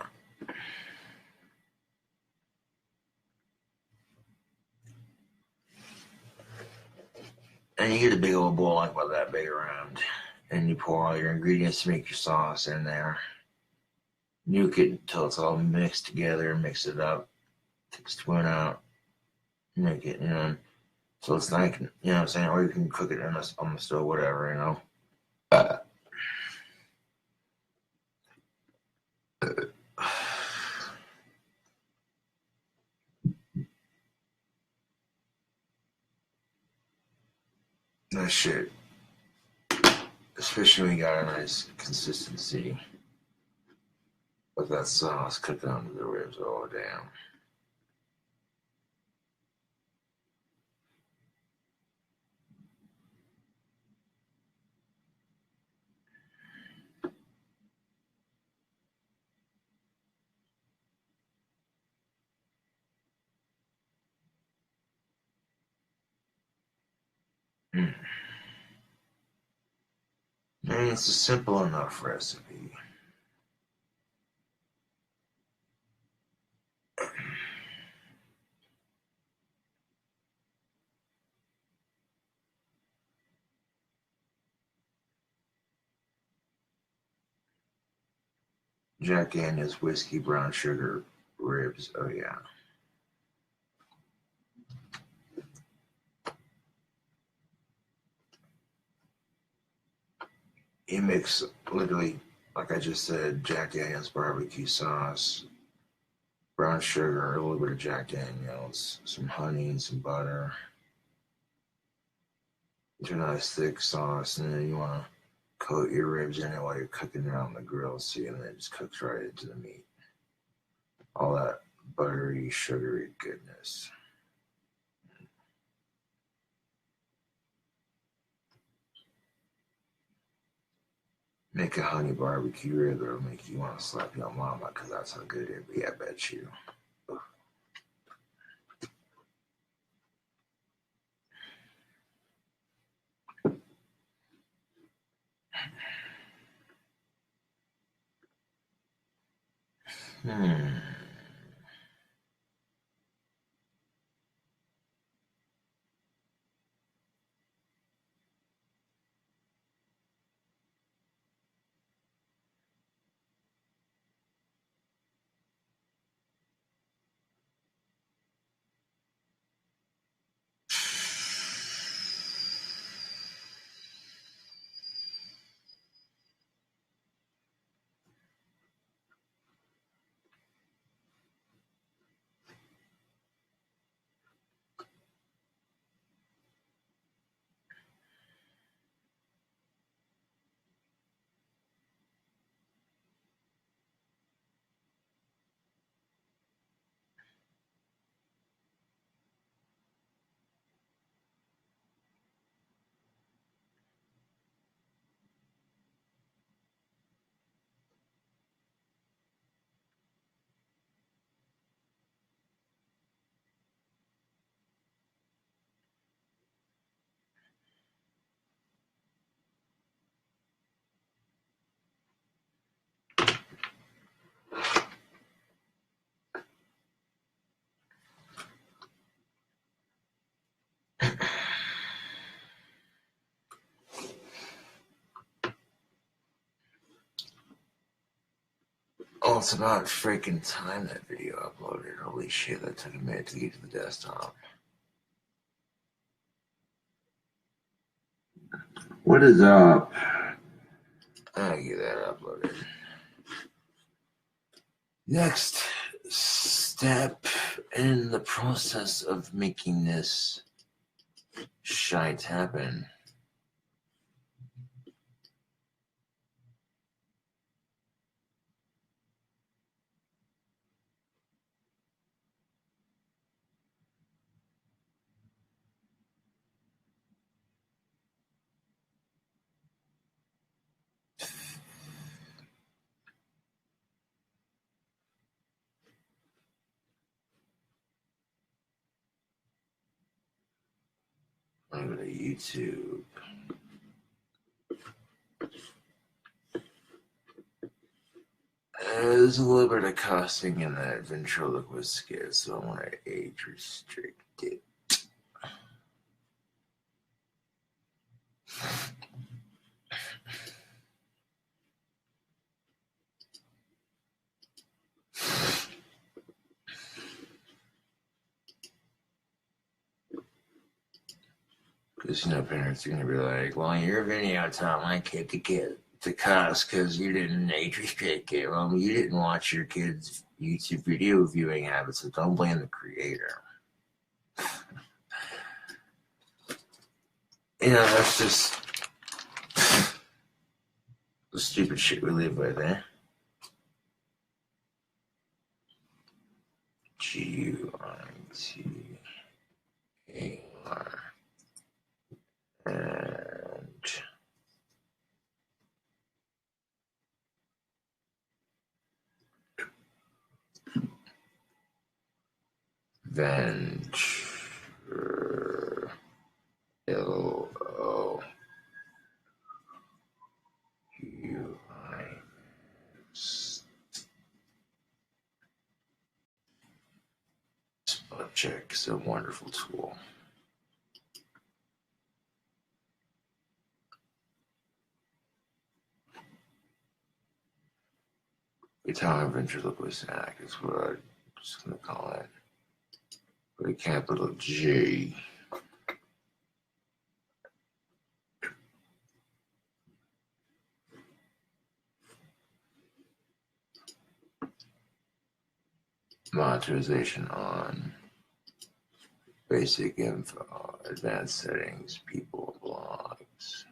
And you get a big old bowl like about that big around. And you pour all your ingredients to make your sauce in there. Nuke it until it's all mixed together, mix it up, take a spoon out, make it, so it's like, you know what I'm saying? Or you can cook it on the stove, whatever, That shit, especially when you got a nice consistency with that sauce cooking onto the ribs. Oh, damn. Mm. Man, it's a simple enough recipe. Jack Daniel's whiskey, brown sugar, ribs. Oh, yeah. You mix, literally, like I just said, Jack Daniel's barbecue sauce, brown sugar, a little bit of Jack Daniel's, some honey and some butter. It's a nice thick sauce, and then you want to coat your ribs in it while you're cooking it on the grill, see, and then it just cooks right into the meat. All that buttery, sugary goodness. Make a honey barbecue rib that'll make you want to slap your mama, because that's how good it'd be, I bet you. Hmm. Oh, it's about freaking time that video uploaded. Holy shit, that took a minute to get to the desktop. What is up? I'll get that uploaded. Next step in the process of making this shite happen. I'm going to go to YouTube. There's a little bit of cussing in that ventriloquist skit, so I want to age restrict it. Because, parents are going to be like, well, your video taught my kid to cuss because you didn't age restrict it. Well, you didn't watch your kid's YouTube video viewing habits, so don't blame the creator. That's just the stupid shit we live with, eh? GUITAR. And venture LOUI spell check is a wonderful tool. Italian ventriloquist act is what I'm just going to call it. With a capital G. Monetization on. Basic info. Advanced settings. People. Blogs.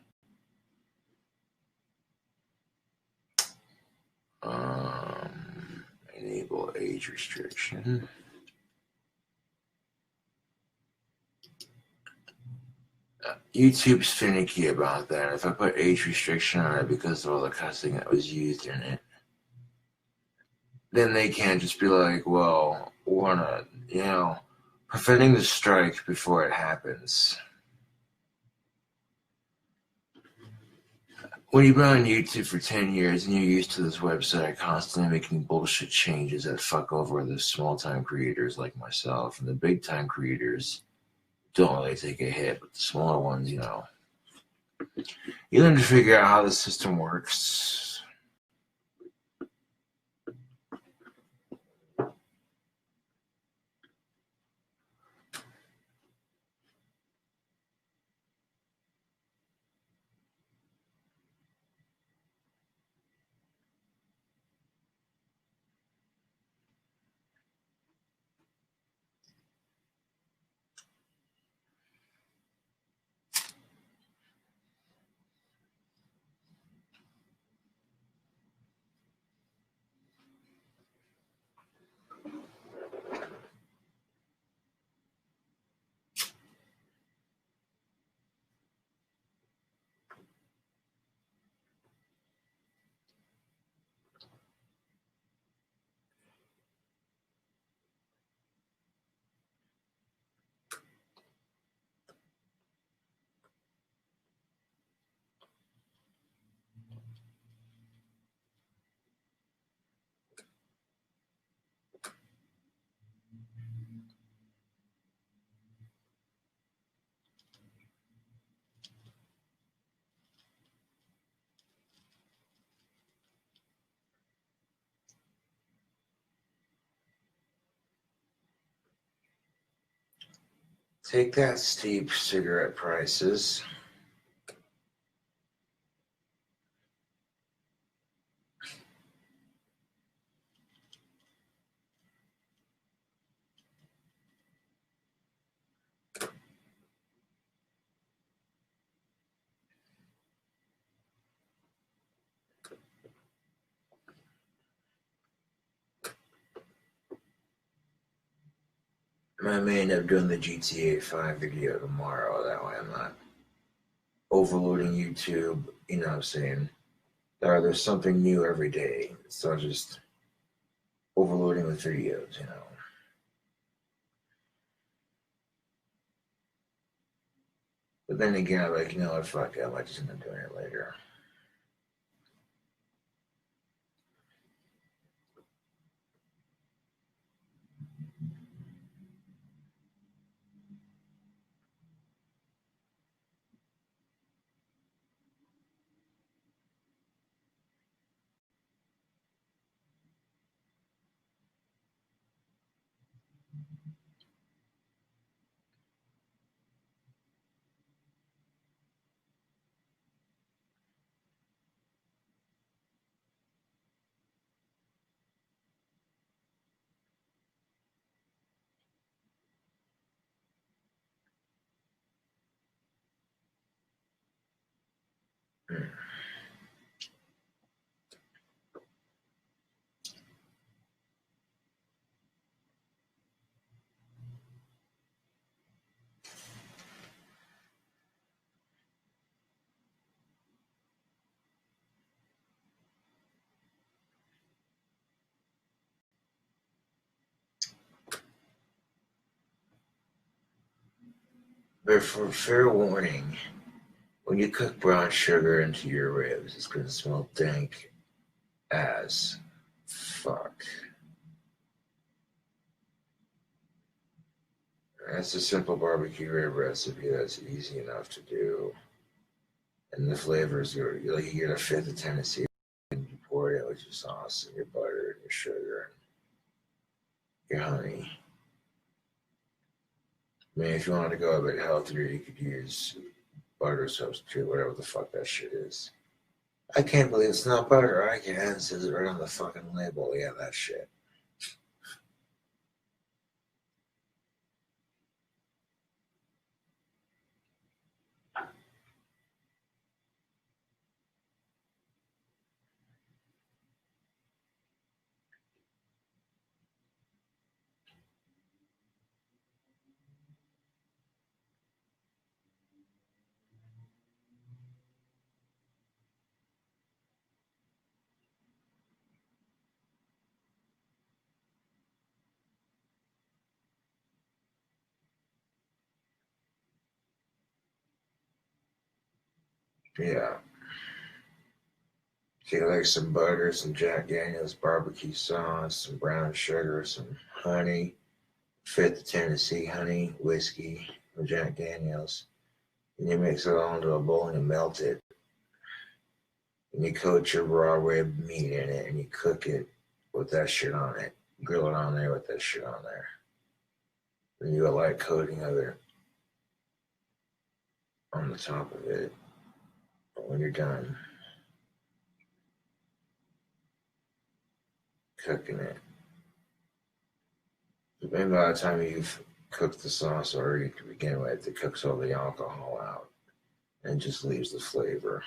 Enable age restriction. YouTube's finicky about that. If I put age restriction on it because of all the cussing that was used in it, then they can't just be like, well, we're not, preventing the strike before it happens. When you've been on YouTube for 10 years and you're used to this website constantly making bullshit changes that fuck over the small-time creators like myself, and the big-time creators don't really take a hit, but the smaller ones, you learn to figure out how the system works. Take that, steep cigarette prices. I may end up doing the GTA 5 video tomorrow. That way I'm not overloading YouTube. You know what I'm saying? There's something new every day. So just overloading with videos, . But then again, I'm like, you know what, fuck it, I might just end up doing it later. But for fair warning, when you cook brown sugar into your ribs, it's gonna smell dank as fuck. That's a simple barbecue rib recipe that's easy enough to do. And the flavors are like you get a fifth of Tennessee and you pour it in with your sauce and your butter and your sugar and your honey. I mean, if you wanted to go a bit healthier, you could use butter substitute, whatever the fuck that shit is. I can't believe it's not butter. I can. It says it right on the fucking label. Yeah, that shit. Yeah. Okay, like some butter, some Jack Daniels barbecue sauce, some brown sugar, some honey, fifth of Tennessee honey, whiskey, and Jack Daniels. And you mix it all into a bowl and you melt it. And you coat your raw rib meat in it and you cook it with that shit on it. Grill it on there with that shit on there. Then you got a light coating of it on the top of it. But when you're done cooking it, maybe by the time you've cooked the sauce already to begin with, it cooks all the alcohol out and just leaves the flavor.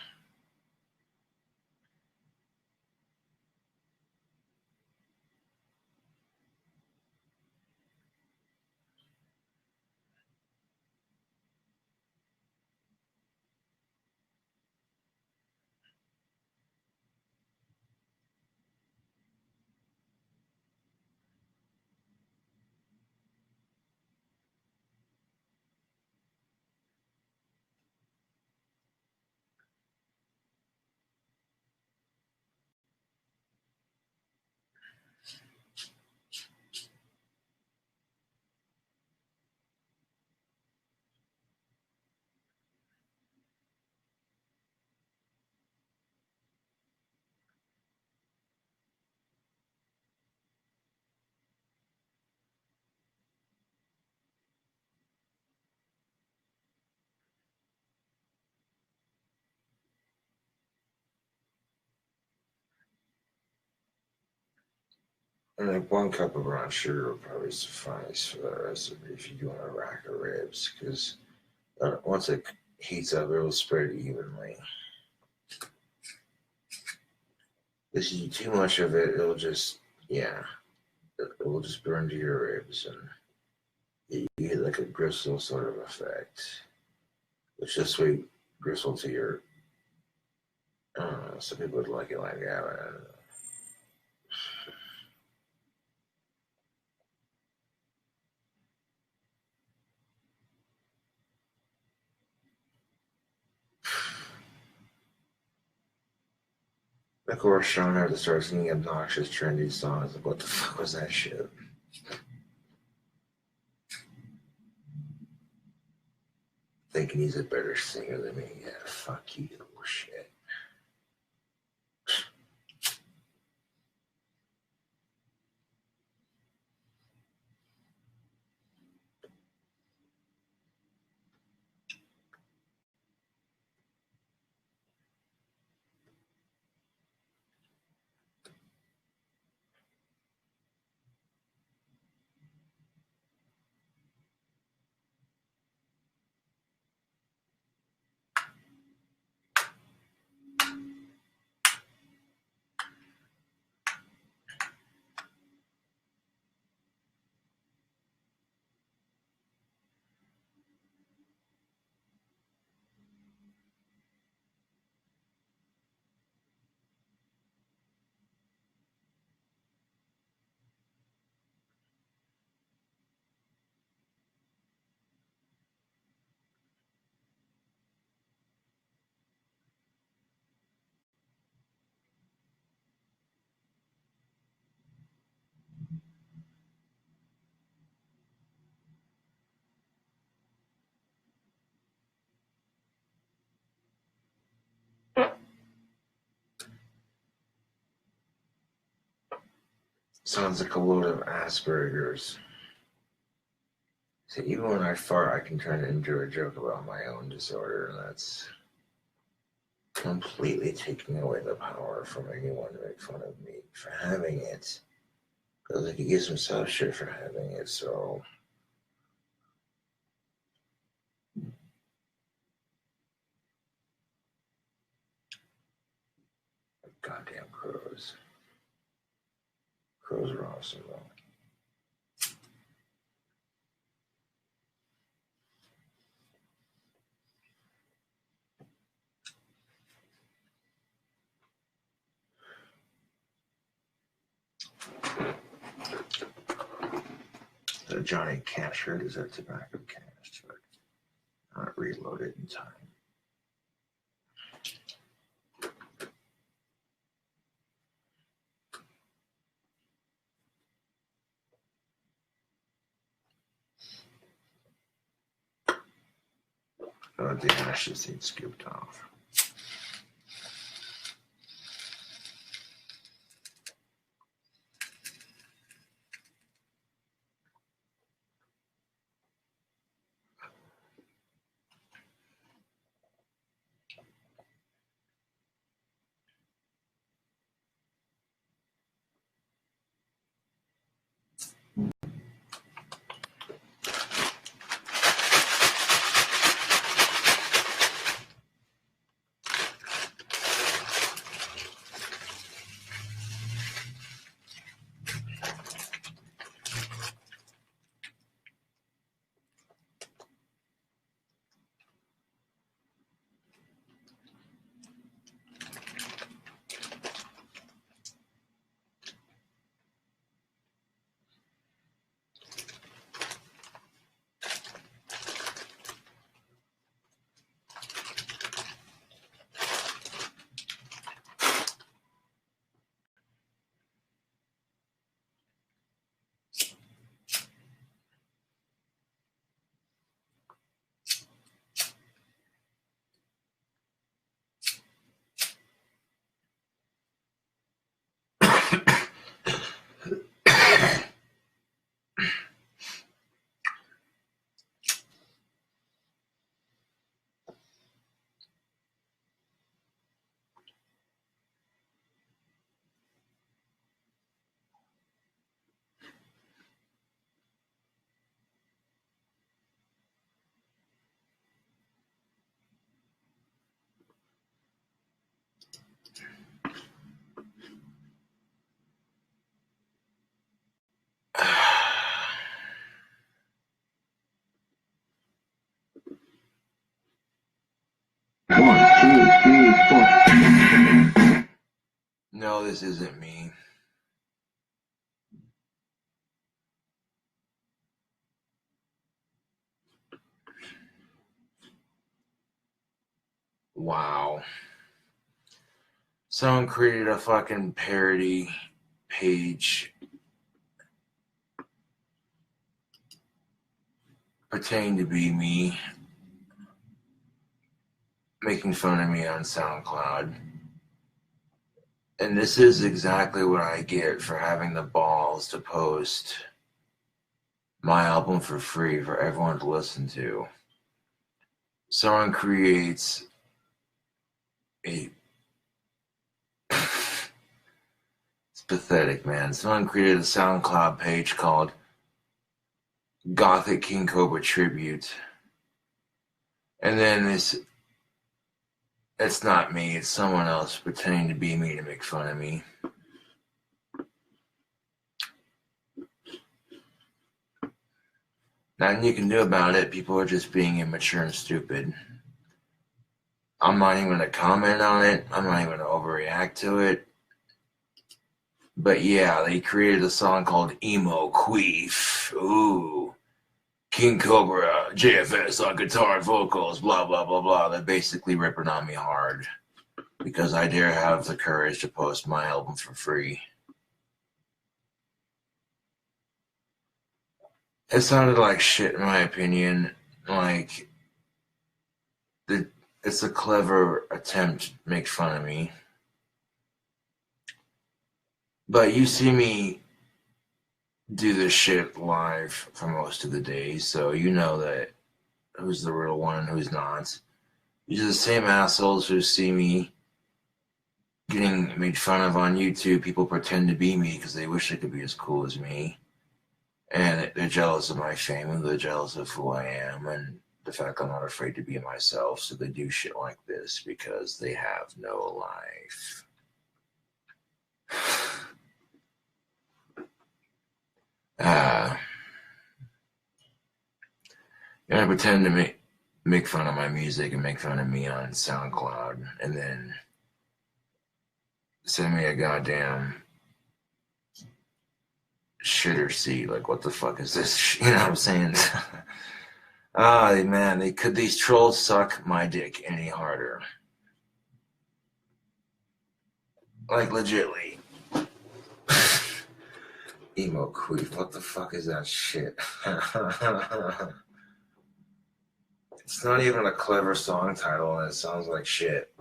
And like 1 cup of brown sugar will probably suffice for that recipe if you do want a rack of ribs, because once it heats up, it will spread evenly. If you do too much of it, it'll just, yeah, it will just burn to your ribs and you get like a gristle sort of effect. It's just sweet gristle to your, I don't know, some people would like it like that. I don't know. Of course, Sean had to start singing obnoxious, trendy songs. Like, what the fuck was that shit? Thinking he's a better singer than me. Yeah, fuck you, little shit. Sounds like a load of Asperger's. So even when I fart, I can turn it into a joke about my own disorder, and that's completely taking away the power from anyone to make fun of me for having it. Because like, he gives himself shit for having it, so... Goddamn crows. Crows are awesome, though. The Johnny Cash shirt is a tobacco cash, but not reloaded in time. Oh, the ash just ain't scooped off. One, two, three, four. No, this isn't me. Wow. Someone created a fucking parody page pretending to be me, making fun of me on SoundCloud. And this is exactly what I get for having the balls to post my album for free for everyone to listen to. Someone creates a... It's pathetic, man. Someone created a SoundCloud page called Gothic King Cobra Tribute. And then it's not me, it's someone else pretending to be me to make fun of me. Nothing you can do about it. People are just being immature and stupid. I'm not even going to comment on it. I'm not even going to overreact to it. But yeah, they created a song called Emo Queef. Ooh. KingCobraJFS on guitar and vocals, blah, blah, blah, blah. They're basically ripping on me hard because I dare have the courage to post my album for free. It sounded like shit in my opinion. Like, it's a clever attempt to make fun of me. But you see me do this shit live for most of the day, so you know that who's the real one and who's not. These are the same assholes who see me getting made fun of on YouTube. People pretend to be me because they wish they could be as cool as me. And they're jealous of my fame, and they're jealous of who I am, and the fact I'm not afraid to be myself, so they do shit like this because they have no life. You're gonna pretend to make fun of my music and make fun of me on SoundCloud, and then send me a goddamn shitter seat. Like, what the fuck is this? You know what I'm saying? Man, these trolls suck my dick any harder. Like, legitly. Emo Queef, what the fuck is that shit? It's not even a clever song title, and it sounds like shit.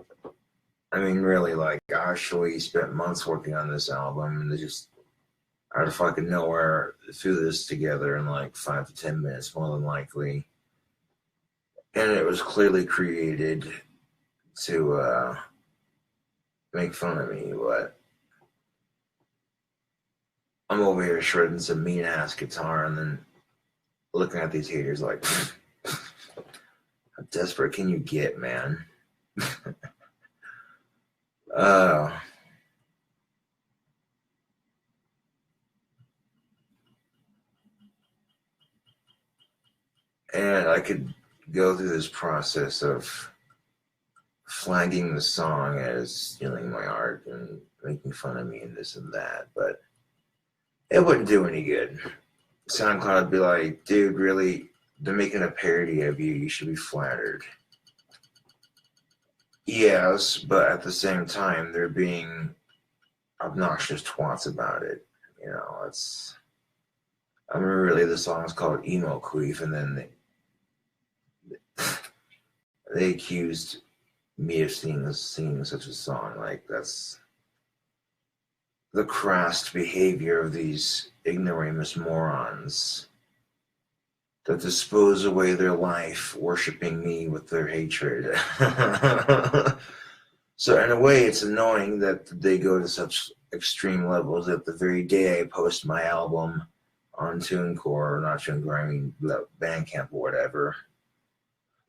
I mean, really, like, I actually spent months working on this album, and they just out of fucking nowhere threw this together in like 5 to 10 minutes, more than likely. And it was clearly created to make fun of me, but I'm over here shredding some mean-ass guitar and then looking at these haters like, how desperate can you get, man? And I could go through this process of flagging the song as stealing my art and making fun of me and this and that, but it wouldn't do any good. SoundCloud would be like, dude, really, they're making a parody of you. You should be flattered. Yes, but at the same time, they're being obnoxious twats about it. You know, I mean, really, the song's called Emo Queef, and then they accused me of singing such a song. Like, that's the crass behavior of these ignoramus morons that dispose away their life worshiping me with their hatred. So in a way, it's annoying that they go to such extreme levels that the very day I post my album on TuneCore, or not TuneCore, I mean Bandcamp or whatever,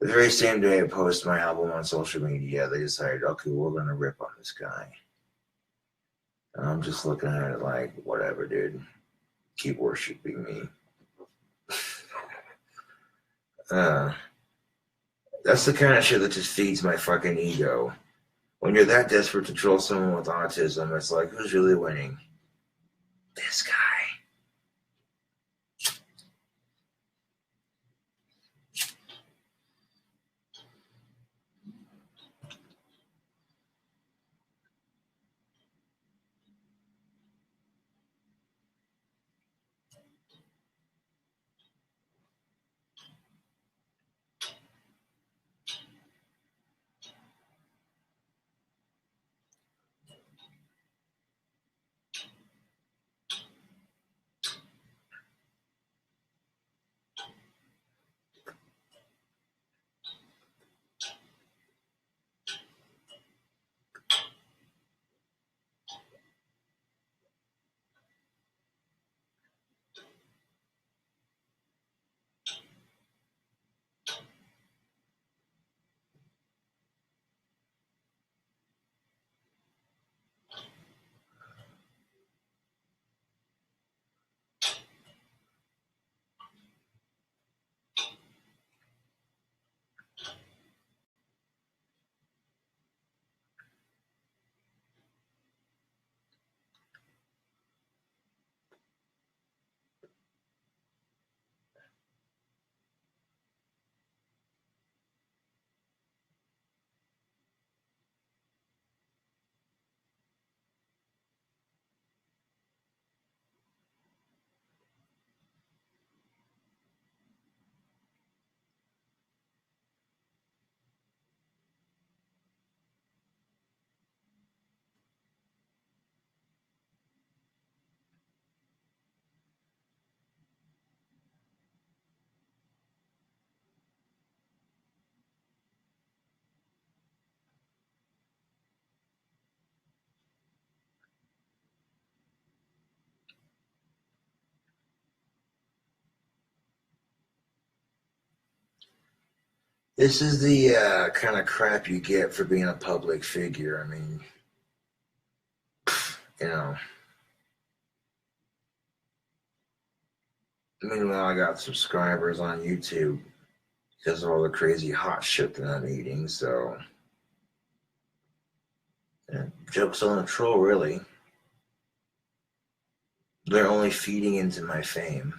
the very same day I post my album on social media, they decided, okay, we're going to rip on this guy. And I'm just looking at it like, whatever, dude. Keep worshiping me. That's the kind of shit that just feeds my fucking ego. When you're that desperate to troll someone with autism, it's like, who's really winning? This guy. This is the kind of crap you get for being a public figure. I mean, you know. Meanwhile, I got subscribers on YouTube because of all the crazy hot shit that I'm eating, so. Yeah, joke's on the troll, really. They're only feeding into my fame.